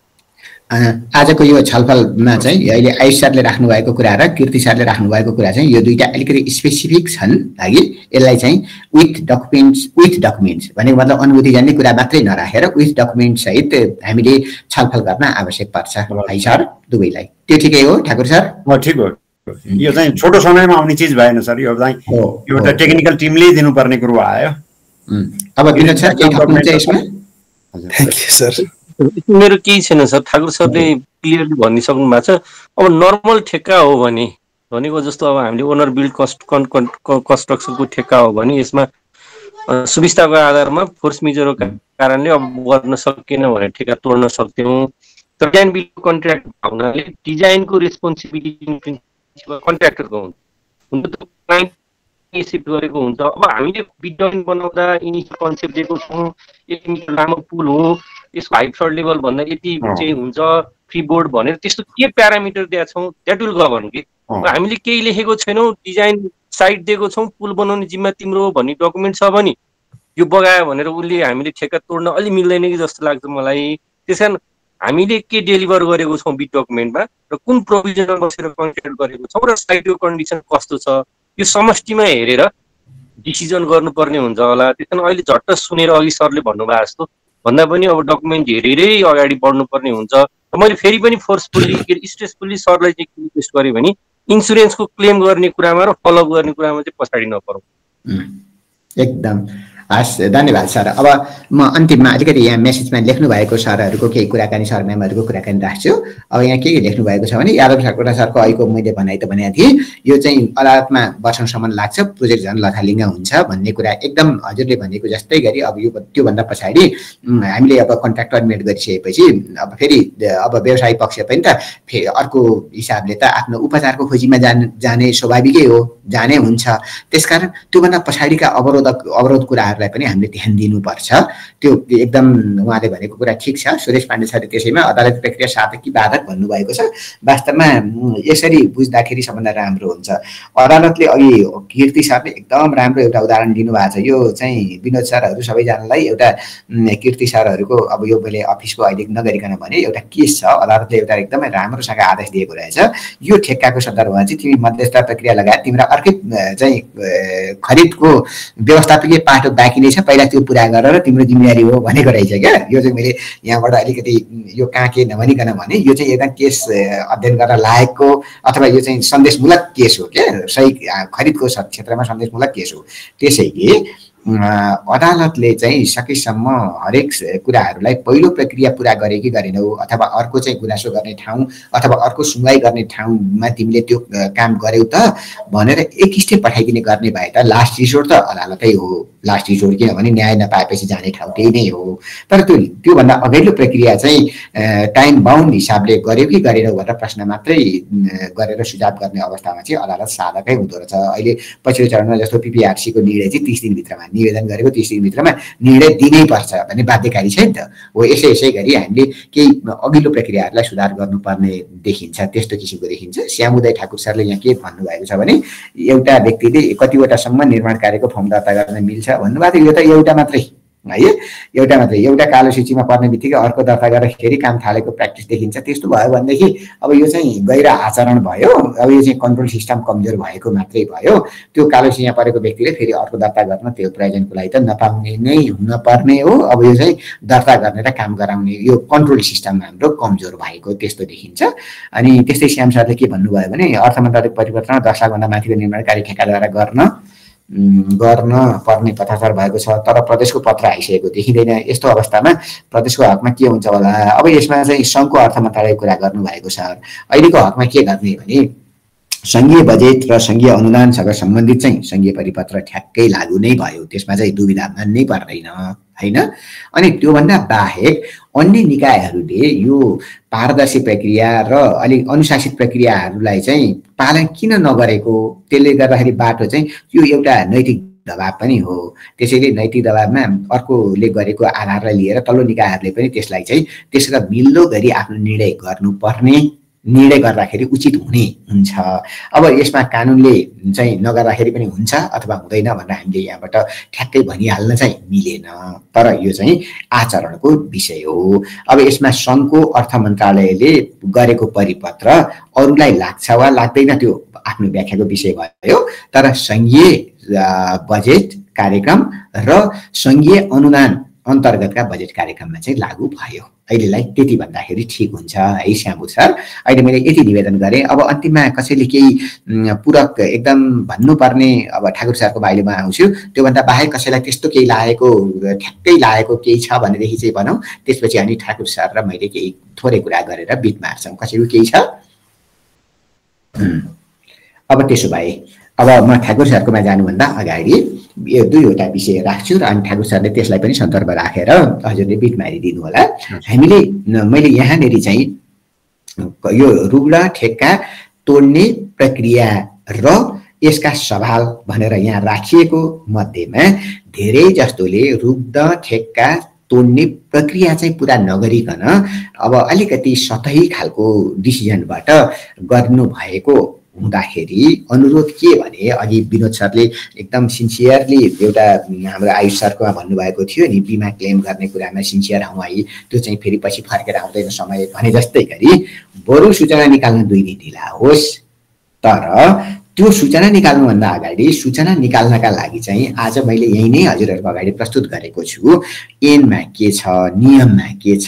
आजको यो छलफलमा चाहिँ अहिले आयुष सरले राख्नु भएको कुरा र कीर्ति सरले राख्नु भएको कुरा चाहिँ यो दुईटा अलिकति स्पेसिफिक छन् लागि यसलाई चाहिँ विथ डकुमेन्ट्स भनेको मतलब अनुभूति जान्ने कुरा मात्रै नराखेर विथ डकुमेन्ट सहित हामीले छलफल गर्न आवश्यक पर्छ है सर दुवैलाई। त्यो ठिकै हो ठाकुर सर? ठिक हो। यो चाहिँ छोटो समयमा आउने चिज भएन सर, यो चाहिँ एउटा टेक्निकल टिमले दिनुपर्ने कुरो आयो। अब विनोद सर केही थप्नुहुन्छ यसमा? Thank you sir. मेरो केही छैन सर, ठाकुर सरले क्लियरली भनिसक्नु भएको छ। अब नर्मल ठेक्का हो भने भनेको जस्तो अब हामीले ओनर बिल्ड कन्स्ट्रक्सनको ठेक्का हो भने यसमा सुविस्ताको आधारमा फोर्स मेजरको कारणले अब गर्न सकेन भने ठेक्का तोड्न सक्थ्यौँ। तर डिजाइन बिल्ड कन्ट्र्याक्ट हुनाले डिजाइनको रेस्पोन्सिबिलिटी कन्ट्र्याक्टरको हुन्छ, क्लाइन्ट सिफ्ट गरेको हुन्छ। अब हामीले बिल्डिङ बनाउँदा इनिसियल कन्सेप्ट दिएको छौँ 1 मिटर लामो पुल हो, यसको हाइट फ्लड लेभल भन्दा यति चाहिँ हुन्छ, फ्री बोर्ड भनेर त्यस्तो के प्यारामिटर दिएका छौँ द्याट विल गभर्न कि। हामीले केही लेखेको छैनौँ, डिजाइन साइट दिएको छौँ, पुल बनाउने जिम्मा तिम्रो हो भन्ने डकुमेन्ट छ भने यो बगायो भनेर उसले हामीले ठेक्का तोड्न अलि मिल्दैन कि जस्तो लाग्छ मलाई। त्यस कारण हामीले के डेलिभर गरेको छौँ बिट डकुमेन्टमा र कुन प्रोभिजनमा बसेर कन्ट्र्याक्ट गरेको छौँ र साइटको कन्डिसन कस्तो छ यो समष्टिमा हेरेर डिसिजन गर्नुपर्ने हुन्छ होला। त्यस कारण अहिले झट्ट सुनेर अघि सरले भन्नुभएको जस्तो भन्दा पनि अब डकुमेन्ट हेरेरै अगाडि बढ्नुपर्ने हुन्छ। मैले फेरि पनि फोर्सफुल्ली स्ट्रेसफुल्ली सरलाई चाहिँ के रिक्वेस्ट गरेँ भने इन्सुरेन्सको क्लेम गर्ने कुरामा र फलोअप गर्ने कुरामा चाहिँ पछाडि नपरौँ। एकदम हस्, धन्यवाद सर। अब म अन्तिममा अलिकति यहाँ मेसेजमा लेख्नु भएको सरहरूको केही कुराकानी सर म्यामहरूको कुराकानी राख्छु। अब यहाँ के लेख्नु भएको छ भने यादव सापकोटा सरको अहिलेको मैले भनेको थिएँ यो चाहिँ अदालतमा वर्षौँसम्म लाग्छ, प्रोजेक्ट झन् लथालिङ्ग हुन्छ भन्ने कुरा एकदम हजुरले भनेको जस्तै गरी अब यो त्योभन्दा पछाडि हामीले अब कन्ट्र्याक्ट टर्मिनेट गरिसकेपछि अब फेरि अब व्यवसायी पक्ष पनि त फेरि अर्को हिसाबले त आफ्नो उपचारको खोजीमा जाने स्वाभाविकै हो, जाने हुन्छ। त्यसकारण त्योभन्दा पछाडिका अवरोध कुराहरूलाई पनि हामीले ध्यान दिनुपर्छ। त्यो एकदम उहाँले भनेको कुरा ठिक छ। सुरेश पाण्डे सरले त्यसैमा अदालत प्रक्रिया साधक कि बाधक भन्नुभएको छ। वास्तवमा यसरी बुझ्दाखेरि सबभन्दा राम्रो हुन्छ। अदालतले अघि कीर्ति सरले एकदम राम्रो एउटा उदाहरण दिनुभएको छ। यो चाहिँ विनोद सरहरू सबैजनालाई एउटा कीर्ति सरहरूको अब यो मैले अफिसको अहिले नगरिकन भने एउटा केस छ, अदालतले एउटा एकदमै राम्रोसँग आदेश दिएको रहेछ। यो ठेक्काको सन्दर्भमा चाहिँ तिमी मध्यस्थ प्रक्रिया लगायत तिम्रो अर्कै चाहिँ खरिदको व्यवस्थापकीय पाटो बाँकी नै छ, पहिला त्यो पुरा गरेर तिम्रो जिम्मेवारी हो भनेको रहेछ क्या। यो चाहिँ मैले यहाँबाट अलिकति यो कहाँ के नभनिकन भने यो चाहिँ एकदम केस अध्ययन गर्न लायकको अथवा यो चाहिँ सन्देशमूलक केस हो क्या, सही खरिदको क्षेत्रमा सन्देशमूलक केस हो। त्यसैले अदालतले चाहिँ सकेसम्म हरेक कुराहरूलाई पहिलो प्रक्रिया पुरा गरे कि गरेनौ अथवा अर्को चाहिँ गुनासो गर्ने ठाउँ अथवा अर्को सुनवाई गर्ने ठाउँमा तिमीले त्यो काम गर्यौ त भनेर एक स्टेप पठाइदिने गर्ने भए त लास्ट रिसोर्ट त अदालतै हो। लास्ट रिसोर्ट किनभने न्याय नपाएपछि जाने ठाउँ त्यही नै हो। तर त्योभन्दा अघिल्लो प्रक्रिया चाहिँ टाइम बााउन्ड हिसाबले गर्यो कि गरेनौ भनेर प्रश्न मात्रै गरेर सुझाव गर्ने अवस्थामा चाहिँ अदालत साधकै हुँदो रहेछ। अहिले पछिल्लो चरणमा जस्तो पिपिआरसीको निर्णय चाहिँ 30 दिनभित्रमा निवेदन गरेको 30 दिनभित्रमा निर्णय दिनै पर्छ भन्ने बाध्यकारी छ नि त हो। यसै गरी हामीले केही अघिल्लो प्रक्रियाहरूलाई सुधार गर्नुपर्ने देखिन्छ, त्यस्तो किसिमको देखिन्छ। श्यामुदय ठाकुर सरले यहाँ के भन्नुभएको छ भने एउटा व्यक्तिले कतिवटासम्म निर्माण कार्यको फर्म दर्ता गर्न मिल्छ भन्नुभएको थियो। यो त एउटा मात्रै है, एउटा मात्रै, एउटा कालो सूचीमा पर्ने बित्तिकै अर्को दर्ता गरेर फेरि काम थालेको प्र्याक्टिस देखिन्छ। त्यस्तो भयो भनेदेखि अब यो चाहिँ गैर आचरण भयो, अब यो चाहिँ कन्ट्रोल सिस्टम कमजोर भएको मात्रै भयो। त्यो कालो सूचीमा परेको व्यक्तिले फेरि अर्को दर्ता गर्न त्यो प्रयोजनको लागि त नपाउने नै हुनपर्ने हो। अब यो चाहिँ दर्ता गर्ने र काम गराउने यो कन्ट्रोल सिस्टम हाम्रो कमजोर भएको त्यस्तो देखिन्छ। अनि त्यस्तै श्याम सरले के भन्नुभयो भने अर्थ मन्त्रालय परिवर्तन 10 लाखभन्दा माथिको निर्माण कार्य ठेकादारद्वारा गर्न पर्ने पत्राचार भएको छ, तर प्रदेशको पत्र आइसकेको देखिँदैन। यस्तो अवस्थामा प्रदेशको हकमा के हुन्छ होला? अब यसमा चाहिँ सङ्घको अर्थ मन्त्रालयको कुरा गर्नुभएको छ। अहिलेको हकमा के गर्ने भने सङ्घीय बजेट र सङ्घीय अनुदानसँग सम्बन्धित चाहिँ सङ्घीय परिपत्र ठ्याक्कै लागू नै भयो, त्यसमा चाहिँ दुविधा मान्नै पर्दैन हैन। अनि त्योभन्दा बाहेक अन्य निकायहरूले यो पारदर्शी प्रक्रिया र अलिक अनुशासित प्रक्रियाहरूलाई चाहिँ पालन किन नगरेको, त्यसले गर्दाखेरि बाटो चाहिँ यो एउटा नैतिक दबाब पनि हो। त्यसैले नैतिक दबाबमा अर्कोले गरेको आधारलाई लिएर तल्लो निकायहरूले पनि त्यसलाई चाहिँ त्यससँग मिल्दो गरी आफ्नो निर्णय गर्नुपर्ने, निर्णय गर्दाखेरि उचित हुन्छ। अब यसमा कानुनले चाहिँ नगर्दाखेरि पनि हुन्छ अथवा हुँदैन भनेर हामीले यहाँबाट ठ्याक्कै भनिहाल्न चाहिँ मिलेन, तर यो चाहिँ आचरणको विषय हो। अब यसमा सङ्घको अर्थ मन्त्रालयले गरेको परिपत्र अरूलाई लाग्छ वा लाग्दैन त्यो आफ्नो व्याख्याको विषय भयो, तर सङ्घीय बजेट कार्यक्रम र सङ्घीय अनुदान अन्तर्गतका बजेट कार्यक्रममा चाहिँ लागू भयो। अहिलेलाई त्यति भन्दाखेरि ठिक हुन्छ है श्यामु सर। अहिले मैले यति निवेदन गरेँ। अब अन्तिममा कसैले केही पूरक एकदम भन्नुपर्ने, अब ठाकुर सरको बाइलोमा आउँछु, त्योभन्दा बाहेक कसैलाई त्यस्तो केही लागेको ठ्याक्कै लागेको केही छ भनेदेखि चाहिँ भनौँ, त्यसपछि अनि ठाकुर सर र मैले केही थोरै कुरा गरेर बिट मार्छौँ। कसैको केही छ? अब त्यसो भए अब म ठाकुर सरकोमा जानुभन्दा अगाडि यो दुईवटा विषय राख्छु र अनि ठाकुर सरले त्यसलाई पनि सन्दर्भ राखेर हजुरले बिट मारिदिनु होला। हामीले मैले यहाँनिर चाहिँ यो रुग्ण ठेक्का तोड्ने प्रक्रिया र यसका सवाल भनेर यहाँ राखिएको मध्येमा धेरै जस्तोले रुग्ण ठेक्का तोड्ने प्रक्रिया चाहिँ पुरा नगरिकन अब अलिकति सतही खालको डिसिजनबाट गर्नुभएको हुँदाखेरि अनुरोध के भने, अघि विनोद सरले एकदम सिन्सियरली एउटा हाम्रो आयुष सरकोमा भन्नुभएको थियो नि, बिमा क्लेम गर्ने कुरामा सिन्सियर हौँ है, त्यो चाहिँ फेरि पछि फर्केर आउँदैन समय भने जस्तै गरी बरु सूचना निकाल्न 2 दिन ढिला होस्, तर त्यो सूचना निकाल्नुभन्दा अगाडि सूचना निकाल्नका लागि चाहिँ आज मैले यही नै हजुरहरूको अगाडि प्रस्तुत गरेको छु। ऐनमा के छ, नियममा के छ,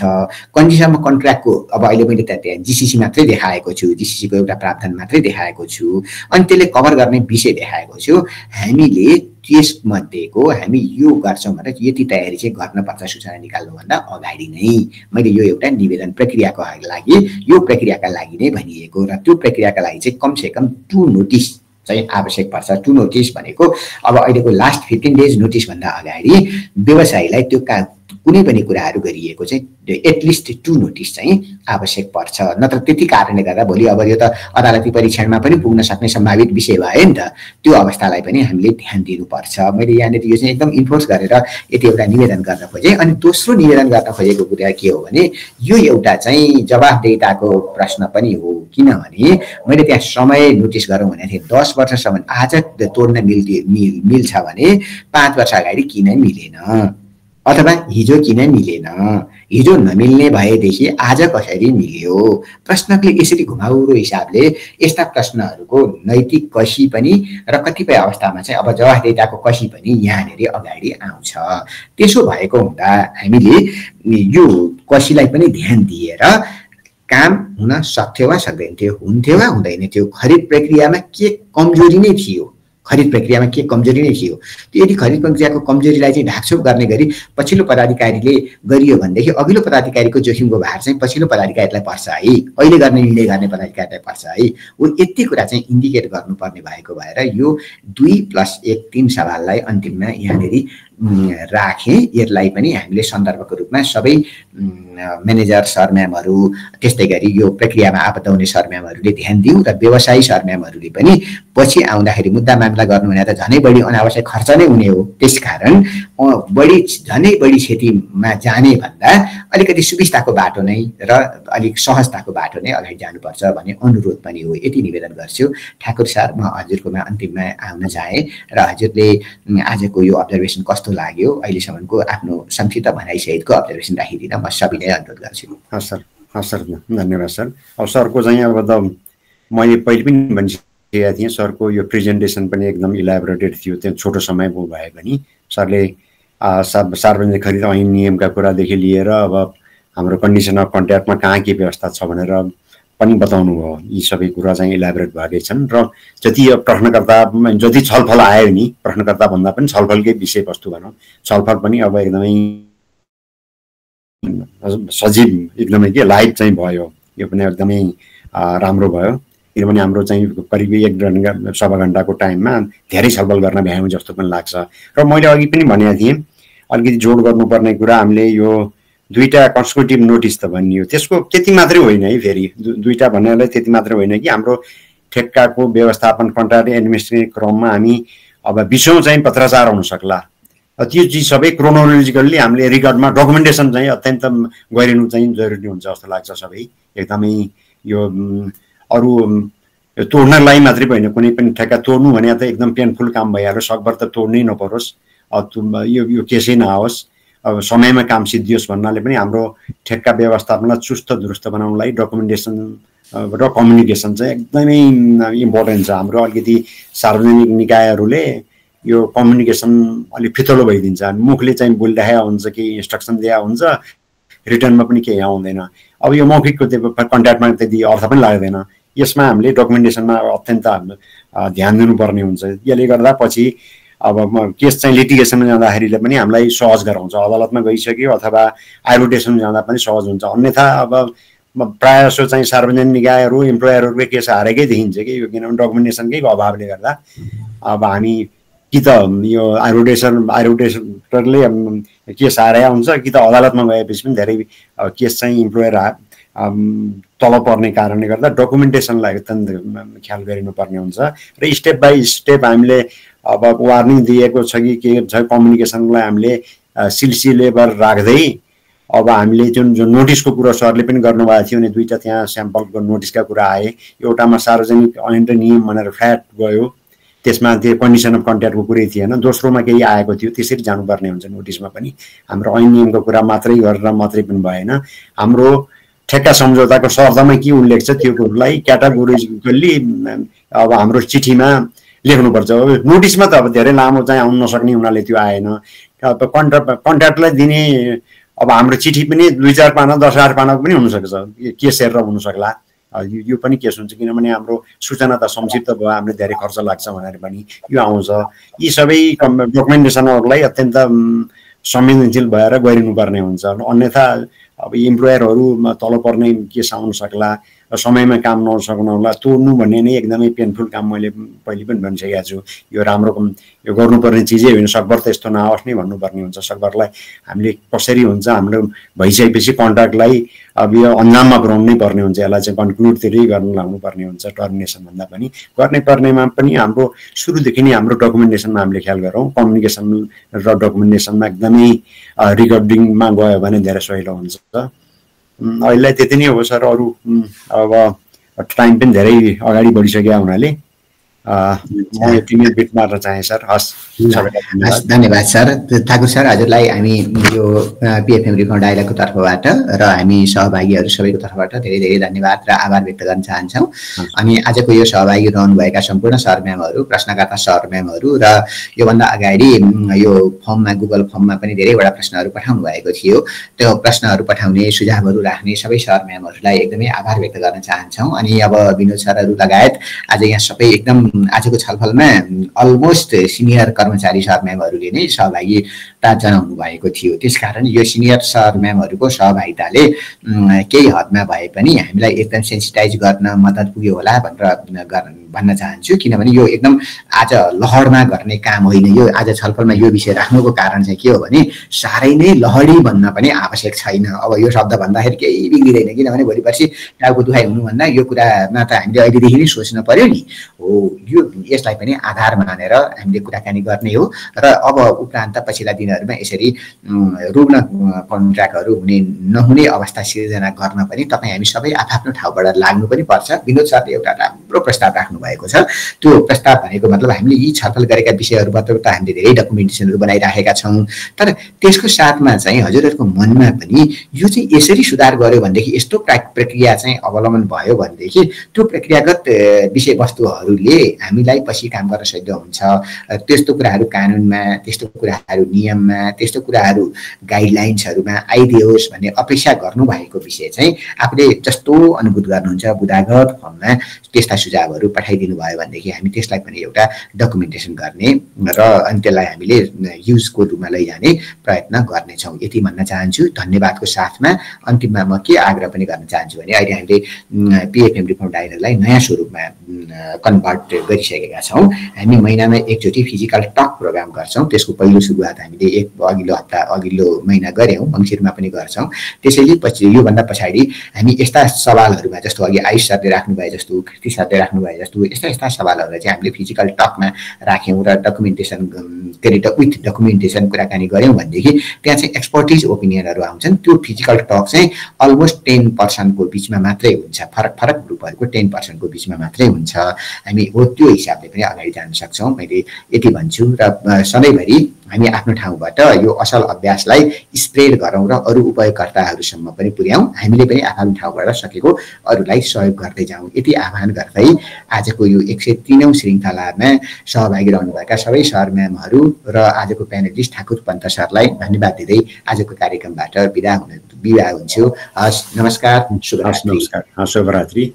कन्डिसनमा कन्ट्र्याक्टको अब अहिले मैले त्यहाँ जिसिसी मात्रै देखाएको छु, जिसिसीको एउटा प्रावधान मात्रै देखाएको छु, अनि त्यसले कभर गर्ने विषय देखाएको छु। हामीले त्यसमध्येको हामी यो गर्छौँ भनेर यति तयारी चाहिँ गर्नुपर्छ सूचना निकाल्नुभन्दा अगाडि नै। मैले यो एउटा निवेदन प्रक्रियाको लागि, यो प्रक्रियाका लागि नै भनिएको, र त्यो प्रक्रियाका लागि चाहिँ कमसेकम 2 नोटिस चाहिँ आवश्यक पर्छ। 2 नोटिस भनेको अब अहिलेको लास्ट 15 डेज नोटिसभन्दा अगाडि व्यवसायीलाई त्यो कुनै पनि कुराहरू गरिएको चाहिँ एटलिस्ट 2 नोटिस चाहिँ आवश्यक पर्छ। नत्र त्यति कारणले गर्दा भोलि अब यो त अदालती परीक्षणमा पनि पुग्न सक्ने सम्भावित विषय भयो नि त, त्यो अवस्थालाई पनि हामीले ध्यान दिनुपर्छ। मैले यहाँनिर यो चाहिँ एकदम इन्फोर्स गरेर यति एउटा निवेदन गर्न खोजेँ। अनि दोस्रो निवेदन गर्न खोजेको कुरा के हो भने यो एउटा चाहिँ जवाफदेहिताको प्रश्न पनि हो, किनभने मैले त्यहाँ समय नोटिस गरौँ भनेको थिएँ 10 वर्षसम्म। आज तोड्न मिल्छ भने 5 वर्ष अगाडि किन मिलेन, अथवा हिजो किन मिलेन, हिजो नमिल्ने भएदेखि आज कसरी मिल्यो। प्रश्नले यसरी घुमाउरो हिसाबले यस्ता प्रश्नहरूको नैतिक कसी पनि र कतिपय अवस्थामा चाहिँ अब जवाफदेहिताको कसी पनि यहाँनिर अगाडि आउँछ। त्यसो भएको हुँदा हामीले यो कसीलाई पनि ध्यान दिएर काम हुन सक्थ्यो वा सक्दैन थियो, हुन्थ्यो वा हुँदैन थियो, खरिद प्रक्रियामा के कमजोरी नै थियो, खरिद प्रक्रियामा के कमजोरी नै थियो, त्यो यदि खरिद प्रक्रियाको कमजोरीलाई चाहिँ ढाकछोप गर्ने गरी पछिल्लो पदाधिकारीले गरियो भनेदेखि अघिल्लो पदाधिकारीको जोखिमको भार चाहिँ पछिल्लो पदाधिकारीलाई पर्छ है, अहिले गर्ने निर्णय गर्ने पदाधिकारीलाई पर्छ है। ऊ यति कुरा चाहिँ इन्डिकेट गर्नुपर्ने भएको भएर यो 2+1 3 सवाललाई अन्तिममा यहाँनिर राखेँ। यसलाई पनि हामीले सन्दर्भको रूपमा सबै म्यानेजर सर म्यामहरू, त्यस्तै गरी यो प्रक्रियामा आबद्ध हुने सर म्यामहरूले ध्यान दिउँ र व्यवसायी सर म्यामहरूले पनि पछि आउँदाखेरि मुद्दा मामला गर्नु भने त झनै बढी अनावश्यक खर्च नै हुने हो। त्यसकारण झनै बढी क्षतिमा जाने भन्दा अलिकति सुविस्ताको बाटो नै र अलिक सहजताको बाटो नै अगाडि जानुपर्छ भन्ने अनुरोध पनि हो। यति निवेदन गर्छु। ठाकुर सर, म हजुरकोमा अन्तिममा आउन चाहेँ र हजुरले आजको यो अब्जर्भेसन कस्तो लाग्यो अहिलेसम्मको आफ्नो संक्षिप्त भनाइसहितको अब्जर्भेसन राखिदिन म सबैलाई अनुरोध गर्छु। हस् सर, धन्यवाद सर। अब सरको चाहिँ अब त मैले पहिले पनि भनिसकेका थिएँ, सरको यो प्रेजेन्टेसन पनि एकदम इलाबोरेटेड थियो, त्यो छोटो समय भए पनि सरले सार्वजनिक खरिद ऐन नियमका कुरादेखि लिएर अब हाम्रो कन्डिसन अफ कन्ट्र्याक्टमा कहाँ के व्यवस्था छ भनेर पनि बताउनु भयो। यी सबै कुरा चाहिँ इलाबोरेट भएकै छन् र जति प्रश्नकर्ता जति छलफल आयो नि, प्रश्नकर्ता भन्दा पनि छलफलकै विषयवस्तु भनौँ, छलफल पनि अब एकदमै सजीव एकदमै के लाइभ चाहिँ भयो। यो पनि एकदमै राम्रो भयो। किनभने हाम्रो चाहिँ करिब 1 सवा घण्टाको टाइममा धेरै छलफल गर्न भ्यायौँ जस्तो पनि लाग्छ। र मैले अघि पनि भनेको थिएँ अलिकति जोड गर्नुपर्ने कुरा हामीले यो 2टा कन्स्टिट्युटिभ नोटिस त भनियो, त्यसको त्यति मात्रै होइन है, फेरि 2टा भन्नेलाई त्यति मात्रै होइन कि हाम्रो ठेक्काको व्यवस्थापन कन्ट्राक्ट एडमिनिस्ट्रेटिभ क्रममा हामी अब 20औं चाहिँ पत्राचार हुन सक्ला। त्यो चिज सबै क्रोनोलोजिकल्ली हामीले रिकर्डमा डकुमेन्टेसन चाहिँ अत्यन्त गरिनु चाहिँ जरुरी हुन्छ जस्तो लाग्छ। सबै एकदमै यो अरू तोड्नलाई मात्रै होइन, कुनै पनि ठेक्का तोड्नु भने त एकदम पेनफुल काम भइहाल्यो, सकभर त तोड्नै नपरोस्, यो केसै नआओस्, अब समयमा काम सिद्धियोस् भन्नाले पनि हाम्रो ठेक्का व्यवस्थापनलाई चुस्त दुरुस्त बनाउनलाई डकुमेन्टेसन र कम्युनिकेसन चाहिँ एकदमै इम्पोर्टेन्ट छ। हाम्रो अलिकति सार्वजनिक निकायहरूले यो कम्युनिकेसन अलिक फितलो भइदिन्छ, मुखले चाहिँ बोलिरहेको हुन्छ कि इन्स्ट्रक्सन दिएको हुन्छ, रिटर्नमा पनि केही आउँदैन। अब यो मौखिकको त्यो कन्ट्याक्टमा त्यति अर्थ पनि लाग्दैन। यसमा हामीले डकुमेन्टेसनमा अत्यन्त ध्यान दिनुपर्ने हुन्छ। यसले गर्दा पछि अब केस चाहिँ लिटिगेसनमा जाँदाखेरि पनि हामीलाई सहज गराउँछ, अदालतमा गइसक्यो अथवा आर्बिट्रेसनमा जाँदा पनि सहज हुन्छ। अन्यथा अब प्रायः जसो चाहिँ सार्वजनिक निकायहरू इम्प्लोयरहरूकै केस हारेकै देखिन्छ कि यो, किनभने डकुमेन्टेसनकै अभावले गर्दा अब हामी कि त यो आर्बिट्रेटरले केस हारे हुन्छ कि त अदालतमा गएपछि पनि धेरै केस चाहिँ इम्प्लोयर तल पर्ने कारणले गर्दा डकुमेन्टेसनलाई अत्यन्त ख्याल गरिनुपर्ने हुन्छ। र स्टेप बाई स्टेप हामीले अब वार्निङ दिएको छ कि के छ, कम्युनिकेसनलाई हामीले सिलसिलेवार राख्दै अब हामीले जुन नोटिसको कुरा सरले पनि गर्नुभएको थियो नि, 2टा त्यहाँ स्याम्पलको नोटिसका कुरा आए, एउटामा सार्वजनिक ऐन र नियम भनेर फ्ल्याट गयो, त्यसमा त्यो कन्डिसन अफ कन्ट्याक्टको कुरै थिएन, दोस्रोमा केही आएको थियो, त्यसरी जानुपर्ने हुन्छ नोटिसमा पनि। हाम्रो ऐन नियमको कुरा मात्रै गरेर मात्रै पनि भएन, हाम्रो ठेक्का सम्झौताको शर्तमा के उल्लेख छ त्यो कुरोलाई क्याटेगोरिकल्ली अब हाम्रो चिठीमा लेख्नुपर्छ। नोटिसमा त अब धेरै लामो चाहिँ आउन नसक्ने हुनाले त्यो आएन। अब कन्ट्र्याक्टलाई दिने अब हाम्रो चिठी पनि 2-4 पाना 10-8 पानाको पनि हुनसक्छ, केस हेरेर हुनसक्ला, यो पनि केस हुन्छ, किनभने हाम्रो सूचना त संक्षिप्त भयो, हामीले धेरै खर्च लाग्छ भनेर पनि यो आउँछ। यी सबै डकुमेन्टेसनहरूलाई अत्यन्त संवेदनशील भएर गरिनुपर्ने हुन्छ, अन्यथा अब इम्प्लोयरहरू तल पर्ने केस आउन सक्ला, समयमा काम नसक्नु होला, तोड्नु भन्ने नै एकदमै पेनफुल काम मैले पहिले पनि भनिसकेको छु। यो राम्रो यो गर्नुपर्ने चिजै होइन, सकभर त यस्तो नआओस् नै भन्नुपर्ने हुन्छ। सकभरलाई हामीले कसरी हुन्छ हाम्रो भइसकेपछि कन्ट्र्याक्टलाई अब यो अन्जाममा पुर्याउनु नै पर्ने हुन्छ, यसलाई चाहिँ कन्क्लुडतिरै गर्न लाउनु पर्ने हुन्छ। टर्मिनेसन भन्दा पनि गर्ने पर्नेमा पनि हाम्रो सुरुदेखि नै हाम्रो डकुमेन्टेसनमा हामीले ख्याल गरौँ, कम्युनिकेसन र डकुमेन्टेसनमा एकदमै रिकर्डिङमा गयो भने धेरै सजिलो हुन्छ। अहिले त्यति नै हो सर, अरू अब टाइम पनि धेरै अगाडि बढिसक्यो हुनाले म यति नै बिट मार्न चाहे सर। हस्, धन्यवाद सर। ठाकुर सर, हजुरलाई हामी यो पिएफएम रिकर्ड डायलगको तर्फबाट र हामी सहभागीहरू सबैको तर्फबाट धेरै धेरै धन्यवाद र आभार व्यक्त गर्न चाहन्छौँ। अनि आजको यो सहभागी रहनुभएका सम्पूर्ण सर म्यामहरू, प्रश्नकर्ता सर म्यामहरू र योभन्दा अगाडि यो फर्ममा गुगल फर्ममा पनि धेरैवटा प्रश्नहरू पठाउनु भएको थियो, त्यो प्रश्नहरू पठाउने सुझावहरू राख्ने सबै सर म्यामहरूलाई एकदमै आभार व्यक्त गर्न चाहन्छौँ। अनि अब विनोद सरहरू लगायत आज यहाँ सबै एकदम आजको छलफलमा अलमोस्ट सिनियर कर्मचारी सर म्यामहरूले नै सहभागिता जनाउनु भएको थियो। त्यसकारण यो सिनियर सर म्यामहरूको सहभागिताले केही हदमा भए पनि हामीलाई एकदम सेन्सिटाइज गर्न मद्दत पुग्यो होला भनेर भन्न चाहन्छु, किनभने यो एकदम आज लहरमा गर्ने काम होइन। यो आज छलफलमा यो विषय राख्नुको कारण चाहिँ के हो भने साह्रै नै लहडी भन्न पनि आवश्यक छैन। अब यो शब्द भन्दाखेरि केही बिग्रिँदैन, किनभने भोलि पर्सि टाउको दुखाइ हुनुभन्दा यो कुरामा त हामीले अहिलेदेखि नै सोच्न पर्यो नि हो। यो यसलाई पनि आधार मानेर हामीले कुराकानी गर्ने हो र अब उपरान्त पछिल्ला दिनहरूमा यसरी रुग्ण कन्ट्र्याक्टहरू हुने नहुने अवस्था सिर्जना गर्न पनि तपाईँ हामी सबै आफ्नो ठाउँबाट लाग्नु पनि पर्छ। विनोद सरले एउटा राम्रो प्रस्ताव राख्नु भएको छ, त्यो प्रस्ताव भनेको मतलब हामीले यी छलफल गरेका विषयहरूबाट त हामीले धेरै डकुमेन्टेसनहरू बनाइराखेका छौँ, तर त्यसको साथमा चाहिँ हजुरहरूको मनमा पनि यो चाहिँ यसरी सुधार गर्यो भनेदेखि, यस्तो प्रक्रिया चाहिँ अवलम्बन भयो भनेदेखि त्यो प्रक्रियागत विषयवस्तुहरूले हामीलाई पछि काम गर्न सजिलो हुन्छ। त्यस्तो कुराहरू कानुनमा, त्यस्तो कुराहरू नियममा, त्यस्तो कुराहरू गाइडलाइन्सहरूमा आइदियोस् भन्ने अपेक्षा गर्नुभएको विषय चाहिँ आफूले जस्तो अनुभूत गर्नुहुन्छ बुदागत फर्ममा त्यस्ता सुझावहरू पठाइदिनु भयो भनेदेखि हामी त्यसलाई पनि एउटा डकुमेन्टेसन गर्ने र अनि त्यसलाई हामीले युजको रूपमा लैजाने प्रयत्न गर्नेछौँ। यति भन्न चाहन्छु। धन्यवादको साथमा अन्तिममा म के आग्रह पनि गर्न चाहन्छु भने अहिले हामीले पिएफएम रिफर्म डायरीलाई नयाँ स्वरूपमा कन्भर्ट गरिसकेका छौँ। हामी महिनामा एकचोटि फिजिकल टक प्रोग्राम गर्छौँ। त्यसको पहिलो सुरुवात हामीले अघिल्लो महिना गऱ्यौँ, मङ्सिरमा पनि गर्छौँ। त्यसैले पछि योभन्दा पछाडि हामी यस्ता सवालहरूमा जस्तो अघि आयुष सरले राख्नुभए जस्तो, कृति सरले राख्नुभए जस्तो यस्ता सवालहरूलाई चाहिँ हामीले फिजिकल टकमा राख्यौँ र डकुमेन्टेसन विथ डकुमेन्टेसन कुराकानी गऱ्यौँ भनेदेखि त्यहाँ चाहिँ एक्सपर्टिज ओपिनियनहरू आउँछन्। त्यो फिजिकल टक चाहिँ अलमोस्ट 10% को बिचमा मात्रै हुन्छ, फरक ग्रुपहरूको 10% को बिचमा मात्रै हुन्छ। हामी हो त्यो हिसाबले पनि अगाडि जान सक्छौँ। मैले यति भन्छु र सधैँभरि हामी आफ्नो ठाउँबाट यो असल अभ्यासलाई स्प्रेड गरौँ र अरू उपयोगकर्ताहरूसम्म पनि पुर्याउँ। हामीले पनि आफ्नो ठाउँबाट सकेको अरूलाई सहयोग गर्दै जाउँ। यति आह्वान गर्दै आजको यो 103औं श्रृङ्खलामा सहभागी रहनुभएका सबै सर म्यामहरू र आजको प्यानलिस्ट ठाकुर पन्त सरलाई धन्यवाद दिँदै आजको कार्यक्रमबाट बिदा हुन्छु। हस्, नमस्कार, शुभरात्रि। शुभरात्रि।